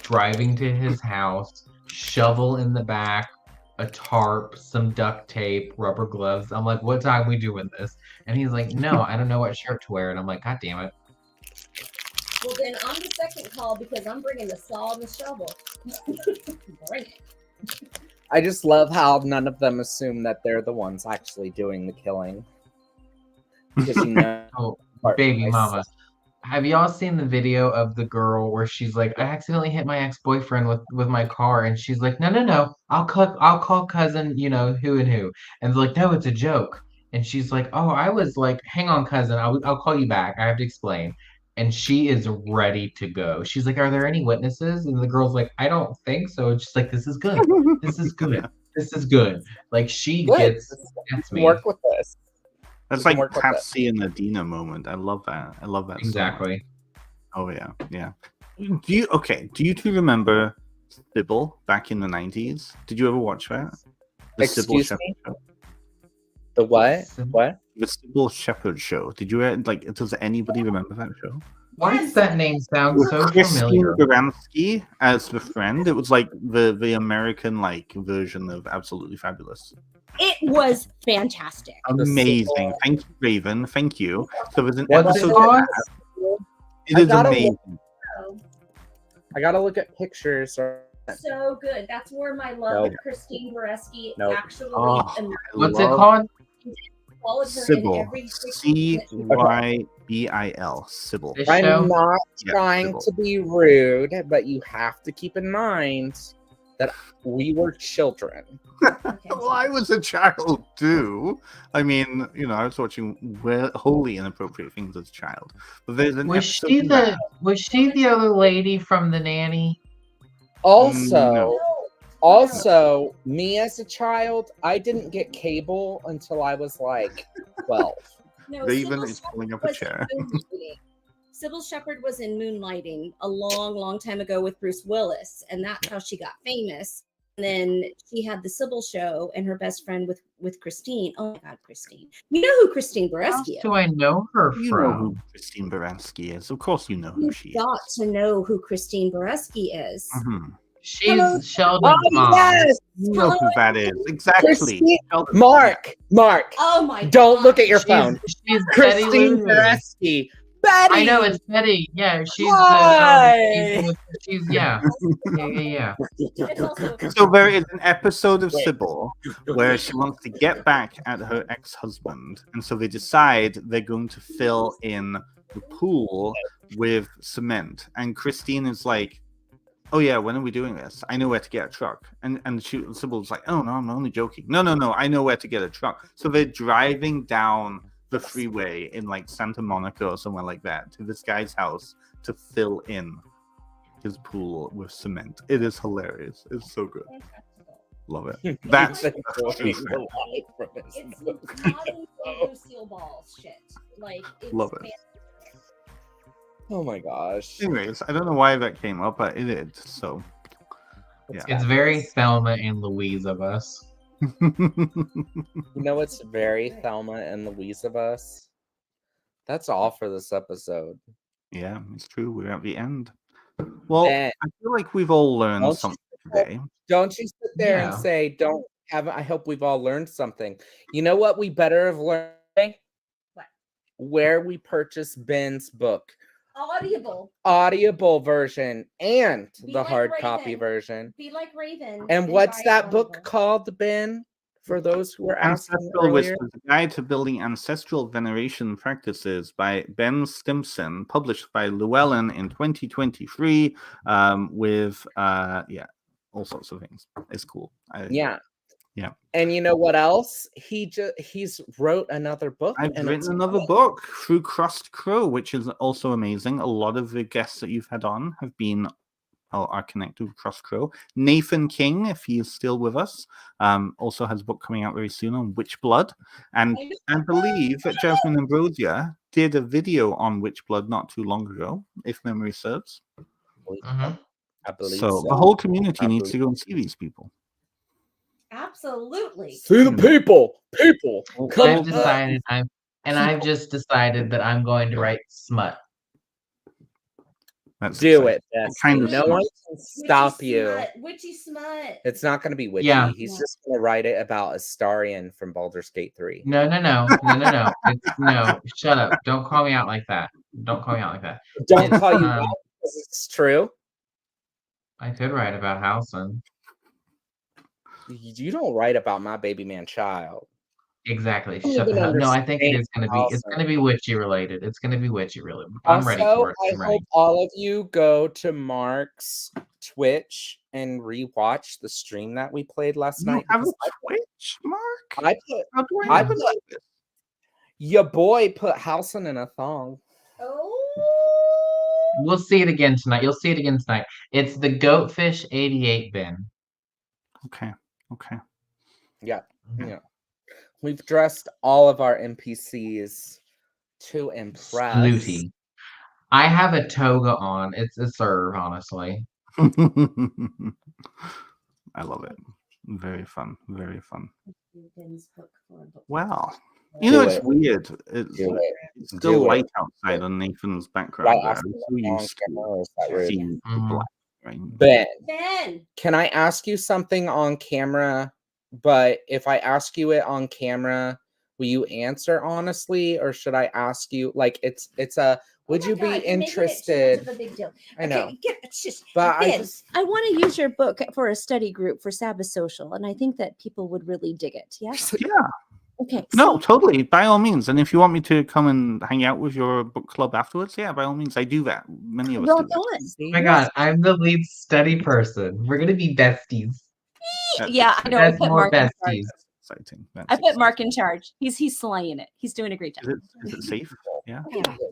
driving to his house, shovel in the back, a tarp, some duct tape, rubber gloves. I'm like, what time we doing this? And he's like, no, I don't know what shirt to wear. And I'm like, God damn it. Well, then I'm the second call because I'm bringing the saw and the shovel. Bring it. I just love how none of them assume that they're the ones actually doing the killing. Because you know, Oh, part baby of mama. myself. Have y'all seen the video of the girl where she's like, I accidentally hit my ex-boyfriend with my car, and she's like, no, I'll call cousin, you know, who and who. And they're like, no, it's a joke. And she's like, oh, I was like, hang on, cousin, I'll call you back. I have to explain. And she is ready to go. She's like, are there any witnesses? And the girl's like, I don't think so. And she's like, this is good. This is good. This is good. Like she Good. gets me. Work with this. That's We can like work with that. Patsy and Adina moment. I love that. I love that. so much. Exactly. Oh yeah. Do you two remember Sybil back in the 90s? Did you ever watch that? The Sybil Excuse Shepherd me? show. The what? What? The Sybil Shepherd show. Did you does anybody remember that show? Why does that name sound With so Christine familiar? Baranski as the friend. It was like the American like version of Absolutely Fabulous. It was fantastic. Amazing. Sybil- Thank you, Raven. Thank you. So there's an What's episode it that called? has- It I is gotta amazing. I gotta look at pictures. So good. That's where my love Nope. of Christine Bareski Nope. actually Oh, I What's it love called? followed her in Sybil. every freaking- Cybil. Sybil. This show? I'm not Yeah, trying Sybil. to be rude, but you have to keep in mind that we were children. Okay, Well, I was a child too. I mean, I was watching wholly inappropriate things as a child. But there's an Was episode she in that- was she the other lady from The Nanny? Also, No. also, me as a child, I didn't get cable until I was like 12. No, Raven Sybil is pulling up a was chair. spoon feeding. Sybil Shepherd was in Moonlighting a long, long time ago with Bruce Willis, and that's how she got famous. And then she had the Sybil show, and her best friend with Christine. Oh my God, Christine! You know who Christine Where else Bareski is? do I know her You know who from? Christine Baranski is. Of course you know who You've she got is. to know who Christine Bareski is. Mhm. She's Sheldon's mom. yes, You know who that is. Exactly. Christine- Sheldon- Mark. Oh my! Don't look at your She's, phone. she's Betty Christine Lou. Bareski. Betty. I know it's Betty. Yeah, she's Why? she's yeah. Yeah. It's also So there is an episode of Sybil where she wants to get back at her ex-husband, and so they decide they're going to fill in the pool with cement. And Christine is like, "Oh yeah, when are we doing this? I know where to get a truck." And Sybil's like, "Oh no, I'm only joking. No, I know where to get a truck." So they're driving down the freeway in like Santa Monica or somewhere like that to this guy's house to fill in his pool with cement. It is hilarious. It's so good. Love it. That's It's it's modern Lucille Ball shit. Like, it's Love it. Oh my gosh. Anyways, I don't know why that came up, but it did. So yeah. It's very Thelma and Louise of us. You know what's very Thelma and Louise of us? That's all for this episode. Yeah, it's true. We're at the end. Well, Ben, I feel like we've all learned Don't you something say- today. don't you sit there and Yeah. say, don't have I hope we've all learned something. You know what we better have learned? What? Where we purchased Ben's book. Audible version and Be the like hard copy Raven. version. Be like Raven. And what's buy that Audible. book called, Ben? For those who were asking Ancestral earlier. Whispers, A Guide to Building Ancestral Veneration Practices by Ben Stimson, published by Llewellyn in 2023, with all sorts of things. It's cool. Yeah. Yeah. And you know what else? He's wrote another book. I've and written it's another book, Through Crust Crow, which is also amazing. A lot of the guests that you've had on have been are connected with Crust Crow. Nathan King, if he is still with us, also has a book coming out very soon on Witch Blood. And I believe that Jasmine Ambrosia did a video on Witch Blood not too long ago, if memory serves. Mhm. I believe So the whole community I needs to believe- go and see these people. Absolutely. See the people. Come I've on. decided I've just decided that I'm going to write smut. That's Do exciting. it, Bess. kind of No smut? one can stop Witchy you. smut. Witchy smut. It's not going to be witchy. Yeah. He's Yeah. just going to write it about Astarion from Baldur's Gate 3. No. No. Shut up. Don't call me out like that. Don't call me out like that. Don't It's, call you um, out because it's true. I could write about Halson. You don't write about my baby man child. Exactly. don't Shut the even hell. No, I think it understand is gonna be it's Halson. gonna be witchy related. It's gonna be witchy related. I'm ready Also, for it. I I'm ready. hope all of you go to Mark's Twitch and rewatch the stream that we played last You night. have a because Twitch, Mark? I put How do I I even put- know this? your boy put Halson in a thong. Oh. We'll see it again tonight. You'll see it again tonight. It's the Goatfish 88 bin. Okay. Yeah. Mhm. Yeah. We've dressed all of our NPCs to impress. Snooty. I have a toga on. It's a serve, honestly. I love it. Very fun. Very fun. Ben's book for a book. Wow. You know, Do it's it. weird. It's Do it. it's still Do it. light outside on Nathan's background. Right there. after I'm the so long used camera, to or is that rude? seeing the Mhm. black, right? Ben, can I ask you something on camera? But if I ask you it on camera, will you answer honestly, or should I ask you like it's a? Would Oh you my be God, you're making it too interested? much of a big deal. I know, Okay, it's just, but I Ben, just I want to use your book for a study group for Sabbath Social, and I think that people would really dig it. Yes. Yeah. Okay. No, so- totally. By all means. And if you want me to come and hang out with your book club afterwards, yeah, by all means, I do that. Many of us Well do that. done. Oh my god, I'm the lead study person. We're gonna be besties. That's Yeah, I exciting. know. I That's put more Mark in charge. besties. That's exciting. That's I put Mark exciting. in charge. He's slaying it. He's doing a great job. Is it safe? Yeah.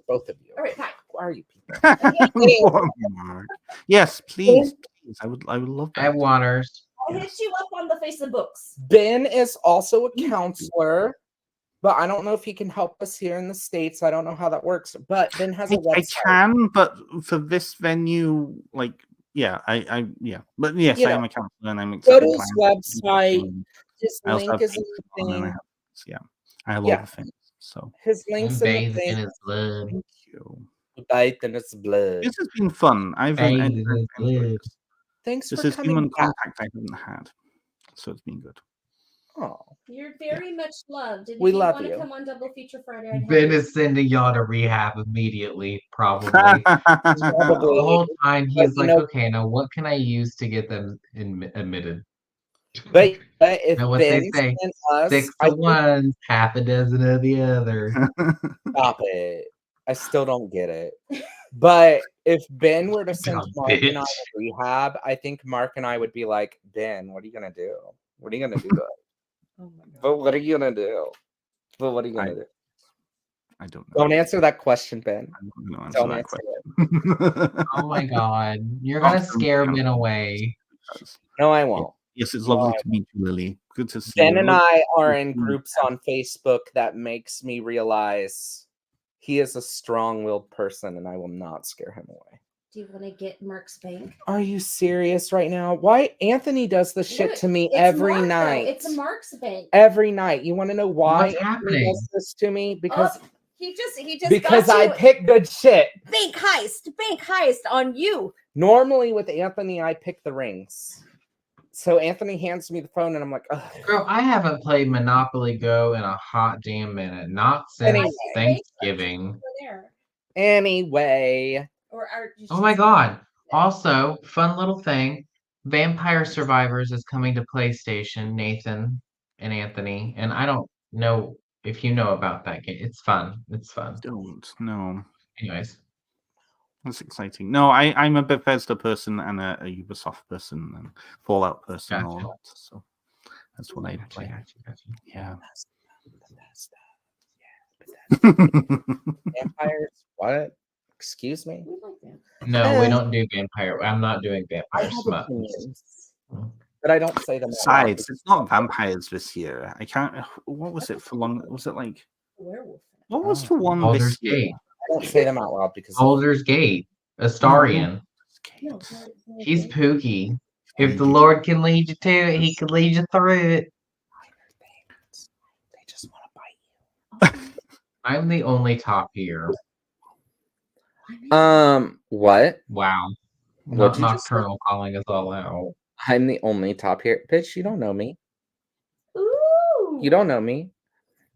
both of you. all right, fine. Who are you people? Poor Mark. Yes, please. I would love I have that. waters. I'll hit you up on the Facebook books. Ben is also a counselor, but I don't know if he can help us here in the States. I don't know how that works. But Ben has a I website. can, but for this venue, like, yeah, yeah. But yes, You I know, am a counselor and I'm Go accepting to his clients. website. His I also link have is in Patreon the and I thing. have, yeah, I have all Yeah. the things. So His I'm link's in the bathed in thing. his blood. thank you. Bathed in his blood. This has been fun. I've Bathed enjoyed in his blood. this. Thanks This for is coming human back. contact I haven't had, so it's been good. Oh, You're very much loved. And We if you love want to you. come on Double Feature Friday, I'd Ben happy is sending y'all to rehab immediately, probably. The probably. whole time But he's you like, know- okay, now what can I use to get them admitted? But if Now what they Ben say, sent us, 6 I to think, 1, half a dozen of the other. stop it. I still don't get it. But if Ben were to send Dumb Mark and I bitch. to rehab, I think Mark and I would be like, Ben, what are you gonna do? What are you gonna do? Though? Oh my God. But what are you gonna do? But what are you gonna do? I don't know. Don't answer that question, Ben. I'm not gonna Don't answer answer that question. Oh my god. You're Not gonna from scare the Ben away. because- No, I won't. Yes, it's No, lovely I to meet you, Lily. Good to see Ben you. and Look, I are look, in look. groups on Facebook that makes me realize he is a strong-willed person and I will not scare him away. Do you want to get Mark's bank? Are you serious right now? Why Anthony does this shit Look, to me it's every Mark, though. night? It's a Mark's bank. Every night. You want to know why What's Anthony happening? does this to me? Because Oh, he just because got I you pick good shit. bank heist on you. Normally with Anthony, I pick the rings. So Anthony hands me the phone and I'm like, ugh. Girl, I haven't played Monopoly Go in a hot damn minute. Not since Anyway. Thanksgiving. Over there. Anyway. Or Oh my god. Also, fun little thing. Vampire Survivors is coming to PlayStation, Nathan and Anthony. And I don't know if you know about that game. It's fun. It's fun. Don't. No. Anyways. That's exciting. No, I'm a Bethesda person and a Ubisoft person and Fallout person and all Gotcha. that. So that's what I play. Gotcha. Yeah. Vampires? What? Excuse me? We like that. No, we don't do vampire. I'm not doing I vampire have smut. opinions, but I don't say them out loud. Besides, it's not vampires this year. I can't. What was it for long? Was it like. Werewolf. What was the one Baldur's this year? Gate. I don't say them out loud because Baldur's Gate. Astarion. No, He's Pookie. If the Pookie. Lord can lead you to it, he can lead you through it. they just want to bite I'm the only top here. you. What? Wow. What'd you just say? Nocturnal calling us all out. I'm the only top here. Bitch, you don't know me. Ooh. You don't know me.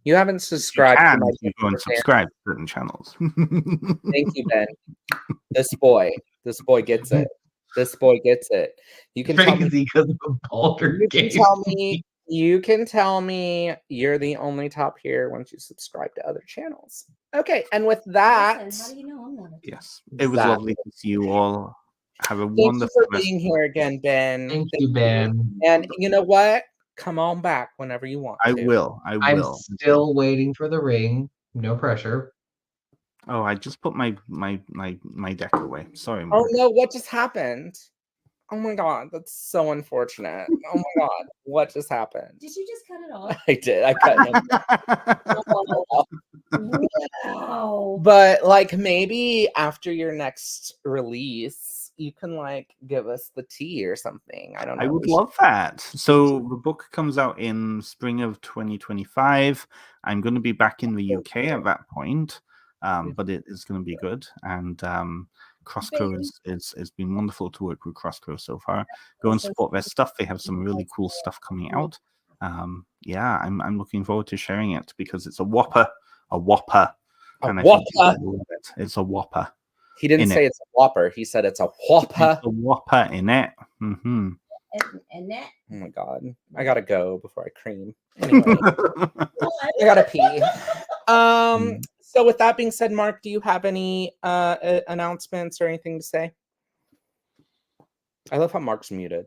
You haven't You subscribed to can my if you go and channel. subscribe to certain channels. Thank you, Ben. This boy gets it. This boy gets it. You can tell me. Crazy because of Baldur's You can Gate. tell me. You can tell me you're the only top here once you subscribe to other channels. Okay, and with that, Listen, how do you know I'm not a Yes, it was Exactly. lovely to see you all. Have a thank you wonderful for being rest. here again, Ben. Thank you, Ben. And you know what? Come on back whenever you want I to. will. I I'm will. still waiting for the ring. No pressure. Oh, I just put my deck away. Sorry, Oh Mark. no, what just happened? Oh my god, that's so unfortunate. Oh my god, what just happened? Did you just cut it off? I did. I cut him. Wow. But like maybe after your next release, you can like give us the tea or something. I don't know. I would We should- love that. So the book comes out in spring of 2025. I'm going to be back in the UK at that point, but it is going to be good. And Crosscrow has been wonderful to work with Crosscrow so far. Go and support their stuff. They have some really cool stuff coming out. Yeah, I'm looking forward to sharing it because it's a whopper. A And I think whopper. you'll love it. It's a whopper. He didn't in say it's a whopper. He said it's a whopper. It's a whopper in it. Mm-hmm. And that. Oh my god. I gotta go before I cream. Anyway, I gotta pee. So with that being said, Mark, do you have any announcements or anything to say? I love how Mark's muted.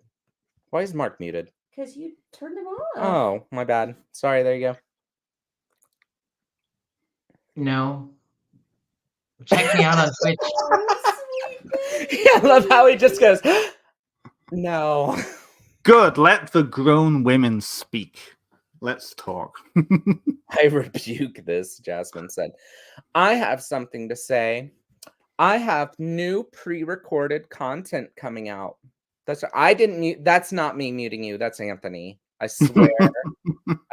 Why is Mark muted? Because you turned him off. Oh, my bad. Sorry, there you go. No. Check me out on Twitch. Oh, sweet baby. I love how he just goes, no. Good. Let the grown women speak. Let's talk. I rebuke this, Jasmine said. I have something to say. I have new pre-recorded content coming out. I didn't mute. That's not me muting you. That's Anthony. I swear.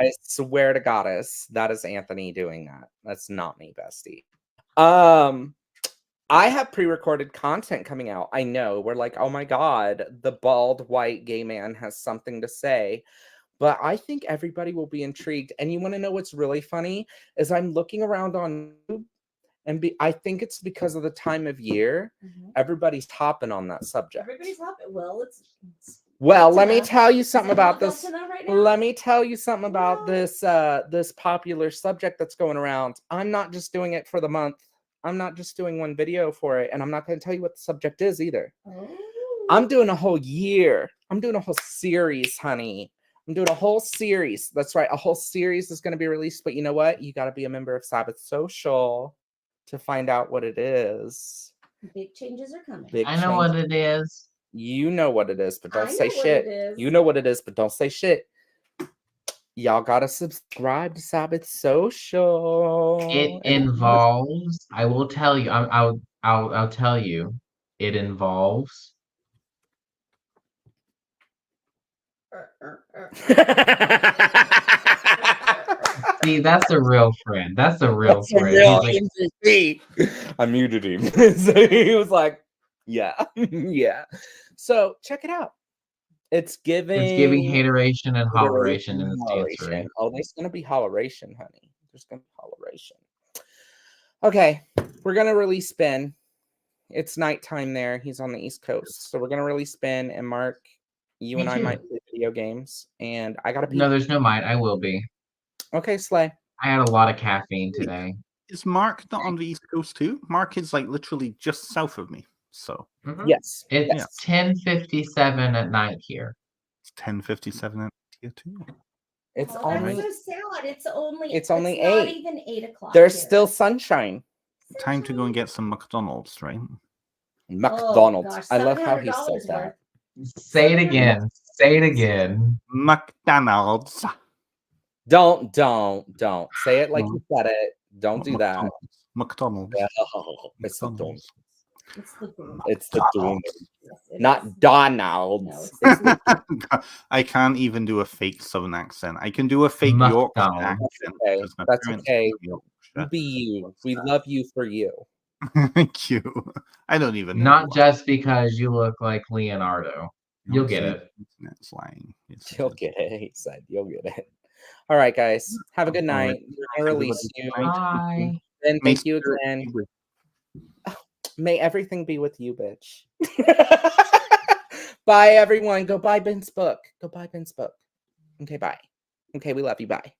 I swear to Goddess, that is Anthony doing that. That's not me, bestie. I have pre-recorded content coming out. I know. We're like, oh my God, the bald white gay man has something to say. But I think everybody will be intrigued. And you want to know what's really funny? Is I'm looking around on YouTube and I think it's because of the time of year. Everybody's hopping on that subject. Everybody's hopping. Well, Well, let me tell you something it about not this. up to that right now? Let me tell you something about Well- this popular subject that's going around. I'm not just doing it for the month. I'm not just doing one video for it, and I'm not going to tell you what the subject is either. Oh. I'm doing a whole year. I'm doing a whole series, honey. I'm doing a whole series. That's right. A whole series is going to be released, but you know what? You got to be a member of Sabbath Social to find out what it is. Big changes are coming. Big I know what changes. it is. You know what it is, but don't I say know what shit. it is. You know what it is, but don't say shit. Y'all gotta subscribe to Sabbath Social. It involves. I will tell you. I'll tell you. It involves. See, that's a real friend. That's a real That's a friend. real He's like, MVP. I muted him. So he was like, yeah, yeah. So check it out. It's giving hateration and holleration in the holleration. dancery. Oh, there's gonna be holleration, honey. There's gonna be holleration. Okay, we're gonna release Ben. It's nighttime there. He's on the East Coast. So we're gonna release Ben and Mark. You Me and I too. might play video games. And I gotta pee. No, there's no might. I will be. Okay, Slay. I had a lot of caffeine today. Is Mark not on the East Coast too? Mark is like literally just south of me. So Mhm. Yes. It's yes. 10:57 at night here. it's 10:57 here too. It's Oh, only that's so sad. It's only It's not 8. even 8:00. There's here. still sunshine. Time to go and get some McDonald's, right? McDonald's. gosh, I love how he $700 said that. worth. Say it again. Say it again. McDonald's. Don't say it like you said it. Don't do that. McDonald's. Yeah, it's the McDonald's. It's the boom. It's the doom. Yes, it Not is. Donald's. No, it's the I can't even do a fake Southern accent. I can do a fake Yorkshire McDonald's. accent. Okay, because my that's parents okay. are from You Yorkshire. be you. We love you for you. Thank you. I don't even know. Not who I just because you look like Leonardo. am. You'll get See, it. Internet's lying. Yes, it You'll is. get it. He said, "You'll get it." All right, guys. Have a good All right. night. We're gonna release you. Bye. And May thank you spirit again. be with May everything be with you, bitch. Bye, everyone. Go buy Ben's book. Go buy Ben's book. Okay, bye. Okay, we love you. Bye.